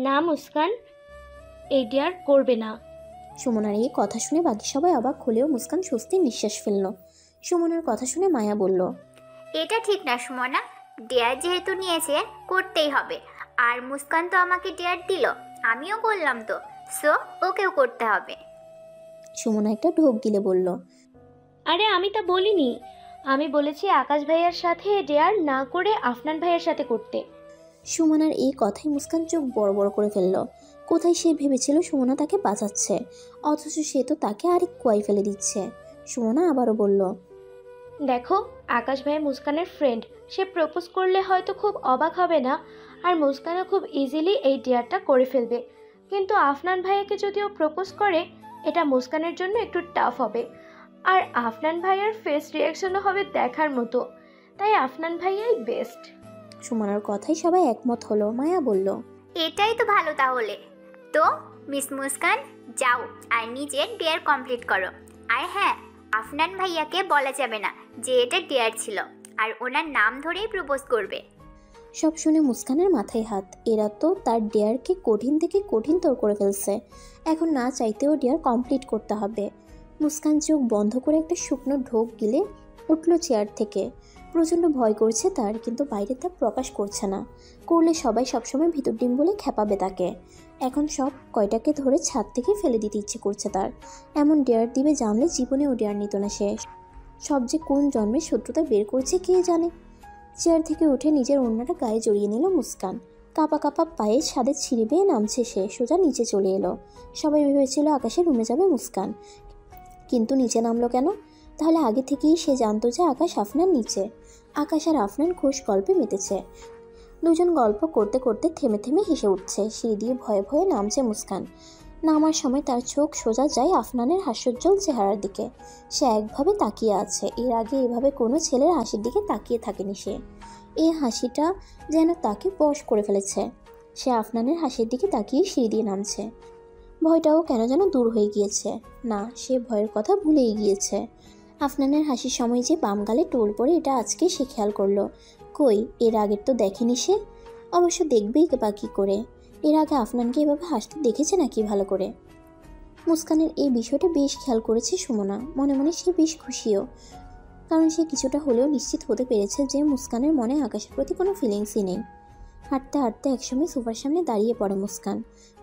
না মুস্কান, এই ডেয়ার করবে না। সুমনার এই কথা শুনে বাকি সবাই অবাক হলেও মুস্কান স্বস্তির নিঃশ্বাস ফেলল। সুমনার কথা শুনে মায়া বলল, এটা ঠিক না সুমনা, ডেয়ার যেহেতু নিয়েছে করতেই হবে। আর মুস্কান তো আমাকে ডেয়ার দিল, আমিও করলাম তো, সো ওকেও করতে হবে। সুমনা একটা ঢোক গিলে বলল, আরে আমি তা বলিনি, আমি বলেছি আকাশ ভাইয়ার সাথে ডেয়ার না করে আফনান ভাইয়ার সাথে করতে। সুমনার এই কথাই মুস্কান চোখ বড় বড় করে ফেলল। কোথায় সে ভেবেছিল সুমনা তাকে বাঁচাচ্ছে, অথচ সে তো তাকে আরেক কুয়াই ফেলে দিচ্ছে। সুমনা আবারও বলল, দেখো আকাশ ভাইয়া মুস্কানের ফ্রেন্ড, সে প্রপোজ করলে হয়তো খুব অবাক হবে না, আর মুস্কানও খুব ইজিলি এই ডেয়ারটা করে ফেলবে। কিন্তু আফনান ভাইয়াকে যদিও প্রপোজ করে, এটা মুস্কানের জন্য একটু টাফ হবে, আর আফনান ভাইয়ার ফেস রিয়াকশনও হবে দেখার মতো। তাই আফনান ভাইয়াই বেস্ট। সুমনার কথাই সবাই একমত হলো। মায়া বলল, এটাই তো ভালো তাহলে। তো মিস মুস্কান যাও আর নিজের ডেয়ার কমপ্লিট করো। আর হ্যাঁ, আফনান ভাইয়াকে বলা যাবে না যে এটা ডেয়ার ছিল, আর ওনার নাম ধরেই প্রপোজ করবে। সব শুনে মুস্কানের মাথায় হাত। এরা তো তার ডেয়ারকে কঠিন থেকে কঠিনতর করে ফেলছে, এখন না চাইতেও ডেয়ার কমপ্লিট করতে হবে। মুস্কান চোখ বন্ধ করে একটা শুকনো ঢোক গিলে উঠল চেয়ার থেকে। প্রচণ্ড ভয় করছে তার, কিন্তু বাইরে তা প্রকাশ করছে না। করলে সবাই সবসময় ভিতর ডিম বলে খেপাবে তাকে। এখন সব কয়টাকে ধরে ছাদ থেকে ফেলে দিতে ইচ্ছে করছে তার। এমন ডেয়ার দিবে জানলে জীবনেও ডেয়ার নিত না সে। সব যে কোন জন্মের শত্রুতা বের করছে কে জানে। চেয়ার থেকে উঠে নিজের ওড়নাটা গায়ে জড়িয়ে নিল মুস্কান। কাপা কাপা পায়ে ছাদের সিঁড়ি বেয়ে নামছে সে, সোজা নিচে চলে এলো। সবাই ভেবেছিল আকাশের রুমে যাবে মুস্কান, কিন্তু নিচে নামলো কেন? তাহলে আগে থেকেই সে জানতো যে আকাশ আফনান নিচে। আকাশ আর আফনান খোশ গল্পে মেতেছে। দুজন গল্প করতে করতে থেমে থেমে হেসে উঠছে। সিঁড়ি দিয়ে ভয়ে ভয়ে নামছে মুস্কান। নামার সময় তার চোখ সোজা যায় আফনানের হাস্যোজ্জ্বল চেহারার দিকে। সে একভাবে তাকিয়ে আছে। এর আগে এভাবে কোনো ছেলের হাসির দিকে তাকিয়ে থাকেনি সে। এই হাসিটা যেন তাকে বশ করে ফেলেছে। সে আফনানের হাসির দিকে তাকিয়ে সিঁড়ি দিয়ে নামছে। ভয়টাও কেন যেন দূর হয়ে গিয়েছে। না, সে ভয়ের কথা ভুলেই গিয়েছে। আফনানের হাসির সময় যে বাম গালে টোল পড়ে এটা আজকে সে খেয়াল করলো। কই, এর আগের তো দেখেনি সে। অবশ্য দেখবেই বা কী করে, এর আগে আফনানকে এভাবে হাসতে দেখেছে নাকি ভালো করে। মুস্কানের এই বিষয়টা বেশ খেয়াল করেছে সুমনা। মনে মনে সে বেশ খুশিও, কারণ সে কিছুটা হলেও নিশ্চিত হতে পেরেছে যে মুস্কানের মনে আকাশের প্রতি কোনো ফিলিংসই নেই। হাঁটতে হাঁটতে একসময় সোফার সামনে দাঁড়িয়ে পড়ে মুস্কান।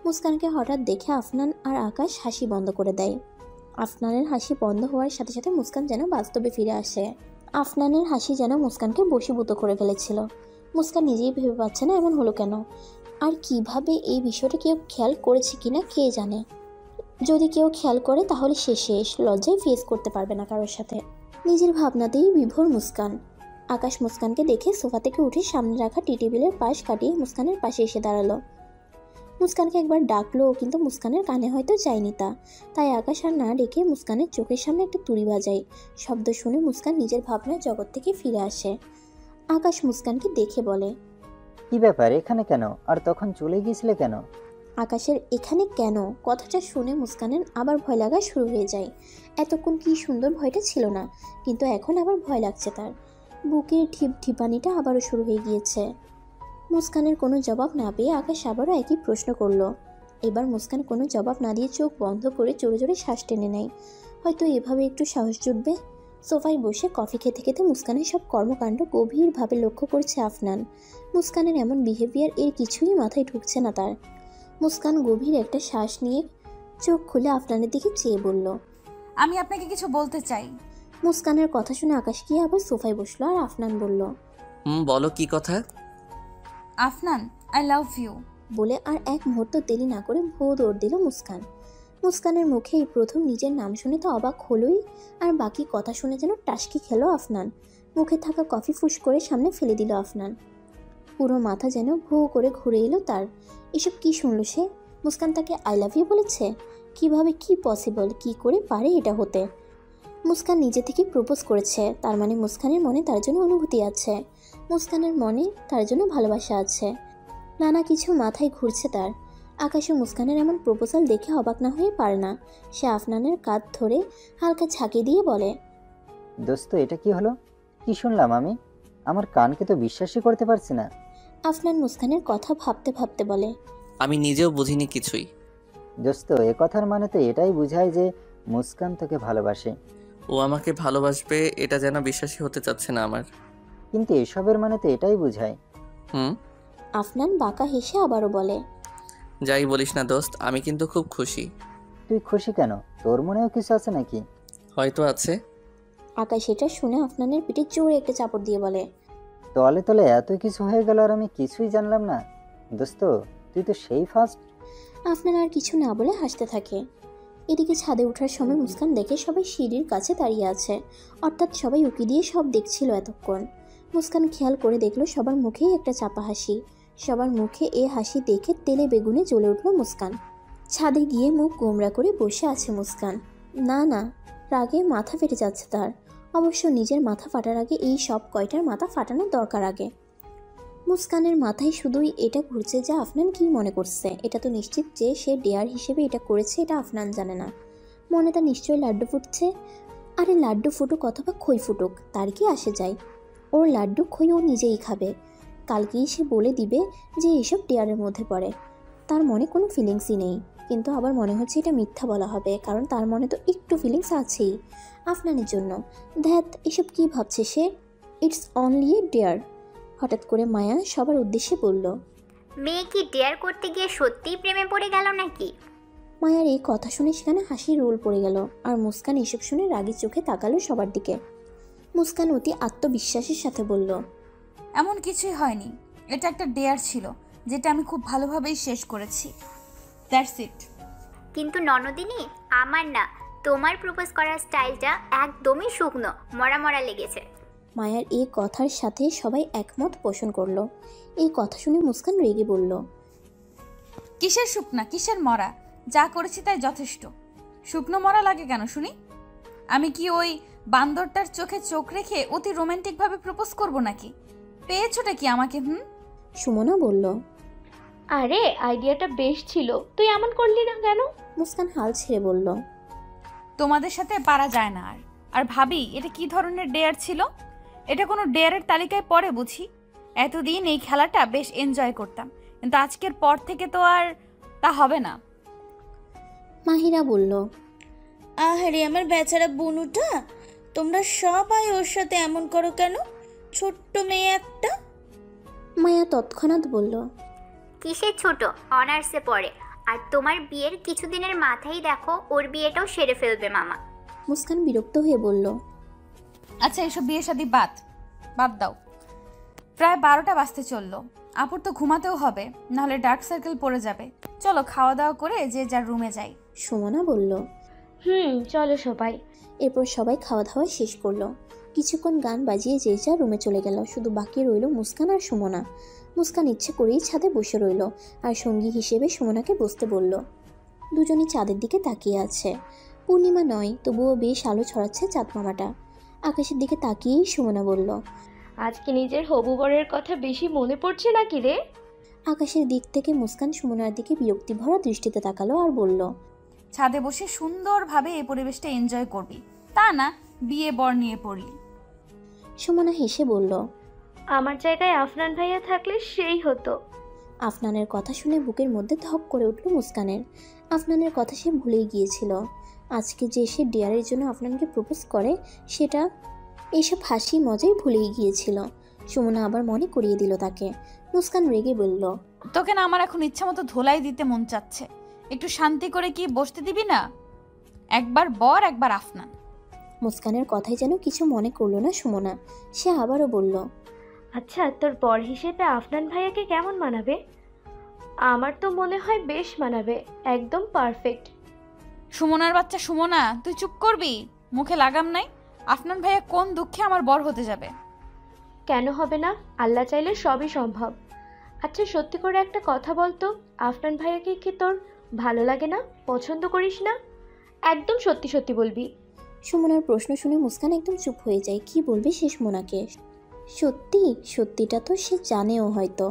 মুস্কানকে হঠাৎ দেখে আফনান আর আকাশ হাসি বন্ধ করে দেয়। আফনানের হাসি বন্ধ হওয়ার সাথে সাথে মুস্কান যেন বাস্তবে ফিরে আসে। আফনানের হাসি যেন মুস্কানকে বশীভূত করে ফেলেছিল। মুস্কান নিজেই ভেবে পাচ্ছে না এমন হলো কেন, আর কিভাবে এই বিষয়টা কেউ খেয়াল করেছে কিনা কে জানে। যদি কেউ খেয়াল করে তাহলে সে শেষ, লজ্জায় ফেস করতে পারবে না কারোর সাথে। নিজের ভাবনাতেই বিভোর মুস্কান। আকাশ মুস্কানকে দেখে সোফা থেকে উঠে সামনে রাখা টি টেবিলের পাশ কাটিয়ে মুস্কানের পাশে এসে দাঁড়ালো। মুস্কানকে একবার ডাকলো, কিন্তু মুস্কানের কানে হয়তো যায়নি তা। তাই আকাশ আর না ডেকে মুস্কানের চোখের সামনে একটা তুড়ি বাজায়। শব্দ শুনে মুস্কান নিজের ভাবনার জগৎ থেকে ফিরে আসে। আকাশ মুস্কানকে দেখে বলে, কি ব্যাপার, এখানে কেন? আর তখন চলে গিয়েছিলে কেন? আকাশের এখানে কেন কথাটা শুনে মুস্কানের আবার ভয় লাগা শুরু হয়ে যায়। এতক্ষণ কি সুন্দর ভয়টা ছিল না, কিন্তু এখন আবার ভয় লাগছে তার। বুকের ঠিপ ঠিপানিটা আবারও শুরু হয়ে গিয়েছে। মুস্কানের কোনো জবাব না পেয়ে আকাশ আবারও একই প্রশ্ন করলো। এবার মুস্কান কোনো জবাব না দিয়ে চোখ বন্ধ করে জোরে জোরে শ্বাস টেনে নেয়। হয়তো এভাবে একটু সাহস জুটবে। সোফায় বসে কফি খেতে খেতে মুস্কানের সব কর্মকাণ্ড গভীরভাবে লক্ষ্য করছে আফনান। মুস্কানের এমন বিহেভিয়ার এর কিছুই মাথায় ঢুকছে না তার। মুস্কান গভীর একটা শ্বাস নিয়ে চোখ খুলে আফনানের দিকে চেয়ে বলল, আমি আপনাকে কিছু বলতে চাই। মুস্কানের কথা শুনে আকাশ গিয়ে আবার সোফায় বসলো আর আফনান বলল, বলো কি কথা? আফনান, আই লাভ ইউ বলে আর এক মুহূর্ত দেরি না করে ভোঁ দৌড় দিল মুস্কান। মুস্কানের মুখে এই প্রথম নিজের নাম শুনে তো অবাক হলোই, আর বাকি কথা শুনে যেন টাসকি খেলো আফনান। মুখে থাকা কফি ফুস করে সামনে ফেলে দিল আফনান। পুরো মাথা যেন ভো করে ঘুরে এলো তার। এসব কি শুনলো সে? মুস্কান তাকে আই লাভ ইউ বলেছে? কিভাবে, কি পসিবল, কি করে পারে এটা হতে? মুস্কান নিজে থেকে প্রপোজ করেছে, তার মানে মুস্কানের মনে তার জন্য অনুভূতি আছে, মুস্কানের মনে তার জন্য ভালোবাসা আছে। নানা কিছু মাথায় ঘুরছে তার। আকাশে মুস্কানের এমন প্রপোজাল দেখে অবাক না হয়ে পারে না। সে আফনানের কাঁধ ধরে হালকা ঝাঁকি দিয়ে বলে, দোস্ত এটা কি হলো? কি শুনলাম আমি? আমার কানকে তো বিশ্বাসই করতে পারছি না। আফনান মুস্কানের কথা ভাবতে ভাবতে বলে, আমি নিজেও বুঝিনি কিছুই। দোস্ত এ কথার মানে তো এটাই বোঝায় যে মুস্কান তোকে ভালোবাসে। ও আমাকে ভালোবাসবে এটা যেন বিশ্বাসই হতে চাচ্ছে না আমার। কিন্তু এসবের মানে তো এটাই বোঝায়। আফনান বাঁকা হেসে আবারও বলে, যাই বলিস না দোস্ত, আমি কিন্তু খুব খুশি। তুই খুশি কেন? তোর মনেও কিছু আছে নাকি? হয়তো আছে। আকাশ এটা শুনে আফনানের পিঠে জোরে একটা চাপড় দিয়ে বলে, তলে তলে এত কিছু হয়ে গেল আর আমি কিছুই জানলাম না। দোস্ত তুই তো সেই ফার্স্ট। আফনান আর কিছু না বলে হাসতে থাকে। এদিকে ছাদে ওঠার সময় মুস্কান দেখে সবাই সিঁড়ির কাছে দাঁড়িয়ে আছে, অর্থাৎ সবাই উকি দিয়ে সব দেখছিল এতক্ষণ। মুস্কান খেয়াল করে দেখলো সবার মুখেই একটা চাপা হাসি। সবার মুখে এ হাসি দেখে তেলে বেগুনে জ্বলে উঠল মুস্কান। ছাদে গিয়ে মুখ গোমরা করে বসে আছে মুস্কান। না না, রাগে মাথা ফেটে যাচ্ছে তার। অবশ্য নিজের মাথা ফাটার আগে এই সব কয়টার মাথা ফাটানোর দরকার আগে। মুস্কানের মাথায় শুধুই এটা ঘুরছে যে আফনান কি মনে করছে। এটা তো নিশ্চিত যে সে ডেয়ার হিসেবে এটা করেছে, এটা আফনান জানে না। মনে তার নিশ্চয়ই লাড্ডু ফুটছে। আরে লাড্ডু ফুটুক অথবা খই ফুটুক, তার কি আসে যায়? ওর লাড্ডু খই ও নিজেই খাবে। কালকেই সে বলে দিবে যে এইসব ডেয়ারের মধ্যে পড়ে। তার মনে কোনো ফিলিংসই নেই, কিন্তু আবার মনে হচ্ছে এটা মিথ্যা বলা হবে, কারণ তার মনে তো একটু ফিলিংস আছেই আফনানের জন্য। ধ্যাত, এসব কি ভাবছে সে? It's only a dare. হঠাৎ করে মায়া সবার উদ্দেশ্যে বলল, মেয়ে কি ডেয়ার করতে গিয়ে সত্যিই প্রেমে পড়ে গেল নাকি? মায়ার এই কথা শুনে সেখানে হাসির রোল পড়ে গেল, আর মুস্কান এসব শুনে রাগী চোখে তাকালো সবার দিকে। মুস্কান অতি আত্মবিশ্বাসের সাথে বলল, এমন কিছুই হয়নি, এটা একটা ডেয়ার ছিল যেটা আমি খুব ভালোভাবেই শেষ করেছি, দ্যাটস ইট। কিন্তু ননদিনী, আমার না তোমার প্রপোজ করার স্টাইলটা একদমই শুকনো, মরা মরা লেগেছে। মায়ার এই কথার সাথে সবাই একমত পোষণ করলো। এই কথা শুনে মুস্কান রেগে বলল, কিসের শুকনা, কিসের মরা? যা করেছি তাই যথেষ্ট। শুকনো মরা লাগে কেন শুনি? আমি কি ওই বান্দরটার চোখে চোখ রেখে অতি রোমান্টিকভাবে প্রপোজ করব নাকি? পেয়েছোটা কি আমাকে? সুমনা বলল, আরে আইডিয়াটা বেশ ছিল, তুই এমন করলি না কেন? মুস্কান হাল ছেড়ে বলল, তোমাদের সাথে পারা যায় না। আর ভাবি, এটা কি ধরনের ডেয়ার ছিল? এটা কোনো ডেয়ারের তালিকায় পড়ে বুঝি? এতদিন এই খেলাটা বেশ এনজয় করতাম, কিন্তু আজকের পর থেকে তো আর তা হবে না। মাহিরা বলল, আহারে আমার বেচারা বনুটা, তোমরা সবাই ওর সাথে এমন করো কেন? ছোট্ট মেয়ে একটা। মায়া তৎক্ষণাৎ বলল, কিসের ছোট, অনার্সে পড়ে। আর তোমার বিয়ের কিছুদিনের মাথায় দেখো ওর বিয়েটাও সেরে ফেলবে মামা। মুস্কান বিরক্ত হয়ে বলল, আচ্ছা এসব বিয়ে শাদী বাদ দাও। প্রায় 12টা বাজতে চললো, আপুর তো ঘুমাতেও হবে, নাহলে ডার্ক সার্কেল পড়ে যাবে। চলো খাওয়া দাওয়া করে যে যার রুমে যাই। সুমনা বলল, চলো সবাই। এরপর সবাই খাওয়া দাওয়া শেষ করলো। কিছুক্ষণ গান বাজিয়ে যে যার রুমে চলে গেল। শুধু বাকি রইল মুস্কান আর সুমনা। মুস্কান ইচ্ছে করেই ছাদে বসে রইল, আর সঙ্গী হিসেবে সুমনাকে বসতে বলল। দুজনই চাঁদের দিকে তাকিয়ে আছে। পূর্ণিমা নয়, তবুও বেশ আলো ছড়াচ্ছে চাঁদ মামাটা। আকাশের দিকে তাকিয়েই সুমনা বলল, আজকে নিজের হবু বরের কথা বেশি মনে পড়ছে নাকি রে? আকাশের দিক থেকে মুস্কান সুমনার দিকে বিরক্তি ভরা দৃষ্টিতে তাকালো আর বলল, ছাদে বসে সুন্দরভাবে এই পরিবেশটা এনজয় করবি, তা না বিয়ে বর নিয়ে পড়লি। সুমনা হেসে বলল, আমার জায়গায় আফনান ভাইয়া থাকলে সেই হতো। আফনানের কথা শুনে বুকের মধ্যে ধক করে উঠল মুস্কানের। আফনানের কথা সে ভুলেই গিয়েছিল। আজকে যে সে ডিয়ারের জন্য আফনানকে প্রপোজ করে সেটা এইসব হাসি মজাই ভুলেই গিয়েছিল। সুমনা আবার মনে করিয়ে দিল তাকে। মুস্কান রেগে বলল, তোকে না আমার এখন ইচ্ছা মতো ধোলাই দিতে মন চাচ্ছে, একটু শান্তি করে কি বসতে দিবি না? একবার বর একবার আফনান। মুস্কানের কথাই যেন কিছু মনে করলো না সুমনা। সে আবারও বলল, আচ্ছা তোর বর হিসেবে আফনান ভাইয়াকে কেমন মানাবে? আমার তো মনে হয় বেশ মানাবে, একদম পারফেক্ট। সুমনার বাচ্চা সুমনা, তুই চুপ করবি? মুখে লাগাম নাই? আফনান ভাইয়া কোন দুঃখে আমার বর হতে যাবে? কেন হবে না? আল্লাহ চাইলে সবই সম্ভব। আচ্ছা সত্যি করে একটা কথা বলতো, আফনান ভাইয়াকে কি তোর ভালো লাগে না, পছন্দ করিস না? একদম সত্যি সত্যি বলবি। সুমনার প্রশ্ন শুনে মুস্কান একদম চুপ হয়ে যায়। কি বলবে সে সুমনাকে? সত্যিটা তো সে জানেও হয়তো,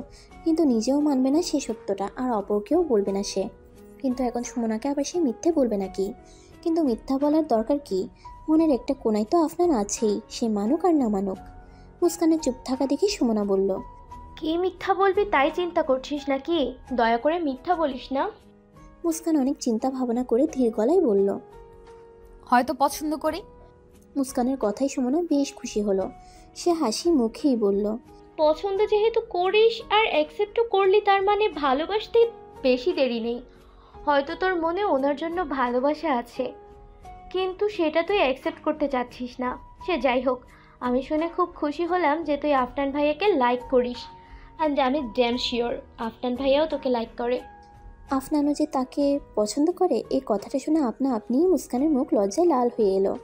কিন্তু নিজেও মানবে না সে সত্যটা, আর অপরকেও বলবে না সে। কিন্তু এখন সুমনাকে আবার সে মিথ্যে বলবে নাকি? কিন্তু মিথ্যা বলার দরকার কি? মনের একটা কোনায় তো আফনান আছেই, সে মানুক আর না মানুক। মুস্কানের চুপ থাকা দেখে সুমনা বলল, কি মিথ্যা বলবি তাই চিন্তা করছিস নাকি? দয়া করে মিথ্যা বলিস না। মুস্কান অনেক চিন্তা ভাবনা করে ধীর গলায় বলল, হয়তো পছন্দ করি। মুস্কানের কথাই সুমনা বেশ খুশি হলো। সে হাসি মুখেই বলল, পছন্দ যেহেতু করিস আর অ্যাকসেপ্টও করলি, তার মানে ভালোবাসতে বেশি দেরি নেই। হয়তো তোর মনে ওনার জন্য ভালোবাসা আছে, কিন্তু সেটা তুই অ্যাকসেপ্ট করতে চাচ্ছিস না। সে যাই হোক, আমি শুনে খুব খুশি হলাম যে তুই আফনান ভাইয়াকে লাইক করিস, অ্যান্ড আমি ড্যাম শিওর আফনান ভাইয়াও তোকে লাইক করে। আফনানও যে তাকে পছন্দ করে, এই কথাটা শুনে আপনিই মুস্কানের মুখ লজ্জায় লাল হয়ে এলো।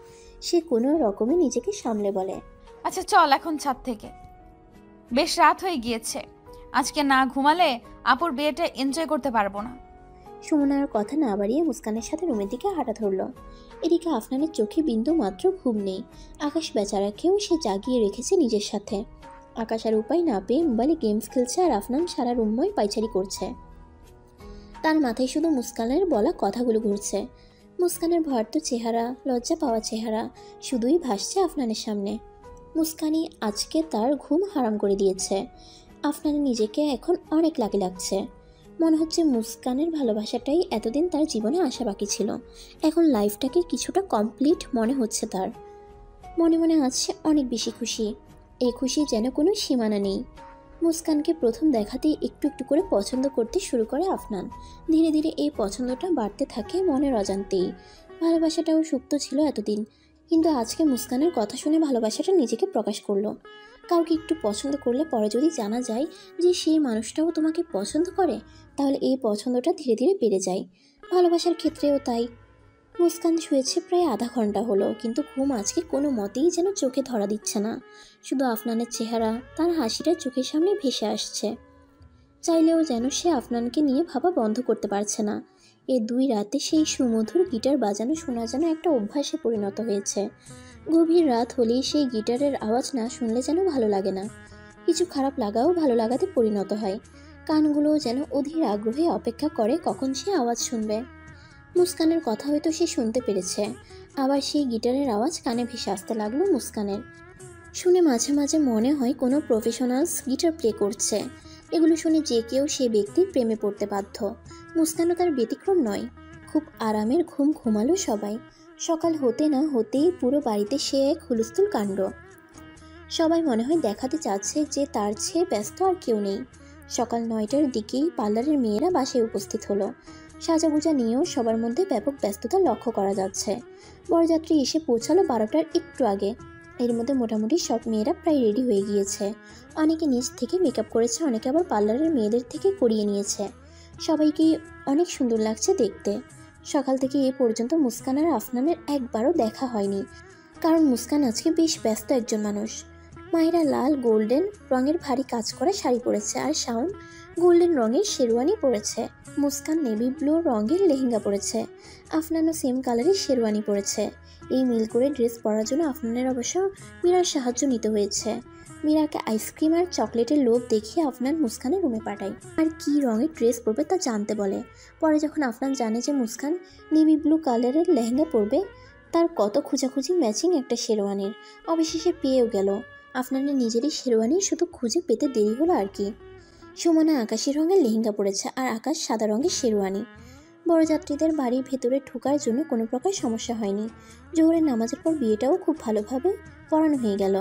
সে কোনো রকমে নিজেকে সামলে বলে, আচ্ছা চল এখন ছাদ থেকে, বেশ রাত হয়ে গিয়েছে। আজকে না ঘুমালে আপুর বিয়েটা এনজয় করতে পারবো না। সুমনার কথা না বাড়িয়ে মুস্কানের সাথে রুমের দিকে হাঁটা ধরলো। এদিকে আফনানের চোখে বিন্দু মাত্র ঘুম নেই। আকাশ বেচারাকেও সে জাগিয়ে রেখেছে নিজের সাথে। আকাশ আর উপায় না পেয়ে মোবাইলে গেমস খেলছে, আর আফনান সারা রুমময় পাইচারি করছে। তার মাথায় শুধু মুস্কানের বলা কথাগুলো ঘুরছে। মুস্কানের ভয়ার্ত চেহারা, লজ্জা পাওয়া চেহারা শুধুই ভাসছে আফনানের সামনে। মুস্কানই আজকে তার ঘুম হারাম করে দিয়েছে। আফনানের নিজেকে এখন অনেক লাগছে। মনে হচ্ছে মুস্কানের ভালোবাসাটাই এতদিন তার জীবনে আসা বাকি ছিল। এখন লাইফটাকে কিছুটা কমপ্লিট মনে হচ্ছে তার। মনে মনে আছে অনেক বেশি খুশি। এই খুশি যেন কোনো সীমানা নেই। মুস্কানকে প্রথম দেখাতেই একটু একটু করে পছন্দ করতে শুরু করে আফনান। ধীরে ধীরে এই পছন্দটা বাড়তে থাকে মনের অজান্তেই। ভালোবাসাটাও সুপ্ত ছিল এতদিন, কিন্তু আজকে মুস্কানের কথা শুনে ভালোবাসাটা নিজেকে প্রকাশ করলো। কাউকে একটু পছন্দ করলে পরে যদি জানা যায় যে সেই মানুষটাও তোমাকে পছন্দ করে, তাহলে এই পছন্দটা ধীরে ধীরে বেড়ে যায়। ভালোবাসার ক্ষেত্রেও তাই। মুস্কান শুয়েছে প্রায় আধা ঘন্টা হলো, কিন্তু ঘুম আজকে কোনো মতেই যেন চোখে ধরা দিচ্ছে না। শুধু আফনানের চেহারা, তার হাসিটা চোখের সামনে ভেসে আসছে। চাইলেও যেন সে আফনানকে নিয়ে ভাবা বন্ধ করতে পারছে না। এই 2 রাতে সেই সুমধুর গিটার বাজানো শোনা যেন একটা অভ্যাসে পরিণত হয়েছে। গভীর রাত হলেই সেই গিটারের আওয়াজ না শুনলে যেন ভালো লাগে না। কিছু খারাপ লাগাও ভালো লাগাতে পরিণত হয়। কানগুলোও যেন অধীর আগ্রহে অপেক্ষা করে কখন সে আওয়াজ শুনবে। মুস্কানের কথা হয়তো সে শুনতে পেরেছে, আবার সেই গিটারের আওয়াজ কানে ভেসে আসতে লাগলো মুস্কানের। শুনে মাঝে মাঝে মনে হয় কোনো প্রফেশনালস গিটার প্লে করছে। এগুলো শুনে যে কেউ সে ব্যক্তির প্রেমে পড়তে বাধ্য। মুস্কানও তার ব্যতিক্রম নয়। খুব আরামের ঘুম ঘুমালো সবাই। সকাল হতে না হতেই পুরো বাড়িতে সে এক হুলস্থুল কাণ্ড। সবাই মনে হয় দেখাতে চাচ্ছে যে তার চেয়ে ব্যস্ত আর কেউ নেই। সকাল 9টার দিকেই পার্লারের মেয়েরা বাসায় উপস্থিত হলো। সাজাগুজা নিয়েও সবার মধ্যে ব্যাপক ব্যস্ততা লক্ষ্য করা যাচ্ছে। বরযাত্রী এসে পৌঁছালো 12টার একটু আগে। এর মধ্যে মোটামুটি সব মেয়েরা প্রায় রেডি হয়ে গিয়েছে। অনেকে নিজ থেকে মেকআপ করেছে, অনেকে আবার পার্লারের মেয়েদের থেকে করিয়ে নিয়েছে। সবাইকেই অনেক সুন্দর লাগছে দেখতে। সকাল থেকে এ পর্যন্ত মুস্কান আর আফনানের একবারও দেখা হয়নি, কারণ মুস্কান আজকে বেশ ব্যস্ত একজন মানুষ। মাহিরা লাল গোল্ডেন রঙের ভারী কাজ করা শাড়ি পরেছে, আর শাওন গোল্ডেন রঙের শেরওয়ানি পরেছে। মুস্কান নেভি ব্লু রঙের লেহেঙ্গা পরেছে। আফনানও সেম কালারের শেরওয়ানি পরেছে। এই মিল করে ড্রেস পরার জন্য আফনানের অবশ্য মীরার সাহায্য নিতে হয়েছে। মীরাকে আইসক্রিম আর চকলেটের লোভ দেখিয়ে আফনান মুস্কানের রুমে পাঠায়, আর কি রঙের ড্রেস পরবে তা জানতে বলে। পরে যখন আফনান জানে যে মুস্কান নেভি ব্লু কালারের লেহেঙ্গা পরবে, তার কত খোঁজাখুঁজি ম্যাচিং একটা শেরওয়ানির, অবশেষে পেয়েও গেল। আফনানের নিজেরই শেরওয়ানি শুধু খুঁজে পেতে দেরি হলো আর কি। সুমনা আকাশি রঙের লেহেঙ্গা পরেছে, আর আকাশ সাদা রঙের শেরওয়ানি। বরযাত্রীদের বাড়ির ভেতরে ঢোকার জন্য কোনো প্রকার সমস্যা হয়নি। জোহরের নামাজের পর বিয়েটাও খুব ভালোভাবে পড়ানো হয়ে গেল।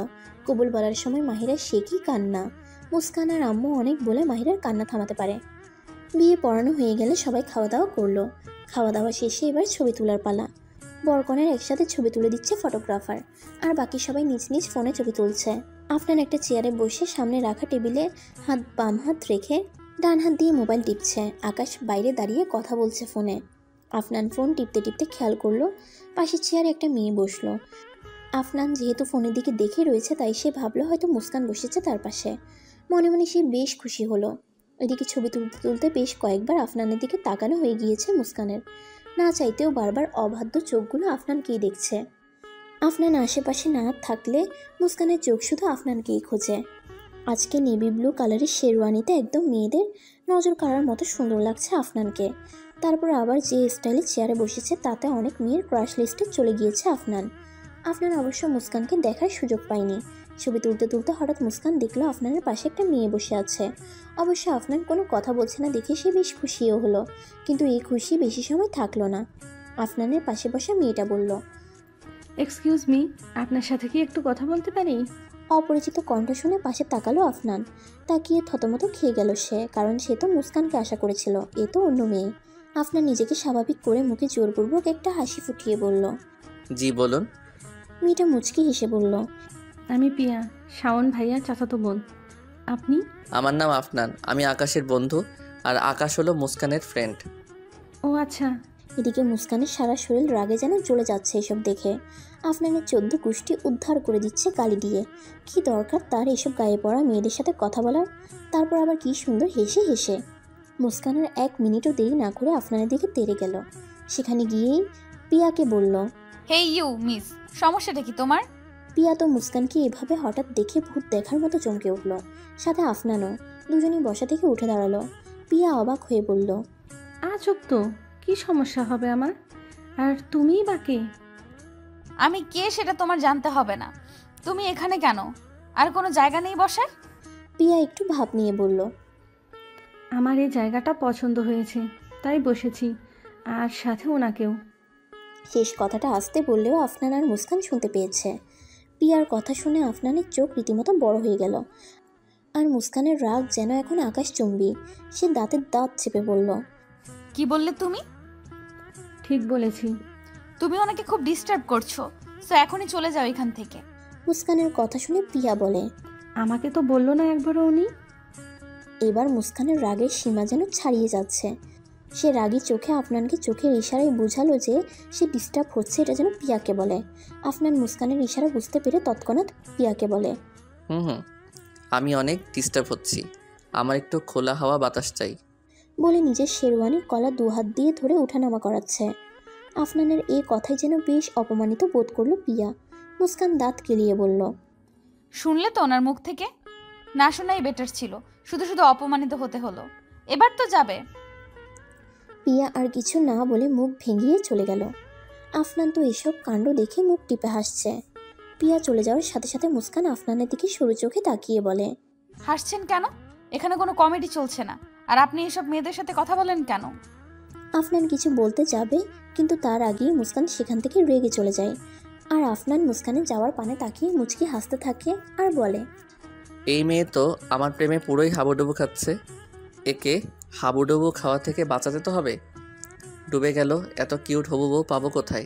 কবুল বলার সময় মাহিরার সে কি কান্না! মুস্কান আর আম্মু অনেক বলে মাহিরার কান্না থামাতে পারে। বিয়ে পড়ানো হয়ে গেলে সবাই খাওয়া দাওয়া করলো। খাওয়া দাওয়া শেষে এবার ছবি তোলার পালা। বরকনের একসাথে ছবি তুলে দিচ্ছে ফটোগ্রাফার, আর বাকি সবাই নিজ নিজ ফোনে ছবি তুলছে। আফনান একটা চেয়ারে বসে সামনে রাখা টেবিলে বাম হাত রেখে ডান হাত দিয়ে মোবাইল টিপছে। আকাশ বাইরে দাঁড়িয়ে কথা বলছে ফোনে। আফনান ফোন টিপতে টিপতে খেয়াল করলো পাশের চেয়ারে একটা মেয়ে বসলো। আফনান যেহেতু ফোনের দিকে দেখে রয়েছে তাই সে ভাবলো হয়তো মুস্কান বসেছে তার পাশে। মনে মনে সে বেশ খুশি হলো। এদিকে ছবি তুলতে তুলতে বেশ কয়েকবার আফনানের দিকে তাকানো হয়ে গিয়েছে মুস্কানের। না চাইতেও বারবার অবাধ্য চোখগুলো আফনানকেই দেখছে। আফনান আশেপাশে না থাকলে মুস্কানের চোখ শুধু আফনানকেই খোঁজে। আজকে নেভি ব্লু কালারের শেরওয়ানিতে একদম মেয়েদের নজর কাড়ার মতো সুন্দর লাগছে আফনানকে। তারপর আবার যে স্টাইলে চেয়ারে বসেছে তাতে অনেক মেয়ের ক্রাশ লিস্টে চলে গিয়েছে আফনান। আফনান অবশ্য মুস্কানকে দেখার সুযোগ পায়নি। ছবি তুলতে তুলতে হঠাৎ মুস্কান দেখলো আফনানের পাশে একটা মেয়ে বসে আছে। অবশ্য আফনান কোনো কথা বলছে না দেখে সে বেশ খুশিও হলো, কিন্তু এই খুশি বেশি সময় থাকলো না। আফনানের পাশে বসা মেয়েটা বলল, এক্সকিউজ মি, আপনার সাথে কি একটু কথা বলতে পারি? অপরিচিত কণ্ঠ শুনে পাশে তাকালো আফনান। তাকিয়ে থতমত খেয়ে গেল সে, কারণ সে তো মুস্কানকে আশা করেছিল, এ তো অন্য মেয়ে। আফনান নিজেকে স্বাভাবিক করে মুখে জোরপূর্বক একটা হাসি ফুটিয়ে বলল, জি বলুন। মেয়েটা মুচকি হেসে বলল, আমি পিয়া, শাওন ভাইয়া চাচাতো বোন। আপনি? আমার নাম আফনান, আমি আকাশের বন্ধু, আর আকাশ হলো মুস্কানের ফ্রেন্ড। ও আচ্ছা। এদিকে মুস্কানের সারা শরীর রাগে যেন জ্বলে যাচ্ছে এসব দেখে। আফনানের 14 গোষ্ঠী উদ্ধার করে দিচ্ছে গালি দিয়ে। কি দরকার তার এসব গায়ে পড়া মেয়েদের সাথে কথা বলার? তারপর আবার কি সুন্দর হেসে হেসে। মুস্কানের 1 মিনিটও দেরি না করে আফনানের দিকে তেড়ে গেল। সেখানে গিয়েই পিয়াকে বলল, হে ইউ মিস, সমস্যাটা কি তোমার? পিয়া তো মুস্কানকে এভাবে হঠাৎ দেখে ভূত দেখার মতো চমকে উঠল। সাথে আফনানও। দুজনেই বসা থেকে উঠে দাঁড়ালো। পিয়া অবাক হয়ে বলল, আজব তো, কি সমস্যা হবে আমার? আর তুমিই বা কে? আমি কে সেটা তোমার জানতে হবে না। তুমি এখানে কেন? আর কোনো জায়গা নেই বসার? পিয়া একটু ভাব নিয়ে বলল, আমার এই জায়গাটা পছন্দ হয়েছে তাই বসেছি, আর সাথে ওনাকেও। শেষ কথাটা আসতে বললেও আফনান আর মুস্কান শুনতে পেয়েছে। পিয়ার কথা শুনে আফনানের চোখ রীতিমতো বড় হয়ে গেল, আর মুস্কানের রাগ যেন এখন আকাশচুম্বী। সে দাঁতের দাঁত চেপে বলল, কি বললে তুমি? ঠিক বলেছি। তুমি ওনাকে খুব ডিস্টার্ব করছো, সো এখনই চলে যাও এখান থেকে। মুস্কানের কথা শুনে পিয়া বলে, আমাকে তো বললো না একবারও উনি। এবার মুস্কানের রাগের সীমা যেন ছাড়িয়ে যাচ্ছে। সে রাগী চোখে আফনানকে চোখের ইশারায় বোঝালো যে সে ডিস্টার্ব হচ্ছে, এটা যেন পিয়াকে বলে। আফনান মুস্কানের ইশারা বুঝতে পেরে তৎক্ষণাৎ পিয়াকে বলে, আমি অনেক ডিস্টার্ব হচ্ছি, আমার একটু খোলা হাওয়া বাতাস চাই বলে নিজের শেরওয়ানির কলা 2 হাত দিয়ে ধরে ওঠানামা করাচ্ছে। আফনানের এই কথায় যেন বেশ অপমানিত বোধ করলো পিয়া। মুস্কান দাঁত কেলিয়ে বলল, শুনলে তো ওনার মুখ থেকে? না শোনাই বেটার ছিল, শুধু শুধু অপমানিত হতে হলো। এবার তো যাবে। পিয়া আর কিছু না বলে মুখ ভেঙিয়ে চলে গেল। আফনান তো এসব কাণ্ড দেখে মুখ টিপে হাসছে। পিয়া চলে যাওয়ার সাথে সাথে মুস্কান আফনানের দিকে সরু চোখে তাকিয়ে বলে, হাসছেন কেন? এখানে কোনো কমেডি চলছে না, আর আপনি এসব মেয়েদের সাথে কথা বলেন কেন? আফনান কিছু বলতে যাবে, কিন্তু তার আগেই মুস্কান সেখান থেকে রেগে চলে যায়। আর আফনান মুস্কানের যাওয়ার পানে তাকিয়ে মুচকি হাসতে থাকে আর বলে, এই মেয়ে তো আমার প্রেমে পুরোই হাবুডুবু খাচ্ছে, একে হাবুডুবু খাওয়া থেকে বাঁচাতে তো হবে। ডুবে গেল, এত কিউট হবু বউ পাবো কোথায়?